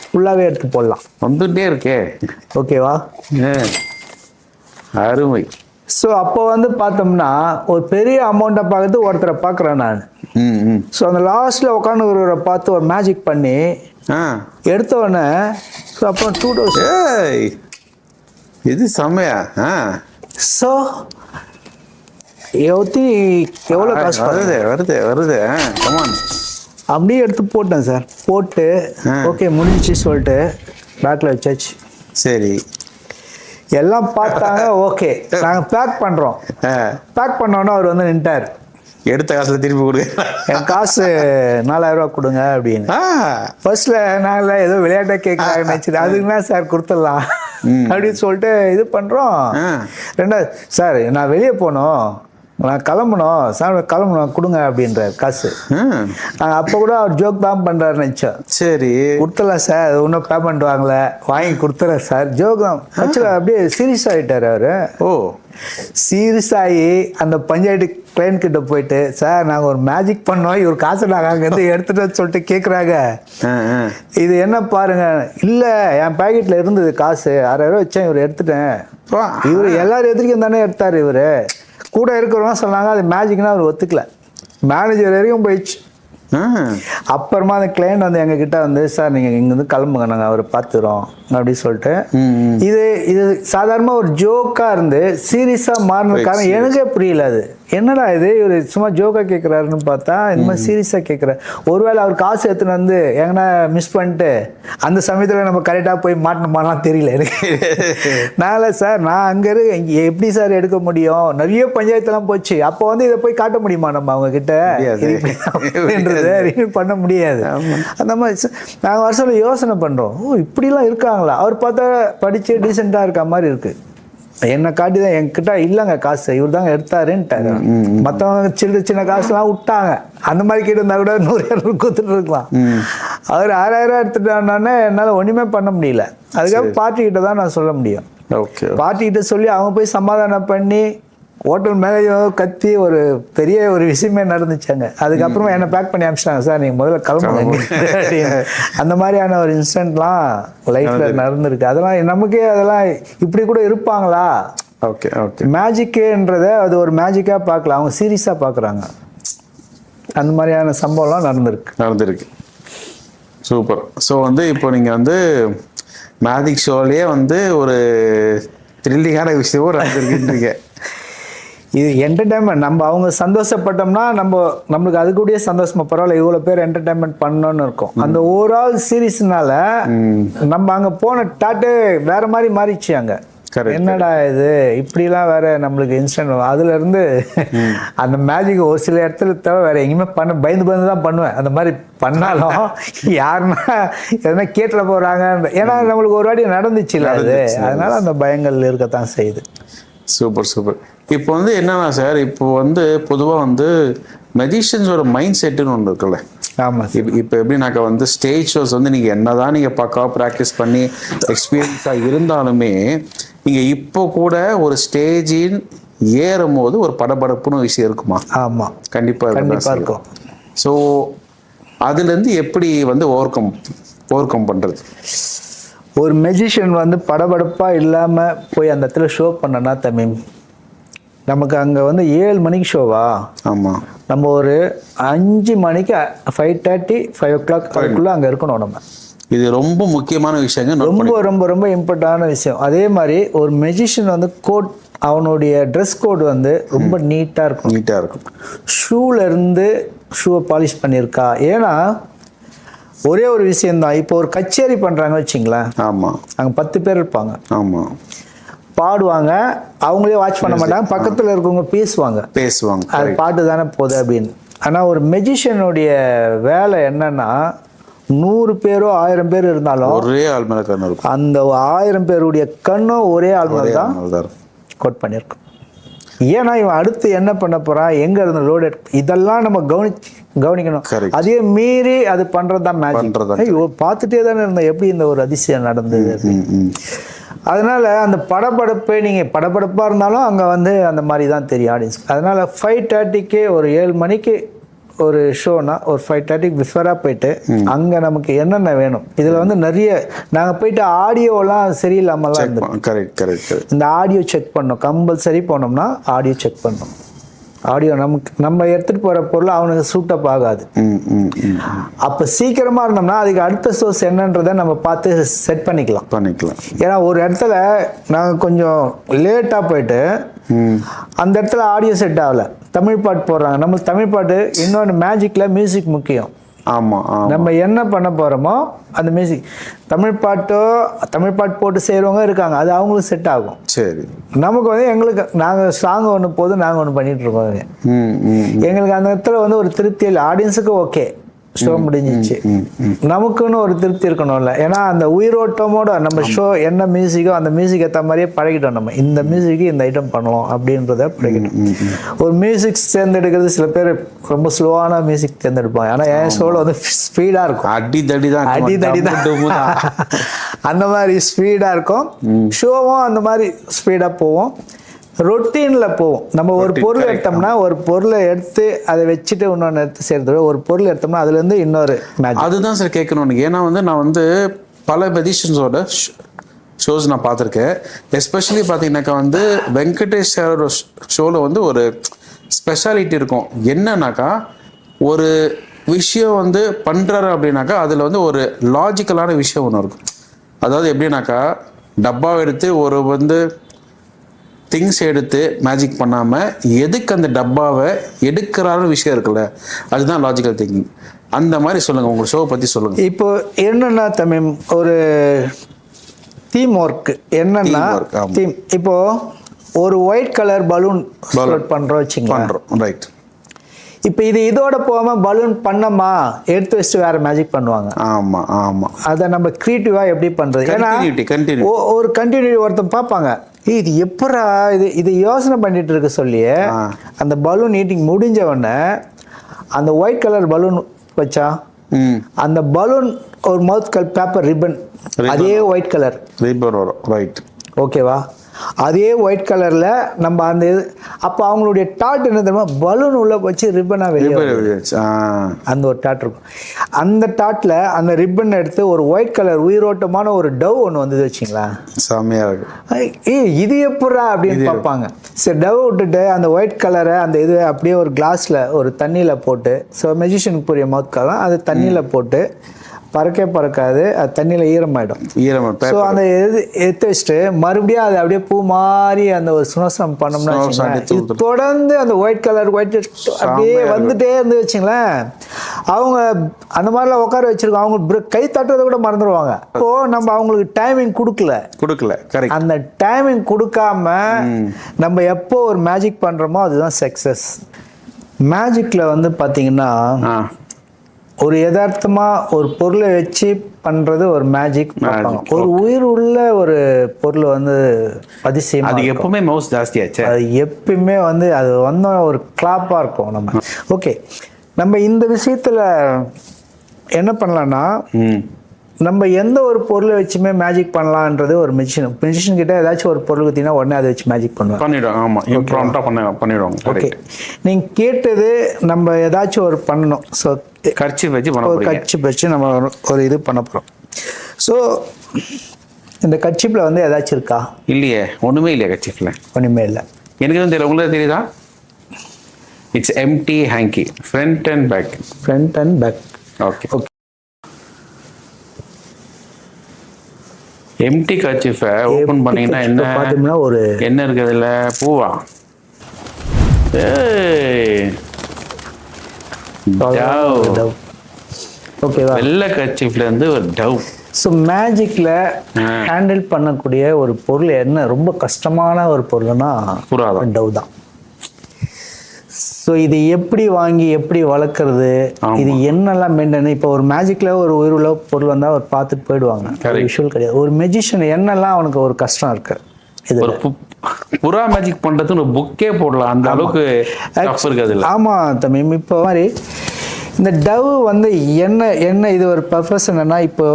ஃபுல்லாகவே எடுத்து போடலாம். வந்துட்டே இருக்கே. ஓகேவா? அருமை. ஸோ அப்போ வந்து பார்த்தோம்னா ஒரு பெரிய அமௌண்ட்டை பார்த்து ஒருத்தரை பார்க்குறேன் நான். ஸோ அந்த லாஸ்ட்டில் உட்காந்து ஒருவரை பார்த்து ஒரு மேஜிக் பண்ணி எடுத்த உடனே ஸோ அப்புறம் 2000 இது செம்மையா. ஸோ எவ்வளோ காசு வருது வருது வருது. கமான். அப்படியே எடுத்து போட்டேன் சார். போட்டு ஓகே முடிஞ்சிச்சு சொல்லிட்டு பேக்கில் வச்சாச்சு. சரி, எல்லாம் பார்த்தாங்க. ஓகே நாங்கள் பேக் பண்ணுறோம். பேக் பண்ணோன்னே அவர் வந்து நின்ட்டார். எடுத்த காசுல திருப்பி கொடுங்க, என் காசு 4000 ரூபா கொடுங்க அப்படின்னு. ஃபர்ஸ்ட்ல நாங்கள் ஏதோ விளையாட்டை கேட்கறாங்கன்னு நினச்சிட்டு அதுக்குன்னா சார் கொடுத்துடலாம் அப்படின்னு சொல்லிட்டு இது பண்ணுறோம். ரெண்டாவது சார் நான் வெளியே போகணும், நான் கிளம்பணும் சார், கிளம்பணும் கொடுங்க அப்படின்ற காசு. அப்போ கூட அவர் ஜோக் தான் பண்ணுறாரு நினச்சோம். சரி கொடுத்துடலாம் சார், இன்னும் பேமெண்ட் வாங்கல, வாங்கி கொடுத்துறேன் சார். ஜோக் தான். ஆக்சுவலாக அப்படியே சீரியஸ் ஆகிட்டார் அவர். ஓ சீரியஸ் ஆகி அந்த பஞ்சாயத்து கிளைண்ட் கிட்ட போயிட்டு சார் நாங்கள் ஒரு மேஜிக் பண்ணோம், இவர் காசை நாங்கள் அங்கேருந்து எடுத்துட்டு சொல்லிட்டு கேட்குறாங்க. இது என்ன பாருங்க, இல்லை என் பேக்கெட்டில் இருந்தது காசு 6000 வச்சேன், இவர் எடுத்துட்டேன். இவர் எல்லாரும் எதிர்க்கும் தானே எடுத்தார். இவர் கூட இருக்கிறவங்க சொன்னாங்க அது மேஜிக்னா அவர் ஒத்துக்கல. மேனேஜர் வரைக்கும் போயிடுச்சு. அப்புறமா அந்த கிளைண்ட் வந்து எங்ககிட்ட வந்து சார் நீங்கள் இங்கேருந்து கிளம்புங்க, நாங்கள் அவரை பார்த்துறோம் அப்படின்னு சொல்லிட்டு இது இது சாதாரணமாக ஒரு ஜோக்காக இருந்து சீரியஸாக மாறின காரணம் எனக்கே புரியல. அது என்னடா இது இவர் சும்மா ஜோக்காக கேட்குறாருன்னு பார்த்தா இந்த மாதிரி சீரியஸாக கேட்குறாரு. ஒருவேளை அவர் காசு எடுத்துன்னு வந்து எங்கன்னா மிஸ் பண்ணிட்டு அந்த சமயத்தில் நம்ம கரெக்டாக போய் மாட்டணுமாலாம் தெரியல எனக்கு. நாங்கள சார் நான் அங்கே இங்கே எப்படி சார் எடுக்க முடியும், நிறைய பஞ்சாயத்துலாம் போச்சு. அப்போ வந்து இதை போய் காட்ட முடியுமா நம்ம அவங்க கிட்ட பண்ண முடியாது. அந்த மாதிரி நாங்கள் வருஷம் யோசனை பண்ணுறோம், ஓ இப்படிலாம் இருக்காங்களா. அவர் பார்த்தா படித்து டீசெண்டாக இருக்க மாதிரி இருக்கு. என்னை காட்டி தான் என்கிட்ட இல்லைங்க காசு, இவர் தாங்க எடுத்தாருன்ட்டாங்க. மற்றவங்க சின்ன சின்ன காசுலாம் விட்டாங்க. அந்த மாதிரி கேட்டு இருந்தால் கூட 100,000 கொடுத்துட்டு இருக்கலாம். அவர் 6000 எடுத்துட்டானே என்னால் ஒன்றுமே பண்ண முடியல. அதுக்காக பார்ட்டிக்கிட்ட தான் நான் சொல்ல முடியும். பார்ட்டிக்கிட்ட சொல்லி அவங்க போய் சமாதானம் பண்ணி ஹோட்டல் மேனேஜர் கத்தி ஒரு பெரிய ஒரு விஷயமே நடந்துச்சாங்க. அதுக்கப்புறமா என்ன பேக் பண்ணி அனுப்பிச்சிட்டாங்க, சார் நீங்கள் முதல்ல கிளம்புங்க. அந்த மாதிரியான ஒரு இன்சிடென்ட்லாம் லைஃப்பில் நடந்திருக்கு. அதெல்லாம் நமக்கே அதெல்லாம் இப்படி கூட இருப்பாங்களா. Okay okay. மேஜிக்குன்றதை அது ஒரு மேஜிக்காக பார்க்கல, அவங்க சீரியஸாக பார்க்குறாங்க. அந்த மாதிரியான சம்பவம்லாம் நடந்திருக்கு. சூப்பர். ஸோ வந்து இப்போ நீங்கள் வந்து மேஜிக் ஷோலேயே வந்து ஒரு த்ரில்லிங்கான விஷயமும் நடந்திருக்குன்றீங்க. இது என்டர்டைன்மெண்ட். நம்ம அவங்க சந்தோஷப்பட்டோம்னா நம்மளுக்கு அது கூடயே சந்தோஷமா பரவாயில்ல, இவ்வளோ பேர் என்டர்டைன்மெண்ட் பண்ணணும்னு இருக்கும். அந்த ஓவரால் சீரீஸ்னால நம்ம அங்கே போன டாட்டே வேற மாதிரி மாறிச்சு. அங்கே என்னடா இது இப்படிலாம் வேற நம்மளுக்கு இன்ஸ்டன்ட். அதுல இருந்து அந்த மேஜிக் ஒரு சில இடத்துல தவிர வேற எங்கேயுமே பயந்து தான் பண்ணுவேன். அந்த மாதிரி பண்ணாலும் யாருன்னா எதனா கேட்டுல போறாங்க, ஏன்னா நம்மளுக்கு ஒரு வாட்டி நடந்துச்சு இல்லை அது, அதனால அந்த பயங்கள் இருக்கத்தான் செய்யுது. Super super. இப்போ வந்து என்னன்னா சார், இப்போ வந்து பொதுவாக வந்து மெஜிஷியன்ஸோட மைண்ட் செட்டுன்னு ஒன்று இருக்குல்ல. ஆமாம். இப்போ எப்படின்னாக்கா வந்து ஸ்டேஜ் ஷோஸ் வந்து நீங்கள் என்னதான் நீங்கள் பக்காவாக ப்ராக்டிஸ் பண்ணி எக்ஸ்பீரியன்ஸாக இருந்தாலுமே நீங்கள் இப்போ கூட ஒரு ஸ்டேஜின் ஏறும் போது ஒரு படபடப்புன்னு விஷயம் இருக்குமா? ஆமாம், கண்டிப்பாக இருக்கும். ஸோ அதுலேருந்து எப்படி வந்து ஓவர் கம் பண்ணுறது? ஒரு மெஜிஷியன் வந்து படபடப்பாக இல்லாமல் போய் அந்த இடத்துல ஷோ பண்ணனா தமிழ் நமக்கு அங்கே வந்து 7 மணிக்கு ஷோவா? ஆமாம். நம்ம ஒரு 5 மணிக்கு 5:30 5 o'clock அதுக்குள்ளே அங்கே இருக்கணும். நம்ம இது ரொம்ப முக்கியமான விஷயங்க, ரொம்ப ரொம்ப ரொம்ப இம்பார்ட்டண்டான விஷயம். அதே மாதிரி ஒரு மெஜிஷியன் வந்து கோட், அவனுடைய ட்ரெஸ் கோட் வந்து ரொம்ப நீட்டாக இருக்கும். ஷூலேருந்து ஷூவை பாலிஷ் பண்ணியிருக்கா. ஏன்னா ஒரே ஒரு விஷயந்தான், இப்போ ஒரு கச்சேரி பண்ணுறாங்க வச்சிங்களேன். ஆமாம். அங்கே 10 பேர் இருப்பாங்க. ஆமாம். பாடுவாங்க, அவங்களே வாட்ச் பண்ண மாட்டாங்க, பக்கத்தில் இருக்கவங்க பேசுவாங்க. அது பாட்டு தானே போகுது அப்படின்னு. ஆனால் ஒரு மெஜிஷியனுடைய வேலை என்னன்னா 100 பேரோ 1000 பேர் இருந்தாலும் ஒரே ஆள் மேலே கண்ணு இருக்கும். அந்த 1000 பேருடைய கண்ணும் ஒரே ஆள் மேலே தான் கோட் பண்ணியிருக்கும். ஏன்னா இவன் அடுத்து என்ன பண்ண போறான், எங்க இருந்து லோடு, இதெல்லாம் நம்ம கவனிக்கணும். அதே மீறி அது பண்றதுதான் மேஜிக். பார்த்துட்டே தானே இருந்தோம் எப்படி இந்த ஒரு அதிசயம் நடந்தது. அதனால அந்த படபடப்பை நீங்கள் படபடப்பாக இருந்தாலும் அங்கே வந்து அந்த மாதிரி தான் தெரியும் ஆடியன்ஸ். அதனால 5:30க்கே ஒரு 7 மணிக்கு ஒரு ஷோனா ஒரு 5:30 பிஃபோராக போயிட்டு அங்கே நமக்கு என்னென்ன வேணும் இதில் வந்து நிறைய நாங்கள் போயிட்டு ஆடியோலாம் சரியில்லாமலாம் இருந்தது. கரெக்ட். இந்த ஆடியோ செக் பண்ணோம், கம்பல்சரி போனோம்னா ஆடியோ செக் பண்ணோம். ஆடியோ நம்ம எடுத்துகிட்டு போகிற பொருள் அவனுக்கு சூட்டப் ஆகாது. அப்போ சீக்கிரமாக இருந்தோம்னா அதுக்கு அடுத்த சோர்ஸ் என்னன்றதை நம்ம பார்த்து செட் பண்ணிக்கலாம். ஏன்னா ஒரு இடத்துல நாங்கள் கொஞ்சம் லேட்டாக போயிட்டு அந்த இடத்துல ஆடியோ செட் ஆகலை, தமிழ் பாட்டு போடுறாங்க. நம்ம தமிழ் பாட்டு இன்னொன்று மேஜிக்கில் மியூசிக் முக்கியம். நம்ம என்ன பண்ண போகிறோமோ அந்த மியூசிக் தமிழ் பாட்டு போட்டு செய்கிறவங்க இருக்காங்க, அது அவங்களுக்கு செட் ஆகும். சரி, நமக்கு வந்து எங்களுக்கு நாங்கள் சாங் ஒன்று போது நாங்கள் ஒன்று பண்ணிட்டு இருக்கோம். எங்களுக்கு அந்த இடத்துல வந்து ஒரு திருப்தி இல்லை. ஆடியன்ஸுக்கு ஓகே ஷோ முடிஞ்சிச்சு, நமக்குன்னு ஒரு திருப்தி இருக்கணும்ல. ஏன்னா அந்த உயிரோட்டமோட நம்ம ஷோ என்ன மியூசிக்கோ அந்த மியூசிக் ஏற்ற மாதிரியே பழகிட்டோம். நம்ம இந்த மியூசிக்கு இந்த ஐட்டம் பண்ணலாம் அப்படின்றத பழகிட்டோம். ஒரு மியூசிக் தேர்ந்தெடுக்கிறது சில பேர் ரொம்ப ஸ்லோவான மியூசிக் தேர்ந்தெடுப்பாங்க. ஆனால் என் ஷோவில் வந்து ஸ்பீடாக இருக்கும், அடிதடி தான் அந்த மாதிரி ஸ்பீடாக இருக்கும். ஷோவும் அந்த மாதிரி ஸ்பீடாக போவோம், ரொட்டீனில் போவோம். நம்ம ஒரு பொருள் எடுத்தோம்னா ஒரு பொருளை எடுத்து அதை வச்சுட்டு இன்னொன்று எடுத்து சேர்த்து, ஒரு பொருள் எடுத்தோம்னா அதுலேருந்து இன்னொரு மேட்ச். அதுதான் சார் கேட்கணும். ஏன்னா வந்து நான் வந்து பல மெஜிஷியன்ஸோட ஷோஸ் நான் பார்த்துருக்கேன். எஸ்பெஷலி பார்த்தீங்கன்னாக்கா வந்து வெங்கடேஷ் சாரோட ஷோவில் வந்து ஒரு ஸ்பெஷாலிட்டி இருக்கும். என்னன்னாக்கா ஒரு விஷயம் வந்து பண்ணுறாரு அப்படின்னாக்கா அதில் வந்து ஒரு லாஜிக்கலான விஷயம் ஒன்று இருக்கும். அதாவது எப்படின்னாக்கா டப்பாவை எடுத்து ஒரு வந்து திங்ஸ் எடுத்து மேஜிக் பண்ணாமல் எதுக்கு அந்த டப்பாவை எடுக்கிறாரு விஷயம் இருக்குல்ல, அதுதான் லாஜிக்கல் திங்கிங். அந்த மாதிரி சொல்லுங்கள், உங்கள் ஷோவை பற்றி சொல்லுங்கள். இப்போ என்னென்னா தமிழ் ஒரு தீம் ஒர்க் என்னன்னா தீம், இப்போ ஒரு ஒயிட் கலர் பலூன் பண்ணுறோம் வச்சுங்களேன். ரைட். இப்போ இதோட போகாமல் பலூன் பண்ணமா எடுத்து வச்சுட்டு வேற மேஜிக் பண்ணுவாங்க. ஆமாம். அதை நம்ம க்ரியேட்டிவாக எப்படி பண்ணுறது? ஏன்னா ஒரு கண்டினியூட்டி ஒருத்தன் பார்ப்பாங்க, இது எப்படா இது யோசனை பண்ணிட்டு இருக்க சொல்லியே அந்த பலூன் ஈட்டிங் முடிஞ்ச உடனே அந்த ஒயிட் கலர் பலூன் வச்சா அந்த பலூன் ஒரு மவுத் பேப்பர் ரிப்பன், அதே ஒயிட் கலர் ரிப்பன் வரும். ரைட், ஓகேவா? அதே ஒயிட் கலரில் நம்ம அந்த இது அப்போ அவங்களுடைய டாட் என்ன தெரியுமா, பலூன் உள்ள வச்சு ரிப்பனாக வெளியே அந்த ஒரு டாட் இருக்கும். அந்த டாட்டில் அந்த ரிப்பன் எடுத்து ஒரு ஒயிட் கலர் உயிரோட்டமான ஒரு டவ் ஒன்று வந்தது வச்சிங்களா, செம்மையாக இருக்கும். இது எப்படா அப்படின்னு பார்ப்பாங்க. சரி, டவ் விட்டுட்டு அந்த ஒயிட் கலரை அந்த இது அப்படியே ஒரு கிளாஸில் ஒரு தண்ணியில் போட்டு, ஸோ மெஜிஷியனுக்கு புரிய மவுத்காலம் அது தண்ணியில் போட்டு பறக்காது, அது தண்ணியில் ஈரமாயிடும். ஸோ அந்த எடுத்து வச்சுட்டு மறுபடியும் அது அப்படியே பூ மாதிரி அந்த ஒரு சுனசம் பண்ணோம்னா தொடர்ந்து அந்த ஒயிட் கலர் அப்படியே வந்துட்டே இருந்து வச்சுங்களேன். அவங்க அந்த மாதிரிலாம் உட்கார வச்சிருக்கோம், அவங்க கை தட்டுறதை கூட மறந்துடுவாங்க. இப்போ நம்ம அவங்களுக்கு டைமிங் கொடுக்கல. அந்த டைமிங் கொடுக்காம நம்ம எப்போ ஒரு மேஜிக் பண்றோமோ அதுதான் சக்சஸ். மேஜிக்ல வந்து பாத்தீங்கன்னா ஒரு யதார்த்தமா ஒரு பொருளை வச்சு பண்றது ஒரு மேஜிக். ஒரு உயிர் உள்ள ஒரு பொருள் வந்து அதிசயம், அது எப்பவுமே மவுஸ் ஜாஸ்தியாச்சு, அது எப்பயுமே வந்து அது வந்து ஒரு கிளாப்பா இருக்கும். நம்ம ஓகே, நம்ம இந்த விஷயத்துல என்ன பண்ணலாம்னா நம்ம எந்த ஒரு பொருளை வச்சுமே மேஜிக் பண்ணலான்றது ஒரு மெஜிஷியன் கிட்ட ஏதாச்சும் ஒரு பொருள் பார்த்தீங்கன்னா உடனே அதை வச்சு மேஜிக் பண்ணிடுவாங்க. ஓகே, நீங்க கேட்டது நம்ம ஏதாச்சும் ஒரு பண்ணணும். ஸோ கர்ச்சீப் வச்சு நம்ம ஒரு இது பண்ண போகிறோம். ஸோ இந்த கர்ச்சீப்பில் வந்து ஏதாச்சும் இருக்கா? இல்லையே, ஒன்றுமே இல்லையா கர்ச்சீப்பில்? ஒன்றுமே இல்லை. எனக்கு வந்து தெரியல, உங்களுக்கு தெரியுதா? It's empty hanky, front and back. Okay, empty கர்ச்சீஃபை ஓப்பன் பண்ணீங்கன்னா என்ன பார்த்தீங்கன்னா ஒரு என்ன இருக்குது இல்லை, பூவா? ஓகேவா? வெள்ளை கர்ச்சீஃப்ல இருந்து ஒரு டவ். ஸோ மேஜிக்கில் ஹேண்டில் பண்ணக்கூடிய ஒரு பொருள் என்ன ரொம்ப கஷ்டமான ஒரு பொருள்னா டவ் தான். ஸோ இது எப்படி வாங்கி எப்படி வளர்க்குறது, இது என்னெல்லாம் மெயின்டைன். இப்போ ஒரு மேஜிக்கில் ஒரு உயிருள்ள பொருள் வந்தால் அவர் பார்த்துட்டு போயிடுவாங்க, விஷுவல் கிடையாது. ஒரு மெஜிஷியன் என்னெல்லாம் அவனுக்கு ஒரு கஷ்டம் இருக்கு. இது புறா மேஜிக் பண்ணுறதுன்னு ஒரு புக்கே போடலாம், அந்த அளவுக்கு இருக்குது. ஆமாம் தம்பி, இப்போ மாதிரி இந்த டவ் வந்து என்ன இது ஒரு பர்பஸ் என்னன்னா, இப்போ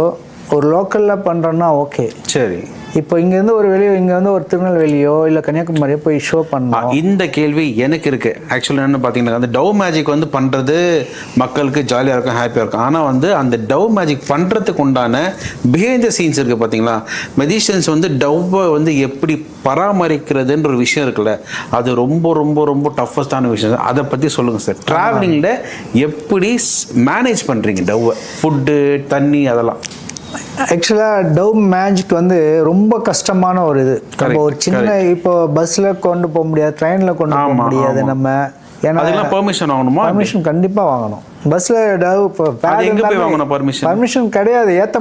ஒரு லோக்கலில் பண்ணுறோன்னா ஓகே, சரி, இப்போ இங்கேருந்து ஒரு வெளியோ இங்கே வந்து ஒரு திருநெல்வேலியோ இல்லை கன்னியாகுமரியோ போய் ஷோ பண்ணோம். இந்த கேள்வி எனக்கு இருக்கு. ஆக்சுவலாக என்ன பார்த்தீங்கன்னா அந்த டவ் மேஜிக் வந்து பண்ணுறது மக்களுக்கு ஜாலியாக இருக்கும், ஹாப்பியாக இருக்கும். ஆனால் வந்து அந்த டவ் மேஜிக் பண்ணுறதுக்கு உண்டான பிஹைண்ட் த சீன்ஸ் இருக்குது பார்த்தீங்களா. மெஜிஷியன்ஸ் வந்து டவ்வை வந்து எப்படி பராமரிக்கிறதுன்ற ஒரு விஷயம் இருக்குல்ல, அது ரொம்ப ரொம்ப ரொம்ப டஃபஸ்டான விஷயம். அதை பற்றி சொல்லுங்கள் சார். ட்ராவலிங்கில் எப்படி மேனேஜ் பண்ணுறீங்க டவ்வை, ஃபுட்டு, தண்ணி அதெல்லாம்? ஆக்சுவலாக டவ் மேஜிக் வந்து ரொம்ப கஷ்டமான ஒரு இது. நம்ம ஒரு சின்ன இப்போ பஸ்ஸில் கொண்டு போக முடியாது, ட்ரெயினில் கொண்டு போக முடியாது நம்ம. ஏன்னா அதெல்லாம் பெர்மிஷன் வாங்கணுமா? பெர்மிஷன் கண்டிப்பாக வாங்கணும். பஸ்ஸில் டவ் இப்போ பர்மிஷன் கிடையாது, ஏற்ற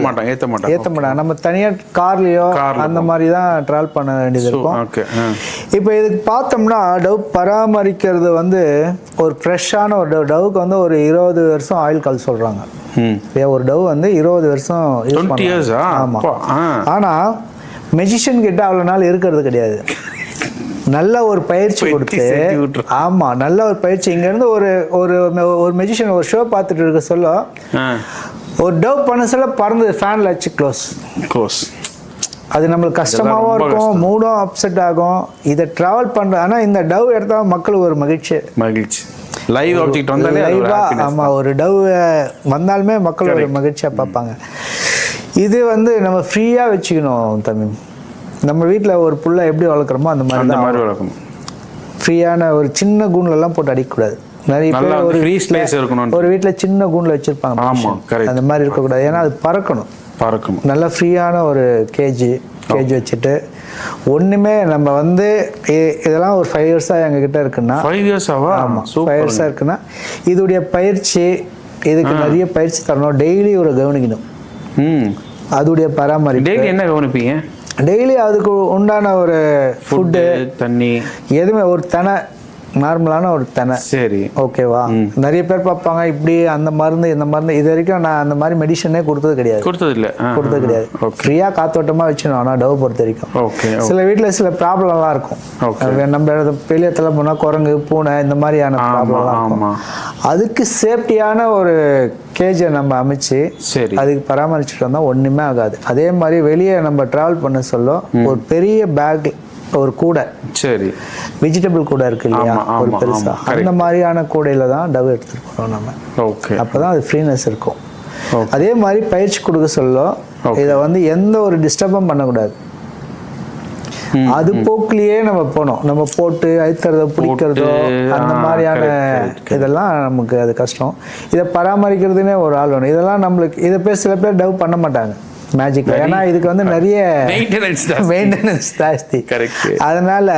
மாட்டாங்க. நம்ம தனியாக கார்லேயோ அந்த மாதிரி தான் ட்ராவல் பண்ண வேண்டியது இருக்கும். இப்போ இதுக்கு பார்த்தோம்னா டவ் பராமரிக்கிறது வந்து ஒரு ஃப்ரெஷ்ஷான ஒரு டவுக்கு வந்து ஒரு 20 வருஷம் ஆயில் கால் சொல்கிறாங்க. ஒரு டவ் வந்து 20 வருஷம் யூஸ் பண்ணலாம். ஆமாம். ஆனால் மெஜிஷியன் கிட்ட அவ்வளோ நாள் இருக்கிறது கிடையாது. நல்ல ஒரு பயிற்சி கொடுத்து, ஆமாம், நல்ல ஒரு பயிற்சி. இங்கேருந்து ஒரு ஒரு ஒரு மெஜிஷியன் ஒரு ஷோ பார்த்துட்டு இருக்க சொல்ல ஒரு டவ் பண்ண சொல்ல பறந்து ஃபேனில் வச்சு க்ளோஸ். அது நம்மளுக்கு கஷ்டமாகவும் இருக்கும், மூடும் அப்செட் ஆகும். இதை ட்ராவல் பண்ணுற, ஆனால் இந்த டவ் எடுத்தால் மக்களுக்கு ஒரு மகிழ்ச்சி. லைவ் ஆப்ஜெக்ட் வந்தாலே ஆமா, ஒரு டவ் வந்தாலுமே மக்கள் ஒரு மகிழ்ச்சியாக பார்ப்பாங்க. இது வந்து நம்ம ஃப்ரீயாக வச்சுக்கணும் தமிழ். நம்ம வீட்டில் ஒரு புள்ள எப்படி வளர்க்குறோமோ அந்த மாதிரி வளர்க்கணும். ஃப்ரீயான ஒரு சின்ன கூண்டுலலாம் போட்டு அடிக்கக்கூடாது. நிறைய பேர் ஒரு ஃப்ரீ ஸ்பேஸ் இருக்கணும். ஒரு வீட்டில் சின்ன கூண்டில் வச்சுருப்பாங்க. ஆமாம், அந்த மாதிரி இருக்கக்கூடாது. ஏன்னா அது பறக்கணும். நல்லா ஃப்ரீயான ஒரு கேஜி வச்சுட்டு ஒன்றுமே நம்ம வந்து இதெல்லாம் ஒரு 5 இயர்ஸாக எங்ககிட்ட இருக்குன்னா 5 இயர்ஸாவா? ஆமாம், 5 இயர்ஸாக இருக்குன்னா இதோடைய பயிற்சி, இதுக்கு நிறைய பயிற்சி தரணும். டெய்லி ஒரு கவனிக்கணும். அதோடைய பராமரிப்பு. டெய்லி என்ன கவனிப்பீங்க? டெய்லி அதுக்கு உண்டான ஒரு ஃபுட்டு, தண்ணி, எதுவுமே ஒரு தனை, நார்மலான ஒரு தனை. சரி, ஓகேவா? நிறைய பேர் பார்ப்பாங்க இப்படி அந்த மருந்து இந்த மருந்து. இது வரைக்கும் நான் அந்த மாதிரி மெடிசனே கொடுத்தது கிடையாது. ஃப்ரீயாக காத்தோட்டமாக வச்சுக்கணும். ஆனால் டவ் பொறுத்த வரைக்கும் சில வீட்டில் சில ப்ராப்ளம்லாம் இருக்கும். நம்ம வெளியத்தில் போனால் குரங்கு, பூனை, இந்த மாதிரியான ப்ராப்ளம்லாம் இருக்கும். அதுக்கு சேஃப்டியான ஒரு கேஜை நம்ம அமைச்சு அதுக்கு பராமரிச்சுட்டு வந்தால் ஒன்றுமே ஆகாது. அதே மாதிரி வெளியே நம்ம ட்ராவல் பண்ண சொல்ல ஒரு பெரிய பேக், ஒரு கூடை, சரி, வெஜிடபிள் கூடை இருக்கு இல்லையா, ஒரு பெருசா, அந்த மாதிரியான கூடையில தான் டவ் எடுத்துட்டு போறோம் நம்ம. அப்பதான் அது ஃப்ரீனஸ் இருக்கும். அதே மாதிரி பயிற்சி கொடுக்க சொல்ல இதை வந்து எந்த ஒரு டிஸ்டர்பும் பண்ணக்கூடாது. அது போக்குலயே நம்ம போனோம். நம்ம போட்டு அழுத்துறதோ பிடிக்கிறதோ அந்த மாதிரியான இதெல்லாம் நமக்கு அது கஷ்டம். இதை பராமரிக்கிறதுனே ஒரு ஆள் வேணும். இதெல்லாம் நம்மளுக்கு இதை பேர் சில பேர் டவ் பண்ண மாட்டாங்க மேஜிக். ஏன்னா இதுக்கு வந்து நிறைய மெயின்டெனன்ஸ் ஜாஸ்தி. அதனால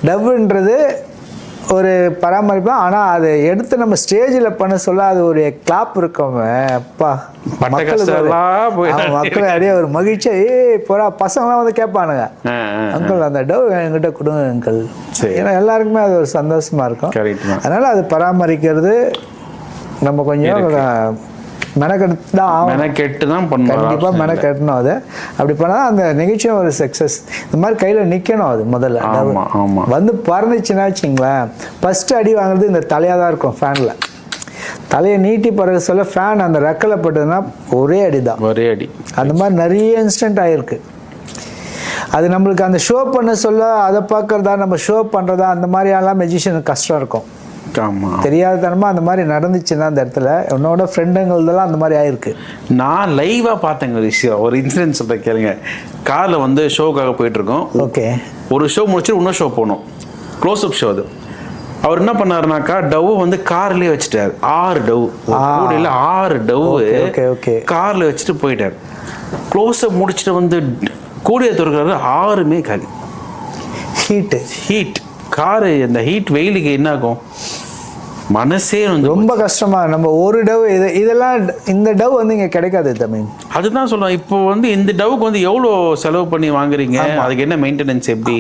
டவ்ன்றது ஒரு பராமரிப்பு. ஆனால் அதை எடுத்து நம்ம ஸ்டேஜில் பண்ண சொல்ல அது ஒரு கிளாப் இருக்கும். அப்பா, மக்கள் அப்படியே ஒரு மகிழ்ச்சியா போறா. பசங்களாம் வந்து கேட்பானுங்க, அங்கிள் அந்த டவ் என்கிட்ட கொடுங்க அங்கிள். ஏன்னா எல்லாருக்குமே அது ஒரு சந்தோஷமா இருக்கும். அதனால அது பராமரிக்கிறது நம்ம கொஞ்சம் மெனக்கெட்டு தான் பண்ணணும். கண்டிப்பாக மெனக்கெட்டணும். அதை அப்படி பண்ணால் அந்த நிகழ்ச்சியும் ஒரு சக்ஸஸ். இந்த மாதிரி கையில் நிற்கணும். அது முதல்ல வந்து பறந்துச்சுன்னா வச்சுங்களேன், ஃபஸ்ட்டு அடி வாங்குறது இந்த தலையாக தான் இருக்கும். ஃபேனில் தலையை நீட்டி பறக்க சொல்ல ஃபேன் அந்த ரெக்கலை பட்டதுன்னா ஒரே அடி தான். அந்த மாதிரி நிறைய இன்ஸ்டன்ட் ஆகிருக்கு. அது நம்மளுக்கு அந்த ஷோ பண்ண சொல்ல அதை பார்க்குறதா, நம்ம ஷோ பண்ணுறதா, அந்த மாதிரியெல்லாம் மெஜிஷியனுக்கு கஷ்டம் இருக்கும். தெரியாதனமா அந்த மாதிரி நடந்துச்சுன்னா அந்த இடத்துல என்னோட ஃப்ரெண்டுங்களெல்லாம் அந்த மாதிரி ஆயிருக்கு. நான் லைவா பார்த்தேங்க ஒரு விஷயம், ஒரு இன்சிடென்ட் சொல்ல கேளுங்க. கார்ல வந்து ஷோக்காக போயிட்டு இருக்கோம். ஓகே, ஒரு ஷோ முடிச்சு இன்னொரு ஷோ போனோம், க்ளோஸ் அப் ஷோ. அது அவர் என்ன பண்ணாருனாக்கா டவ் வந்து கார்லயே வச்சுட்டாரு. 6 டவ் கூடையில 6 டவ் கார்ல வச்சுட்டு போயிட்டாரு. க்ளோஸ் அப் முடிச்சுட்டு வந்து கூடைய திறக்கிறாரு, 6மே காலி. ஹீட் காரு, இந்த ஹீட் வெயிலுக்கு என்ன ஆகும், மனசே வந்து ரொம்ப கஷ்டமா. நம்ம ஒரு டவ் இதெல்லாம் இந்த டவ் வந்து இங்க கிடைக்காது தமிழ். அதுதான் சொல்றேன். இப்போ வந்து இந்த டவுக்கு வந்து எவ்வளோ செலவு பண்ணி வாங்குறீங்க, அதுக்கு என்ன மெயின்டெனன்ஸ் எப்படி?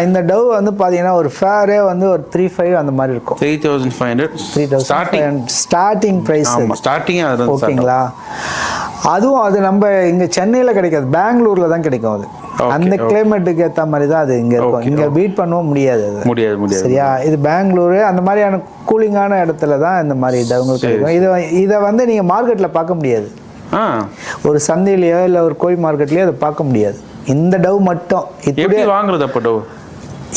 இந்த டவ் வந்து பாத்தீங்கன்னா ஒரு ஃபேரே வந்து ஒரு 3,500 அந்த மாதிரி இருக்கும். 3,500 ஸ்டார்டிங் பிரைஸ். ஸ்டார்டிங் ஓகேங்களா? அதுவும் அது நம்ம இங்க சென்னையில கிடைக்காது, பெங்களூர்ல தான் கிடைக்கும். அது அந்த கிளைமேட்டுக்கு ஏற்ற மாதிரி தான் அது இங்க இருக்கும். இங்க பீட் பண்ணவும் முடியாது. சரியா? இது பெங்களூரு அந்த மாதிரியான கூலிங்கான இடத்துல தான் இந்த மாதிரி டவுங்களுக்கு கிடைக்கும். இதை வந்து நீங்க மார்க்கெட்ல பார்க்க முடியாது. ஒரு சந்தையிலயோ இல்லை ஒரு கோழி மார்க்கெட்லயோ அதை பார்க்க முடியாது. இந்த டவ் மட்டும் எப்படி வாங்குறது அப்போ டவ்?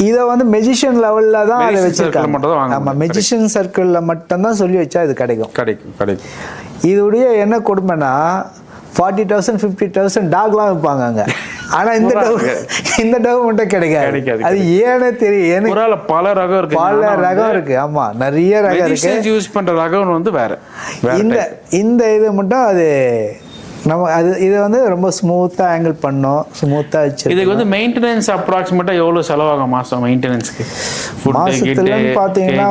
இதை வந்து மெஜிஷியன் லெவல்ல தான் அதை வச்சிருக்காங்க. மட்டும் ஆமா, மெஜிஷியன் சர்க்கிள்ல மட்டும் தான் சொல்லி வச்சா இது கிடைக்கும். இதுடைய என்ன கொடுமைனா 40,000 50,000 டாக்லாம் வைப்பாங்க அங்க. ஆனா இந்த டவ் மட்டும் கிடைக்காது. அது ஏனே தெரியும். பல ரகம் இருக்கு. ஆமா, நிறைய ரகம் இருக்கு. யூஸ் பண்ற ரகம் வந்து வேற. இந்த இது மட்டும் அது நம்ம இது வந்து ரொம்ப ஸ்மூத்தா ஆங்கிள் பண்ணோம், ஸ்மூத்தா வச்சு. இதுக்கு வந்து மெயின்டெனன்ஸ் அப்ராக்சிமேட்டா எவ்வளவு செலவாகும் மாசம் மெயின்டெனன்ஸ்க்கு? மாசத்துல பாத்தீங்கன்னா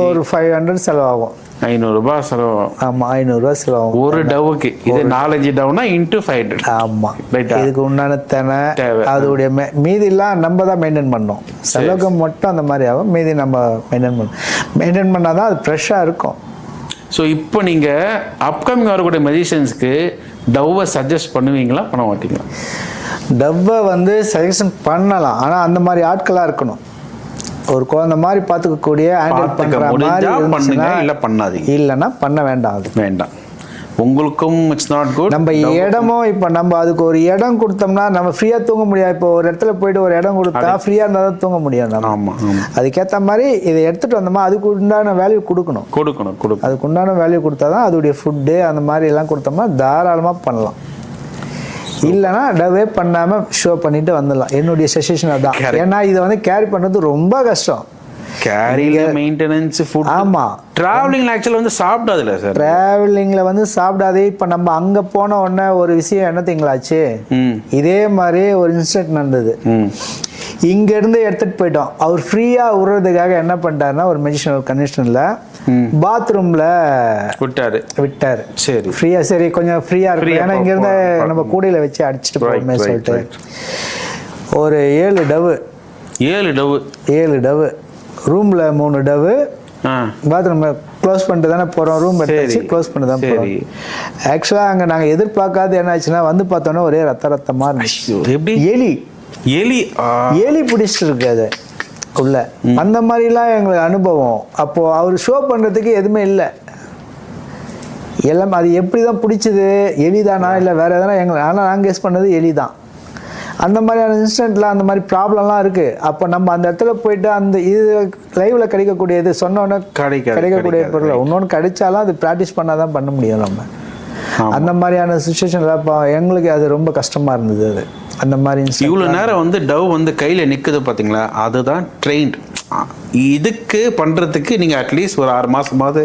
ஒரு 500 செலவாகும். 500 ரூபாய் செலவாகும். ஆமா, 500 ரூபாய் செலவாகும் ஒரு டவுக்கு. இது 4-5 டவுனா இன்டு 500. ஆமா, இதுக்கு உண்டான தேவை அதோடைய மீதி எல்லாம் நம்ம தான் மெயின்டைன் பண்ணோம். செலவு மட்டும் அந்த மாதிரி ஆகும், மீதி நம்ம மெயின்டைன் பண்ணாதான் அது ஃப்ரெஷ்ஷா இருக்கும். ஸோ இப்போ நீங்கள் அப்கமிங் வரக்கூடிய மெடிசன்ஸ்க்கு டவ்வை சஜஸ்ட் பண்ணுவீங்களா, பண்ண மாட்டீங்களா? டவ்வை வந்து சஜஷன் பண்ணலாம், ஆனால் அந்த மாதிரி ஆட்களாக இருக்கணும். ஒரு குழந்தை மாதிரி பார்த்துக்கக்கூடிய ஹேண்டில் பண்ணுற மாதிரி பண்ணுங்க, இல்லை பண்ணாதீங்க. இல்லைன்னா பண்ண வேண்டாம். அது வேண்டாம். உங்களுக்கும் இட்ஸ் நாட் குட். நம்ம இடமும் இப்போ நம்ம அதுக்கு ஒரு இடம் கொடுத்தோம்னா நம்ம ஃப்ரீயாக தூங்க முடியாது. இப்போ ஒரு இடத்துல போயிட்டு ஒரு இடம் கொடுத்தா ஃப்ரீயாக இருந்தால் தான் தூங்க முடியும். ஆமாம், அதுக்கேற்ற மாதிரி இதை எடுத்துகிட்டு வந்தோமா அதுக்கு உண்டான வேல்யூ கொடுக்கணும். அதுக்கு உண்டான வேல்யூ கொடுத்தா தான் அதோடைய ஃபுட்டு அந்த மாதிரி எல்லாம் கொடுத்தோம்னா தாராளமாக பண்ணலாம். இல்லைன்னா டவே பண்ணாமல் ஷோ பண்ணிட்டு வந்துடலாம். என்னுடைய சஜஷன் அதான். ஏன்னா இதை வந்து கேரி பண்ணுறது ரொம்ப கஷ்டம். கேரியில மெயின்டெனன்ஸ் ஃபுட். ஆமா, டிராவலிங்ல ஆக்சுவலா வந்து சாப்பிடாதுல சார். டிராவலிங்ல வந்து சாப்பிடாதே. இப்ப நம்ம அங்க போன உடனே ஒரு விஷயம் என்ன தெரியுங்களாச்சு, இதே மாதிரி ஒரு இன்சிடென்ட் நடந்தது. இங்க இருந்து எடுத்துட்டு போயிட்டோம். அவர் ஃப்ரீயா விடுறதுக்காக என்ன பண்ணிட்டாருன்னா ஒரு மெடிஷனல் கண்டிஷன்ல பாத்ரூம்ல விட்டாரு. சரி, ஃப்ரீயா, சரி கொஞ்சம் ஃப்ரீயா இருக்கு, ஏன்னா இங்க இருந்து நம்ம கூடையில வச்சு அடிச்சுட்டு போறோமே சொல்லிட்டு ஒரு 7 டவு ரூம்ல 3 டவு பாத்ரூம்ல க்ளோஸ் பண்ணிட்டு தானே போறோம். ரூம் எடுத்து க்ளோஸ் பண்ணி தான் போறோம். ஆக்சுவலா அங்க நாங்க எதிர்பார்க்காத என்ன ஆச்சுன்னா வந்து பார்த்தோன்னா ஒரே ரத்தமா இருந்துச்சு. எலி பிடிச்சிட்டு இருக்கு அது உள்ள. அந்த மாதிரிலாம் எங்களுக்கு அனுபவம். அப்போ அவர் ஷோ பண்றதுக்கு எதுவுமே இல்லை. எல்லாம் அது எப்படிதான் பிடிச்சது, எலிதானா இல்லை வேற எதனா எங்களை. ஆனால் நாங்கள் கெஸ் பண்ணது எலிதான். அந்த மாதிரியான இன்சிடென்ட்ல அந்த மாதிரி ப்ராப்ளம்லாம் இருக்கு. அப்போ நம்ம அந்த இடத்துல போயிட்டு அந்த இது லைவ்ல கிடைக்கக்கூடியது சொன்னோன்னே கிடைக்கக்கூடிய பொருள் இன்னொன்று கிடைச்சாலும் அது ப்ராக்டிஸ் பண்ணாதான் பண்ண முடியும் நம்ம. அந்த மாதிரியான சுச்சுவேஷன்ல எங்களுக்கு அது ரொம்ப கஷ்டமா இருந்தது. அது அந்த மாதிரி இவ்வளவு நேரம் வந்து டவ் வந்து கையில நிக்குது பாத்தீங்களா, அதுதான் ட்ரெயின்ட். இதுக்கு பண்றதுக்கு நீங்க அட்லீஸ்ட் ஒரு 6 மாசமாவது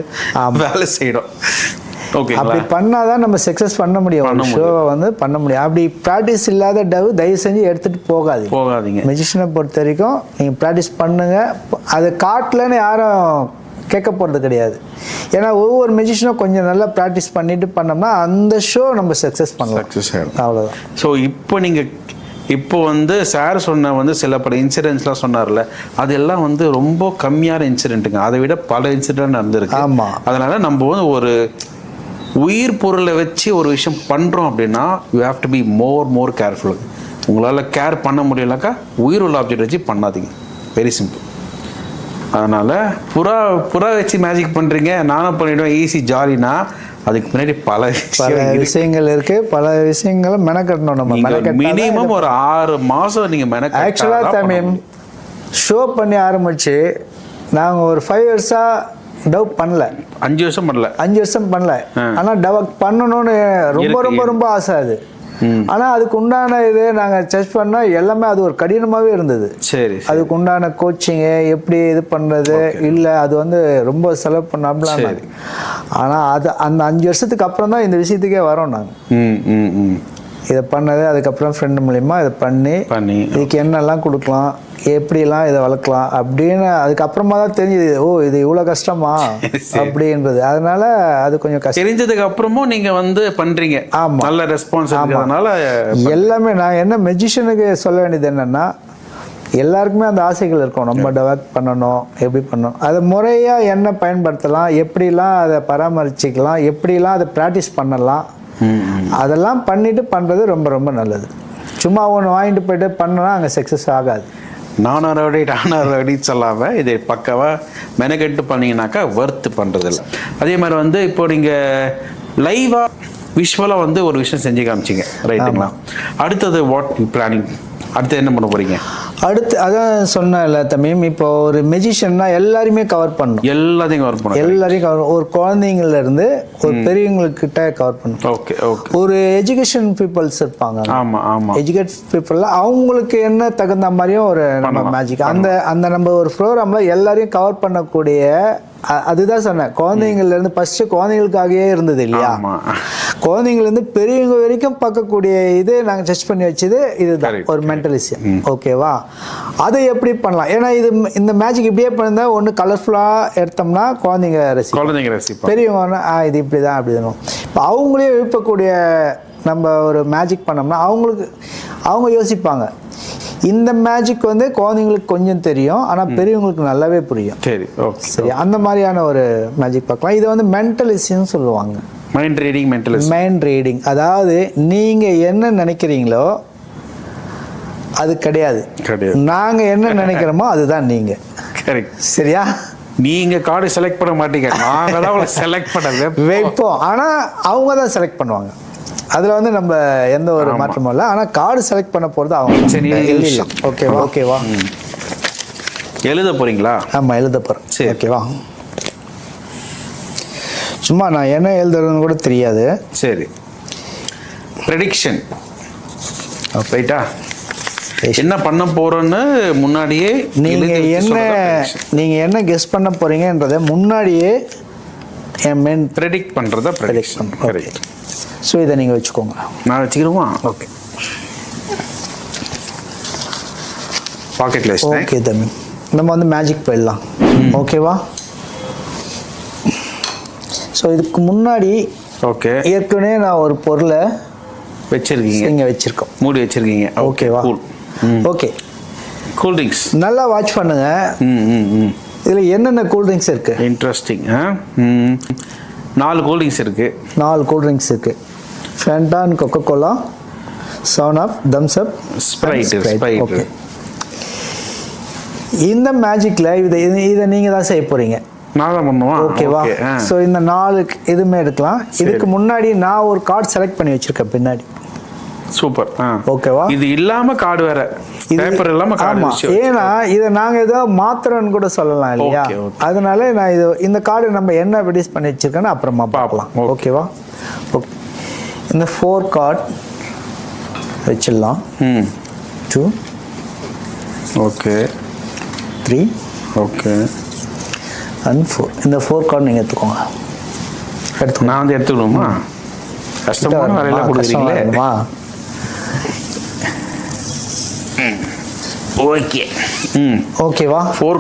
வேலை செய்யணும். அப்படி பண்ணாதான் நம்ம சக்சஸ் பண்ண முடியும். ஷோவை வந்து பண்ண முடியும். அப்படி ப்ராக்டிஸ் இல்லாத டவ் தயவு செஞ்சு எடுத்துட்டு போகாதீங்க. மெஜிஷியனை பொறுத்த வரைக்கும் நீங்க ப்ராக்டிஸ் பண்ணுங்க. அது காட்டலன்னு யாரும் கேட்க போகிறது கிடையாது. ஏன்னா ஒவ்வொரு மெஜிஷியனும் கொஞ்சம் நல்லா ப்ராக்டிஸ் பண்ணிட்டு பண்ணோம்னா அந்த ஷோ நம்ம சக்ஸஸ் பண்ணலாம். அவ்வளோதான். ஸோ இப்போ வந்து சார் சொன்ன வந்து சில பல இன்சிடென்ட்ஸ்லாம் சொன்னார்ல, அதெல்லாம் வந்து ரொம்ப கம்மியான இன்சிடென்ட்டுங்க. அதை விட பல இன்சிடென்ட் நடந்திருக்கு. ஆமாம். அதனால நம்ம வந்து ஒரு உயிர் பொருளை வச்சு ஒரு விஷயம் பண்ணுறோம் அப்படின்னா you have to be more careful. உங்களால் கேர் பண்ண முடியலக்கா உயிர் உள்ள ஆப்ஜெக்ட் வச்சு பண்ணாதீங்க. Very simple. அதனால் புறா வச்சு மேஜிக் பண்ணுறீங்க, நானும் பண்ணிவிடுவேன் ஈஸி ஜாலினா அதுக்கு முன்னாடி பல விஷயங்கள் இருக்கு. பல விஷயங்களை மெனக்கட்டணும். நம்ம மினிமம் ஒரு 6 மாதம் நீங்கள் மெனக்க. ஆக்சுவலாக தமிழ் ஷோ பண்ணி ஆரம்பிச்சு நாங்கள் ஒரு 5 இயர்ஸாக டவ் பண்ணல. 5 வருஷம் பண்ணல. ஆனால் டவ் பண்ணணும்னு ரொம்ப ஆசை. அது ஆனா அதுக்கு உண்டான இது நாங்க சர்ச் பண்ணா எல்லாமே அது ஒரு கடினமாவே இருந்தது. சரி, அதுக்கு உண்டான கோச்சிங்கு எப்படி இது பண்றது இல்ல, அது வந்து ரொம்ப செலவு பண்ணாமலாம். ஆனா அது அந்த 5 வருஷத்துக்கு அப்புறம் தான் இந்த விஷயத்துக்கே வரோம் நாங்க. இதை பண்ணது அதுக்கப்புறம் ஃப்ரெண்டு மூலியமா இதை பண்ணி இதுக்கு என்னெல்லாம் கொடுக்கலாம், எப்படிலாம் இதை வளர்க்கலாம் அப்படின்னு அதுக்கப்புறமா தான் தெரிஞ்சது. ஓ, இது இவ்வளோ கஷ்டமா அப்படின்றது. அதனால அது கொஞ்சம் கஷ்டம். தெரிஞ்சதுக்கு அப்புறமும் நீங்க வந்து பண்றீங்க. ஆமா, நல்ல ரெஸ்பான்ஸ். அதனால எல்லாமே நான் என்ன மெஜிஷியனுக்கு சொல்ல வேண்டியது என்னன்னா, எல்லாருக்குமே அந்த ஆசைகள் இருக்கும். நம்ம டெவலப் பண்ணணும், எப்படி பண்ணணும், அதை முறையாக என்ன பயன்படுத்தலாம், எப்படிலாம் அதை பராமரிச்சுக்கலாம், எப்படிலாம் அதை ப்ராக்டிஸ் பண்ணலாம், அதெல்லாம் பண்ணிட்டு பண்ணுறது ரொம்ப ரொம்ப நல்லது. சும்மா ஒன்று வாங்கிட்டு போயிட்டு பண்ணோன்னா அங்கே சக்ஸஸ் ஆகாது. 400 அடி சொல்லாமல் இதை பக்காவாக மெனக்கெட்டு பண்ணிங்கனாக்கா ஒர்த்து பண்ணுறதில்ல. அதே மாதிரி வந்து இப்போ நீங்கள் லைவாக விஷுவலாக வந்து ஒரு விஷயம் செஞ்சு காமிச்சிங்க, ரைட்டுங்களா? அடுத்தது வாட் பிளானிங்? அடுத்து என்ன பண்ண போறீங்க? அடுத்து அதான் சொன்னேன்ல தம்பி, இப்போ ஒரு மெஜிஷியன்னா எல்லாருமே கவர் பண்ணணும். எல்லாத்தையும் கவர் பண்ணணும். எல்லாரையும் கவர், ஒரு குழந்தைங்கள்ல இருந்து ஒரு பெரியவங்கக்கிட்ட கவர் பண்ணணும். Okay okay. ஒரு எஜுகேஷன் பீப்புள்ஸ் இருப்பாங்க. ஆமா ஆமா. எஜுகேட் பீப்புள் அவங்களுக்கு என்ன தகுந்த மாதிரியும் ஒரு நம்ம மேஜிக் அந்த அந்த நம்ம ஒரு ப்ரோக்ராம்ல எல்லாரையும் கவர் பண்ணக்கூடிய, அதுதான் சொன்னேன். குழந்தைங்கள்ல இருந்து ஃபர்ஸ்ட் குழந்தைங்களுக்காகவே இருந்தது இல்லையா, குழந்தைங்கள்ல இருந்து பெரியவங்க வரைக்கும் பார்க்கக்கூடிய இது நாங்கள் டெஸ்ட் பண்ணி வச்சது இதுதான், ஒரு மென்டலிசம். ஓகேவா? அதை எப்படி பண்ணலாம்? ஏன்னா இது இந்த மேஜிக் இப்படியே பண்ணிருந்தா ஒன்று கலர்ஃபுல்லாக எடுத்தோம்னா குழந்தைங்க ரசிப்பாங்க, பெரியவங்க இது இப்படி தான் அப்படி தானோ. இப்போ அவங்களே எழுப்பக்கூடிய நம்ம ஒரு மேஜிக் பண்ணோம்னா அவங்க யோசிப்பாங்க, இந்த மேஜிக் வந்து குழந்தைங்களுக்கு கொஞ்சம் தெரியும், ஆனால் பெரியவங்களுக்கு நல்லாவே புரியும். சரி ஓகே, சரி. அந்த மாதிரியான ஒரு மேஜிக் பார்க்கலாம். இது வந்து மென்டலிசம்னு சொல்லுவாங்க. Mind reading, mind reading. அதாவது நீங்கள் என்ன நினைக்கிறீங்களோ அது கிடையாது, நாங்கள் என்ன நினைக்கிறோமோ அதுதான் நீங்கள். கரெக்ட், சரியா? நீங்க கார்டு செலக்ட் பண்ண மாட்டீங்க, நாங்க தான் செலக்ட் பண்ண வைப்போம். ஆனால் அவங்க தான் செலக்ட் பண்ணுவாங்க. அதில் வந்து நம்ம எந்த ஒரு மாற்றமும் இல்லை. ஆனால் கார்டு செலக்ட் பண்ண போகிறது அவங்க. சரி, ஓகேவா? ஓகேவா? எழுத போறீங்களா? ஆமாம், எழுத போகிறேன். சரி, ஓகேவா? சும்மா நான் என்ன எழுதுறதுன்னு கூட தெரியாது. சரி, ப்ரெடிக்ஷன் ரைட்டா? என்ன பண்ண போறோன்னு முன்னாடியே நீங்க என்ன கெஸ் பண்ண போறீங்கன்றதை முன்னாடியே ப்ரெடிக்ட் பண்றத ப்ரெடிக்ஷன். கரெக்ட். ஸோ இதை நீங்கள் வச்சுக்கோங்க. நான் வச்சுக்கிறோமா? ஓகே, பாக்கெட்டில் வச்சுட்டேன். ஓகே தம்பி, நம்ம வந்து மேஜிக் போயிடலாம். ஓகேவா? ஸோ இதுக்கு முன்னாடி ஓகே ஏற்கனவே நான் ஒரு பொருளை வச்சிருக்கீங்க, இங்கே வச்சிருக்கோம், மூடி வச்சிருக்கீங்க. ஓகேவா? ஓகே. கூல் ட்ரிங்க்ஸ் நல்லா வாட்ச் பண்ணுங்க. இதில் என்னென்ன கூல் ட்ரிங்க்ஸ் இருக்கு? இன்ட்ரெஸ்டிங். 4 கூல் ட்ரிங்க்ஸ் இருக்கு. 4 கூல் ட்ரிங்க்ஸ் இருக்கு. ஃபேண்டா, கொக்கோ கோலா, 7 அப், தம்ஸ் அப், ஸ்ப்ரைட். ஓகே. இந்த மேஜிக்ல இதை நீங்க தான் செய்ய போறீங்க. நான் தான் பண்ணுவா? ஓகேவா? ஸோ இந்த 4 இதுமே எடுக்கலாம். இதுக்கு முன்னாடி நான் ஒரு கார்டு செலக்ட் பண்ணி வச்சிருக்கேன் பின்னாடி. சூப்பர். ஓகேவா? இது இல்லாம கார்டு வேற, பேப்பர் இல்லாம கார்டு. ஏன்னா இதை நாங்க ஏதோ மாத்திரன்னு கூட சொல்லலாம் இல்லையா, அதனால நான் இந்த கார்டு நம்ம என்ன ப்ரொடியூஸ் பண்ணி வச்சிருக்கேன்னு அப்புறமா பார்க்கலாம். ஓகேவா? இந்த 4 கார்டு வச்சிடலாம். 2 ஓகே, 3 ஓகே அண்ட் 4. இந்த 4 கார்டு நீங்கள் எடுத்துக்கோங்க. நான் வந்து எடுத்துக்கணுமா? கஷ்டமான வேலையெல்லாம் கொடுக்குறீங்களே. ஓகே. ஓகேவா? 4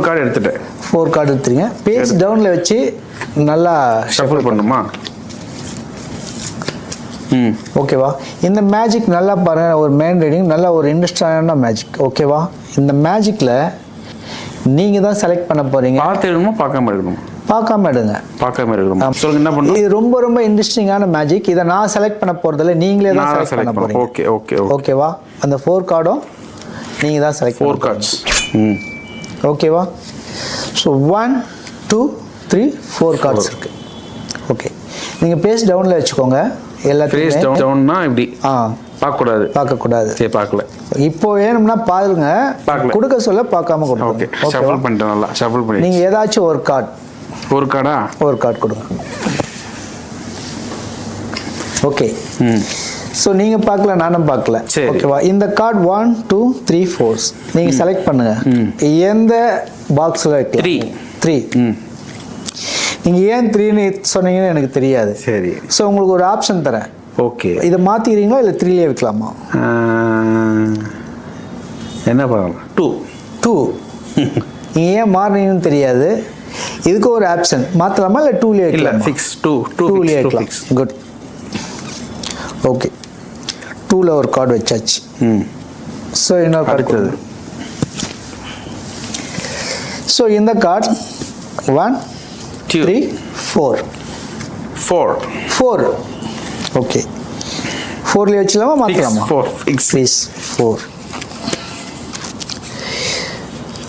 கார்டு எடுத்துட்டேன். 4 கார்டு எடுத்துறீங்க. பேஜ் டவுனில் வச்சு நல்லா ஷஃபிள் பண்ணுமா? ஓகேவா? இந்த மேஜிக் நல்லா பாருங்க, ஒரு மைண்ட் ரீடிங், நல்ல ஒரு இன்ட்ரெஸ்டான மேஜிக். ஓகேவா? இந்த மேஜிக்கில் நீங்கள் தான் செலக்ட் பண்ண போகிறீங்க. பார்த்து எடுக்கணுமா பார்க்காம எடுக்கணுமா? பார்க்காம எடுங்க. பார்க்காம எடுக்கணுமா? சொல்லுங்க என்ன பண்ணணும். இது ரொம்ப ரொம்ப இன்ட்ரெஸ்டிங்கான மேஜிக். இதை நான் செலக்ட் பண்ண போகிறதில்ல, நீங்களே தான் செலக்ட் பண்ண போகிறீங்க. Okay okay. ஓகேவா? அந்த 4 கார்டும் நீங்கள் தான் செலக்ட் 4 கார்ட்ஸ். ஓகேவா? ஸோ 1 2 3 4 கார்ட்ஸ் இருக்கு. ஓகே, நீங்கள் பேஜ் டவுனில் வச்சுக்கோங்க. எல்லாத்தையும் பேஜ் டவுன்னா இப்படி பார்க்கக்கூடாது. சரி, பார்க்கல. இப்போ வேணும்னா பாருங்க, கொடுக்க சொல்ல பார்க்காம கொடுங்க. ஓகே, ஷஃபிள் பண்ணிட்டேன். நல்லா ஷஃபிள் பண்ணி நீங்கள் ஏதாச்சும் ஒரு கார்டு, ஒரு கார்டு கொடுங்க. ஓகே. ஸோ நீங்கள் பார்க்கல, நானும் பார்க்கல. ஓகேவா? இந்த கார்டு 1 2 3 4 நீங்கள் செலக்ட் பண்ணுங்க. எந்த பாக்ஸில் வைக்கலாம்? 3. நீங்கள் ஏன் 3ன்னு சொன்னீங்கன்னு எனக்கு தெரியாது. சரி, ஸோ உங்களுக்கு ஒரு ஆப்ஷன் தரேன். ஓகே, இதை மாற்றிக்கிறீங்களா இல்லை 3லேயே வைக்கலாமா? என்ன பண்ணலாம்? 2. நீங்கள் ஏன் மாறினீங்கன்னு தெரியாது. இதுக்கு ஒரு ஆப்ஷன் மாற்றலாமா இல்லை 2லேயே வைக்கலாம்? ஃபிக்ஸ் 2லேயே வைக்கலாம். குட். ஓகே, 2ல ஒரு கார்டு வச்சாச்சு. ஸோ இன்னொரு கார்டு. ஸோ இந்த கார்டு 1 3 4. ஓகே, 4லேயே வச்சுலாமா மாற்றலாமா? 4.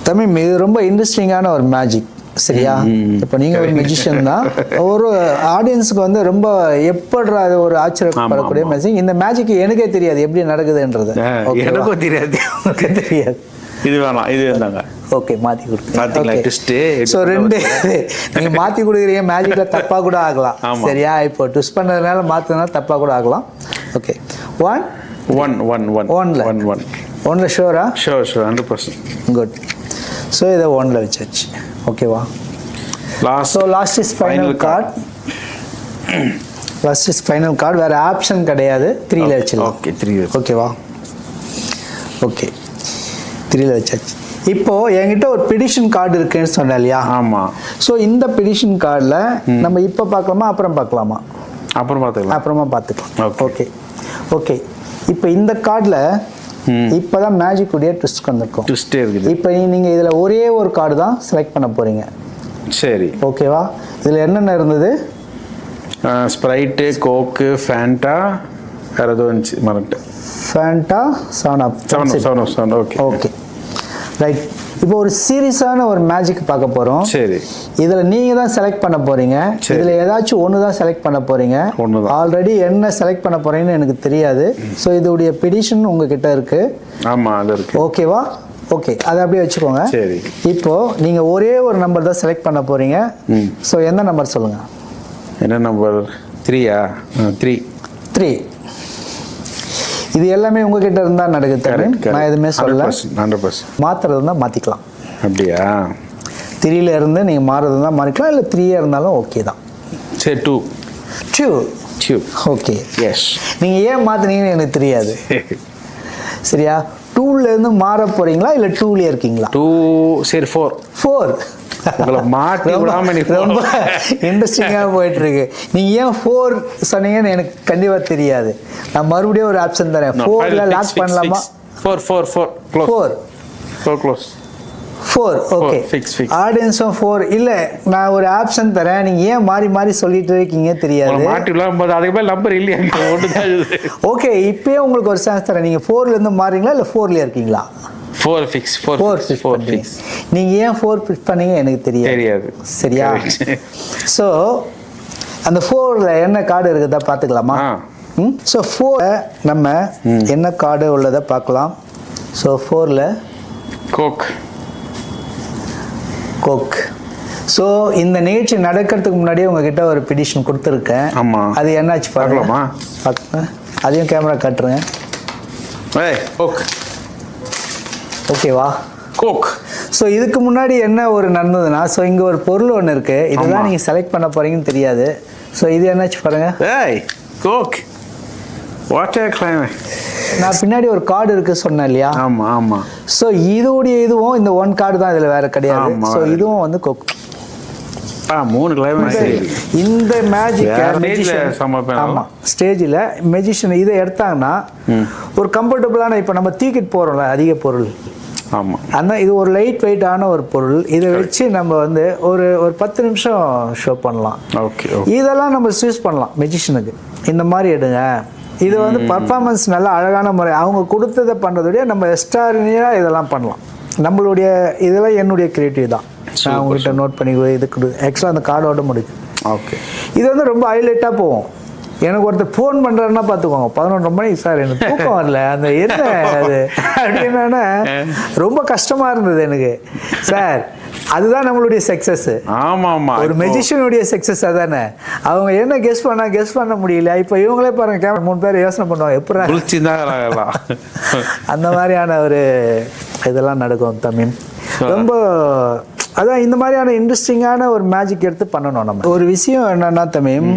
தமிழ் இது ரொம்ப இன்ட்ரெஸ்டிங்கான ஒரு மேஜிக். சரியா? இப்போ நீங்க ஒரு மெஜிஷியன் தான், ஒரு ஆடியன்ஸுக்கு வந்து ரொம்ப எப்படிற அது ஒரு ஆச்சரியப்படக்கூடிய மேஜிக். இந்த மேஜிக் எனக்கே தெரியாது எப்படி நடக்குதுன்றது. எனக்கும் தெரியாது, தெரியாது. இது வேணாம், இது வேண்டாங்க. ஓகே, மாத்தி கொடுங்க. ஸோ ரெண்டு நீங்க மாத்தி கொடுக்குறீங்க, மேஜிக்ல தப்பா கூட ஆகலாம். சரியா? இப்போ ட்விஸ்ட் பண்ணதுனால மாத்தினால தப்பா கூட ஆகலாம். ஓகே, 1 ஷூரா? ஷூர் 100%. குட். ஸோ இதை 1ல வச்சாச்சு. ஓகேவா? Last is final card. Last is final card, வேற ஆப்ஷன் கிடையாது. 3ல வச்சிடலாம். ஓகே, 3. ஓகேவா? ஓகே, 3ல வச்சாச்சு. இப்போ என்கிட்ட ஒரு பெடிஷன் கார்டு இருக்குன்னு சொன்னேன் இல்லையா? ஆமா. ஸோ இந்த பெடிஷன் கார்டில் நம்ம இப்போ பார்க்கலாமா அப்புறம் பார்க்கலாமா? அப்புறமா பார்த்துக்கலாம். Okay okay. இப்போ இந்த கார்டில் இப்போதான் மேஜிக் உடைய ட்விஸ்ட் வந்திருக்கும். ட்விஸ்டே இருக்குது. இப்போ நீங்கள் இதில் ஒரே ஒரு கார்டு தான் செலக்ட் பண்ண போறீங்க. சரி, ஓகேவா? இதில் என்னென்ன இருந்தது? ஸ்ப்ரைட்டு, கோக்கு, ஃபேண்டா, வேற ஏதோ இருந்துச்சு மறந்துட்டேன். Fanta, 7 okay okay right. இப்போ ஒரு சீரியஸான ஒரு மேஜிக் பார்க்க போறோம். சரி. இதுல நீங்க தான் செலக்ட் பண்ண போறீங்க. இதுல ஏதாச்சும் ஒன்று தான் செலக்ட் பண்ண போறீங்க. ஆல்ரெடி என்ன செலக்ட் பண்ண போறீங்கன்னு எனக்கு தெரியாது. ஸோ இதோடைய பெடிஷன் உங்ககிட்ட இருக்கு. ஆமா, அது இருக்கு. ஓகேவா? ஓகே, அதை அப்படியே வச்சுக்கோங்க. சரி. இப்போ நீங்க ஒரே ஒரு நம்பர் தான் செலக்ட் பண்ண போறீங்க. ஸோ எந்த நம்பர் சொல்லுங்க? என்ன நம்பர்? 3யா? 3. இது எல்லாமே உங்ககிட்ட இருந்தா நடக்குது. நான் எதுவுமே சொல்லல. 100%. மாத்துறது இருந்தா மாத்திக்கலாம். அப்படியா? 3ல இருந்து நீங்க மாறுறது இருந்தா மாறிக்கலாம், இல்ல 3யா இருந்தாலும் ஓகே தான். சரி, 2. ஓகே. எஸ். நீங்க ஏன் மாத்துனீங்கன்னு எனக்கு தெரியாது. சரியா? 2ல இருந்து மாற போறீங்களா இல்ல 2லயே இருக்கீங்களா? 2. சரி, 4. உங்களை மாட்டி விடாம நீ ரொம்ப இன்ட்ரெஸ்டிங்கா போயிட்டு இருக்கு. நீங்க ஏன் 4 சொன்னீங்கன்னு எனக்கு கண்டிப்பா தெரியாது. நான் மறுபடியும் ஒரு ஆப்ஷன் தரேன். 4ல லாக் பண்ணலாமா? 4. ஓகே. ஆடியன்ஸும் 4. இல்ல, நான் ஒரு ஆப்ஷன் தரேன். நீங்க ஏன் மாறி மாறி சொல்லிட்டு இருக்கீங்க தெரியாது. மாட்டி விடாம அதுக்கு மேல நம்பர் இல்லையா? ஓகே, இப்பயே உங்களுக்கு ஒரு சான்ஸ் தரேன். நீங்க 4ல இருந்து மாறீங்களா இல்ல 4லயே இருக்கீங்களா? 4 ஃபிக்ஸ். நீங்க ஏன் 4 ஃபிக்ஸ் பண்ணீங்க எனக்கு தெரியாது. சரியா? ஸோ அந்த 4ல என்ன கார்டு இருக்குதா பார்த்துக்கலாமா? ஸோ 4 நம்ம என்ன கார்டு உள்ளதை பார்க்கலாம். So 4ல Coke. ஸோ இந்த நிகழ்ச்சி நடக்கிறதுக்கு முன்னாடியே உங்ககிட்ட ஒரு பெடிஷன் கொடுத்துருக்கேன். அது என்னாச்சு பார்க்கலாமா? அதையும் கேமரா காட்டுருங்க. ஓகேவா? கோக். ஸோ இதுக்கு முன்னாடி என்ன ஒரு நடந்ததுன்னா, ஸோ இங்கே ஒரு பொருள் ஒன்று இருக்கு. இதெல்லாம் நீங்கள் செலக்ட் பண்ண போறீங்கன்னு தெரியாது. ஸோ இது என்னாச்சு பாருங்க. கோக். நான் பின்னாடி ஒரு கார்டு இருக்கு சொன்னேன் இல்லையா? ஆமா. ஸோ இதுவும் இந்த 1 கார்டு தான், இதில் வேற கிடையாது. ஸோ இதுவும் வந்து கோக். 3 கிளைமேக்ஸ். இந்த மேஜிக் ஸ்டேஜில் மெஜிஷியன் இதை எடுத்தாங்கன்னா ஒரு கம்ஃபர்டபுளான, இப்போ நம்ம தூக்கிட்டு போறோம்ல அதிக பொருள், ஆனால் இது ஒரு லைட் வெயிட்டான ஒரு பொருள். இதை வச்சு நம்ம வந்து ஒரு 10 நிமிஷம் ஷோ பண்ணலாம். இதெல்லாம் நம்ம சூஸ் பண்ணலாம் மெஜிஷியனுக்கு. இந்த மாதிரி எடுங்க. இது வந்து பர்ஃபார்மன்ஸ் நல்லா அழகான முறை அவங்க கொடுத்ததை பண்ணுறதோடைய நம்ம எக்ஸ்ட்ராடினரியாக இதெல்லாம் பண்ணலாம். நம்மளுடைய இதெல்லாம் என்னுடைய கிரியேட்டிவ் தான். நான் உங்ககிட்ட நோட் பண்ணி இதுக்கு எக்ஸ்ட்ரா அந்த கார்டோட முடியும். இது வந்து ரொம்ப ஹைலைட்டாக போகும். எனக்கு ஒருத்தர் ஃபோன் பண்ணுறாருன்னா பார்த்துக்கோங்க, 11 மணிக்கு சார் எனக்கு தூக்கம் வரல, அந்த என்ன அது அப்படின்னா ரொம்ப கஷ்டமாக இருந்தது எனக்கு. சார் அதுதான் நம்மளுடைய சக்ஸஸ். ஒரு மெஜிஷியனுடைய சக்ஸஸ் அதானே. அவங்க என்ன கெஸ் பண்ண முடியல. இப்போ இவங்களே பாருங்க, கேமரா 3 பேர் யோசனை பண்ணுவாங்க எப்படி அந்த மாதிரியான ஒரு இதெல்லாம் நடக்கும். தமிழ் ரொம்ப அதான் இந்த மாதிரியான இன்ட்ரெஸ்டிங்கான ஒரு மேஜிக் எடுத்து பண்ணணும். நம்ம ஒரு விஷயம் என்னன்னா தமிழ்,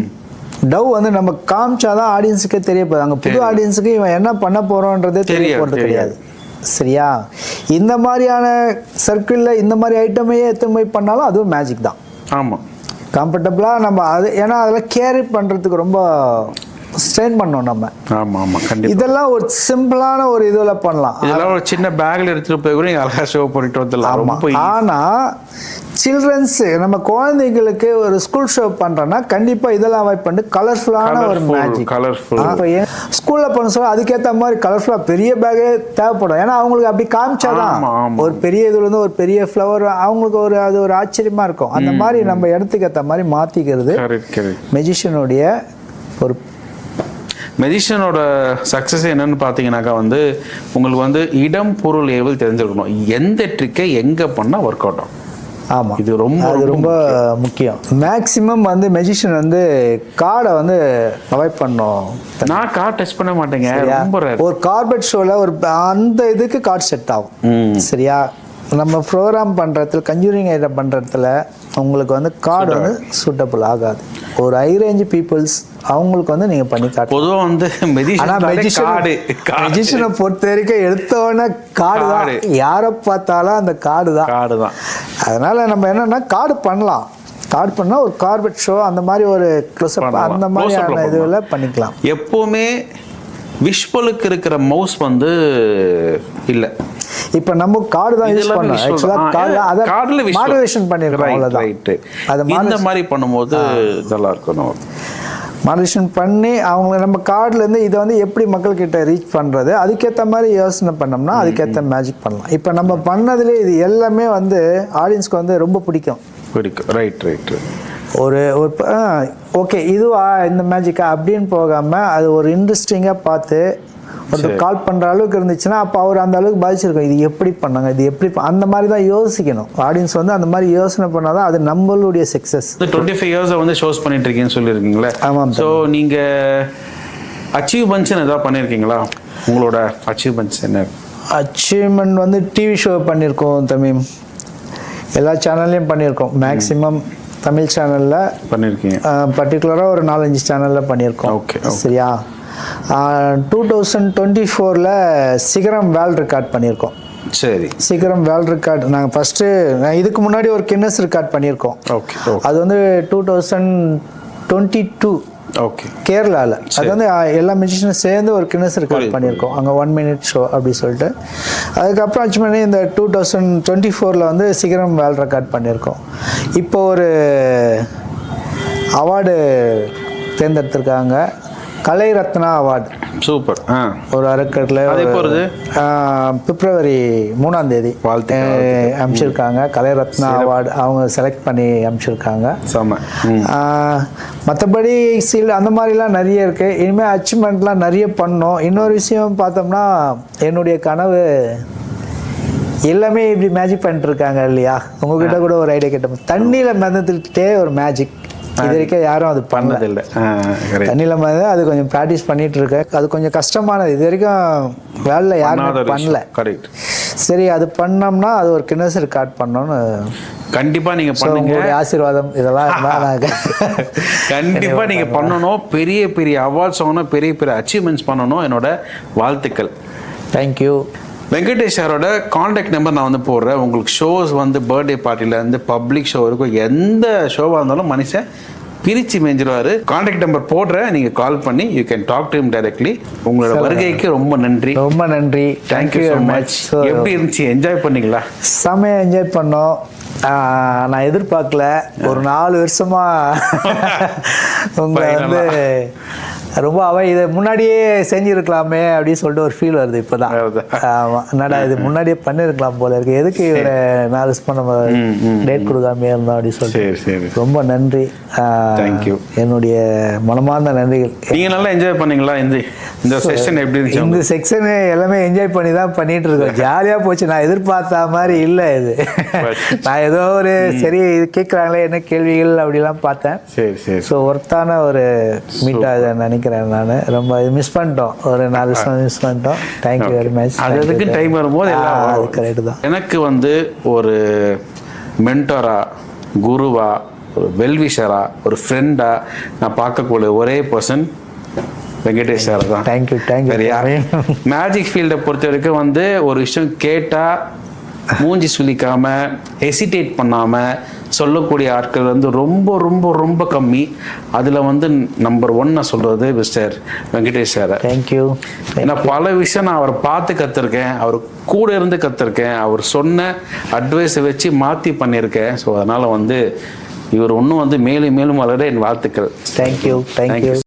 டவ் வந்து நம்ம காமிச்சாதான் ஆடியன்ஸுக்கே தெரிய போகுது. அங்கே புது ஆடியன்ஸுக்கு இவன் என்ன பண்ண போறோன்றதே தெரிய போகிறது கிடையாது. சரியா? இந்த மாதிரியான சர்க்கிளில் இந்த மாதிரி ஐட்டமையே எத்தனை போய் பண்ணாலும் அதுவும் மேஜிக் தான். கம்ஃபர்டபுளாக நம்ம அது, ஏன்னா அதெல்லாம் கேரி பண்ணுறதுக்கு ரொம்ப ஸ்ட்ரெயின் பண்ணோம் நம்ம. ஆமாம் ஆமாம் கண்டிப்பாக. இதெல்லாம் ஒரு சிம்பிளான ஒரு இதில் பண்ணலாம். இதெல்லாம் ஒரு சின்ன பேக்கில் எடுத்துகிட்டு போய் கூட நீங்கள் அழகாக ஷோ பண்ணிட்டு வந்துடலாம். ரொம்ப ஆனால் சில்ட்ரன்ஸ் நம்ம குழந்தைங்களுக்கு ஒரு ஸ்கூல் ஷோ பண்ணுறோன்னா கண்டிப்பாக இதெல்லாம் அவாய்ட் பண்ணிட்டு கலர்ஃபுல்லான ஒரு மேஜிக். கலர்ஃபுல் இப்போ ஸ்கூலில் பண்ண சொல்ல அதுக்கேற்ற மாதிரி கலர்ஃபுல்லாக பெரிய பேக்கே தேவைப்படும். ஏன்னா அவங்களுக்கு அப்படி காமிச்சாதான் ஒரு பெரிய இதுலேருந்து ஒரு பெரிய ஃப்ளவர் அவங்களுக்கு ஒரு அது ஒரு ஆச்சரியமாக இருக்கும். அந்த மாதிரி நம்ம இடத்துக்கு ஏற்ற மாதிரி மாற்றிக்கிறது மெஜிஷியனுடைய ஒரு மெஜிஷியனோட சக்ஸஸ் என்னன்னு பார்த்தீங்கன்னாக்கா வந்து உங்களுக்கு வந்து இடம் பொருள் ஏவல் தெரிஞ்சிருக்கணும். எந்த ட்ரிக்கை எங்கே பண்ணால் ஒர்க் அவுட் ஆகும். ஆமாம், இது ரொம்ப முக்கியம். மேக்ஸிமம் வந்து மெஜிஷியன் வந்து கார்டை வந்து அவாய்ட் பண்ணோம். நான் கார்டு டச் பண்ண மாட்டேங்க. ரொம்ப ஒரு கார்பெட் ஷோவில் ஒரு அந்த இதுக்கு கார்டு செட் ஆகும். சரியா, நம்ம ப்ரோக்ராம் பண்ணுறதுல கன்ஜூரிங் ஐட்டம் பண்ணுறதுல உங்களுக்கு வந்து கார்டு வந்து சூட்டபிள் ஆகாது. ஒரு ஹை ரேஞ்ச் பீப்புள்ஸ் அவங்களுக்கு வந்து நீங்கள் பண்ணி காட்டு. பொதுவாக வந்து மெஜிஷியனை பொறுத்த வரைக்கும் எடுத்தோடனே கார்டு தான். யாரை பார்த்தாலும் அந்த கார்டு தான். அதனால நம்ம என்னன்னா கார்டு பண்ணலாம். கார்டு பண்ணால் ஒரு கார்பெட் ஷோ அந்த மாதிரி ஒரு க்ளோஸ்அப் அந்த மாதிரியான இதுவில் பண்ணிக்கலாம். எப்போவுமே விஷுவலுக்கு இருக்கிற மவுஸ் வந்து இல்லை. இப்போ நம்ம கார்டு தான் யூஸ் பண்ணோம். ஆக்சுவலாக கார்டில் மாடுலேஷன் பண்ணியிருக்கோம். அவ்வளோதான். அந்த மாதிரி பண்ணும்போது நல்லா இருக்கணும். மாடுலேஷன் பண்ணி அவங்க நம்ம கார்டுலேருந்து இதை வந்து எப்படி மக்கள்கிட்ட ரீச் பண்ணுறது அதுக்கேற்ற மாதிரி யோசனை பண்ணோம்னா அதுக்கேற்ற மேஜிக் பண்ணலாம். இப்போ நம்ம பண்ணதுலே இது எல்லாமே வந்து ஆடியன்ஸ்க்கு வந்து ரொம்ப பிடிக்கும். ரைட். ஒரு ஓகே இதுவா இந்த மேஜிக்கா அப்படின்னு போகாமல் அது ஒரு இன்ட்ரெஸ்டிங்காக பார்த்து ஒருத்தர் கால் பண்ணுற அளவுக்கு இருந்துச்சுன்னா அப்போ அவர் அந்த அளவுக்கு பாதிச்சிருக்கும். இது எப்படி பண்ணாங்க, இது எப்படி அந்த மாதிரி தான் யோசிக்கணும். ஆடியன்ஸ் வந்து அந்த மாதிரி யோசனை பண்ணால் தான் அது நம்மளுடைய சக்ஸஸ். 25 இயர்ஸை வந்து ஷோஸ் பண்ணிட்டு இருக்கீங்கன்னு சொல்லியிருக்கீங்களே. ஆமாம். ஸோ நீங்கள் அச்சீவ்மெண்ட்ஸ் எதாவது பண்ணியிருக்கீங்களா? உங்களோட அச்சீவ்மெண்ட்ஸ் என்ன? அச்சீவ்மெண்ட் வந்து டிவி ஷோ பண்ணியிருக்கோம். தமிழ் எல்லா சேனல்லையும் பண்ணியிருக்கோம். மேக்ஸிமம் தமிழ் சேனலில் பண்ணியிருக்கீங்க. பர்டிகுலராக ஒரு 4-5 சேனலில் பண்ணியிருக்கோம். ஓகே சரியா. 2024 சிகரம் வேர்ல்ட் ரெக்கார்ட் பண்ணியிருக்கோம். சரி, சிகரம் வேர்ல்ட் ரெக்கார்ட் நாங்கள் ஃபஸ்ட்டு இதுக்கு முன்னாடி ஒரு கின்னஸ் ரெக்கார்ட் பண்ணியிருக்கோம். ஓகே. அது வந்து 2022 ஓகே கேரளாவில். அது வந்து எல்லா மியூசிஷியனும் சேர்ந்து ஒரு கின்னஸ் ரெக்கார்ட் பண்ணியிருக்கோம். அங்கே 1 minute ஷோ அப்படி சொல்லிட்டு. அதுக்கப்புறம் ஆச்சு பண்ணி இந்த 2024 வந்து சிகரம் வேர்ல்ட் ரெக்கார்ட் பண்ணியிருக்கோம். இப்போ ஒரு அவார்டு தேர்ந்தெடுத்திருக்காங்க, கலை ரத்னா அவார்டு. சூப்பர். ஒரு அறக்கட்டில் பிப்ரவரி 3ஆம் தேதி அனுப்பிச்சிருக்காங்க. கலை ரத்னா அவார்டு அவங்க செலக்ட் பண்ணி அனுப்பிச்சிருக்காங்க. மற்றபடி சில அந்த மாதிரிலாம் நிறைய இருக்குது. இனிமேல் அச்சீவ்மெண்ட்லாம் நிறைய பண்ணோம். இன்னொரு விஷயம் பார்த்தோம்னா என்னுடைய கனவு எல்லாமே இப்படி மேஜிக் பண்ணிட்டு இருக்காங்க இல்லையா. உங்ககிட்ட கூட ஒரு ஐடியா கேட்டோம், தண்ணியில் மிதந்துட்டே ஒரு மேஜிக். இது வரைக்கும் யாரும் அது பண்ணதில்லை. தண்ணியில் மாதிரி அது கொஞ்சம் ப்ராக்டிஸ் பண்ணிட்டு இருக்கேன். அது கொஞ்சம் கஷ்டமானது. இது வரைக்கும் வேலை யாரும் பண்ணல. சரி, அது பண்ணோம்னா அது ஒரு கின்னஸ் ரெக்கார்ட் பண்ணோன்னு கண்டிப்பா நீங்க பண்ணுங்க. ஆசீர்வாதம் இதெல்லாம் கண்டிப்பா நீங்க பண்ணணும். பெரிய பெரிய அவார்ட்ஸ் வாங்கணும், பெரிய பெரிய அச்சீவ்மெண்ட்ஸ் பண்ணணும். என்னோட வாழ்த்துக்கள். தேங்க்யூ. வெங்கடேஷ் சாரோட காண்டாக்ட் நம்பர் நான் வந்து போடுறேன். உங்களுக்கு ஷோஸ் வந்து பர்த்டே பார்ட்டிலேருந்து பப்ளிக் ஷோ வரைக்கும் எந்த ஷோவாக இருந்தாலும் மனுஷன் பிரித்து மேஞ்சிருவார். காண்டாக்ட் நம்பர் போடுறேன், நீங்கள் கால் பண்ணி you can talk to him directly. உங்களோட வருகைக்கு ரொம்ப நன்றி. ரொம்ப நன்றி. Thank you so much. எப்படி இருந்துச்சு? என்ஜாய் பண்ணீங்களா? செம்மையாக என்ஜாய் பண்ணோம். நான் எதிர்பார்க்கல. ஒரு 4 வருஷமா உங்களை வந்து ரொம்ப இதை முன்னாடியே செஞ்சுருக்கலாமே அப்படின்னு சொல்லிட்டு ஒரு ஃபீல் வருது இப்போதான். ஆமாம், என்னடா இது முன்னாடியே பண்ணியிருக்கலாம் போல இருக்கு, எதுக்கு இவரை 4 வருஷமா நம்ம டேட் கொடுக்காமே இருந்தோம் அப்படின்னு சொல்லிட்டு. ரொம்ப நன்றி. தேங்க்யூ. என்னுடைய மனமார்ந்த நன்றிகள். நீங்கள் நல்லா என்ஜாய் பண்ணீங்களா? இந்த செக்ஷன் எப்படி இருந்துச்சு? இந்த செக்ஷன் எல்லாமே என்ஜாய் பண்ணி தான் பண்ணிட்டு இருக்கோம். ஜாலியாக போச்சு. நான் எதிர்பார்த்த மாதிரி இல்லை இது. நான் ஏதோ ஒரு சரி இது கேட்குறாங்களே என்ன கேள்விகள் அப்படிலாம் பார்த்தேன். சரி. ஸோ ஒர்த்தான ஒரு மீட்டாக இதை நினைக்கிறேன். நான் ரொம்ப மிஸ் பண்ணிட்டோம். ஒரு 4 வருஷம் மிஸ் பண்ணிட்டோம். Thank you very much. அதுக்கு டைம் வரும்போது அது கரெக்டு தான். எனக்கு வந்து ஒரு மென்டரா, குருவா, ஒரு வெல்விஷரா, ஒரு ஃப்ரெண்டா நான் பார்க்கக்கூடிய ஒரே பர்சன் வெங்கடேஷ் சார் தான். தேங்க்யூ. மேஜிக் ஃபீல்டை பொறுத்த வரைக்கும் வந்து ஒரு விஷயம் கேட்டால் மூஞ்சி சுளிக்காம ஹெசிடேட் பண்ணாம சொல்லக்கூடிய ஆட்கள் வந்து ரொம்ப ரொம்ப ரொம்ப கம்மி. அதில் வந்து நம்பர் 1 நான் சொல்றது மிஸ்டர் வெங்கடேஷ் சார். தேங்க்யூ. ஏன்னா பல விஷயம் நான் அவரை பார்த்து கற்றுருக்கேன், அவர் கூட இருந்து கற்றுருக்கேன், அவர் சொன்ன அட்வைஸை வச்சு மாற்றி பண்ணியிருக்கேன். ஸோ அதனால் வந்து இவர் இன்னும் வந்து மேலும் மேலும் வளர என் வாழ்த்துக்கள். தேங்க்யூ.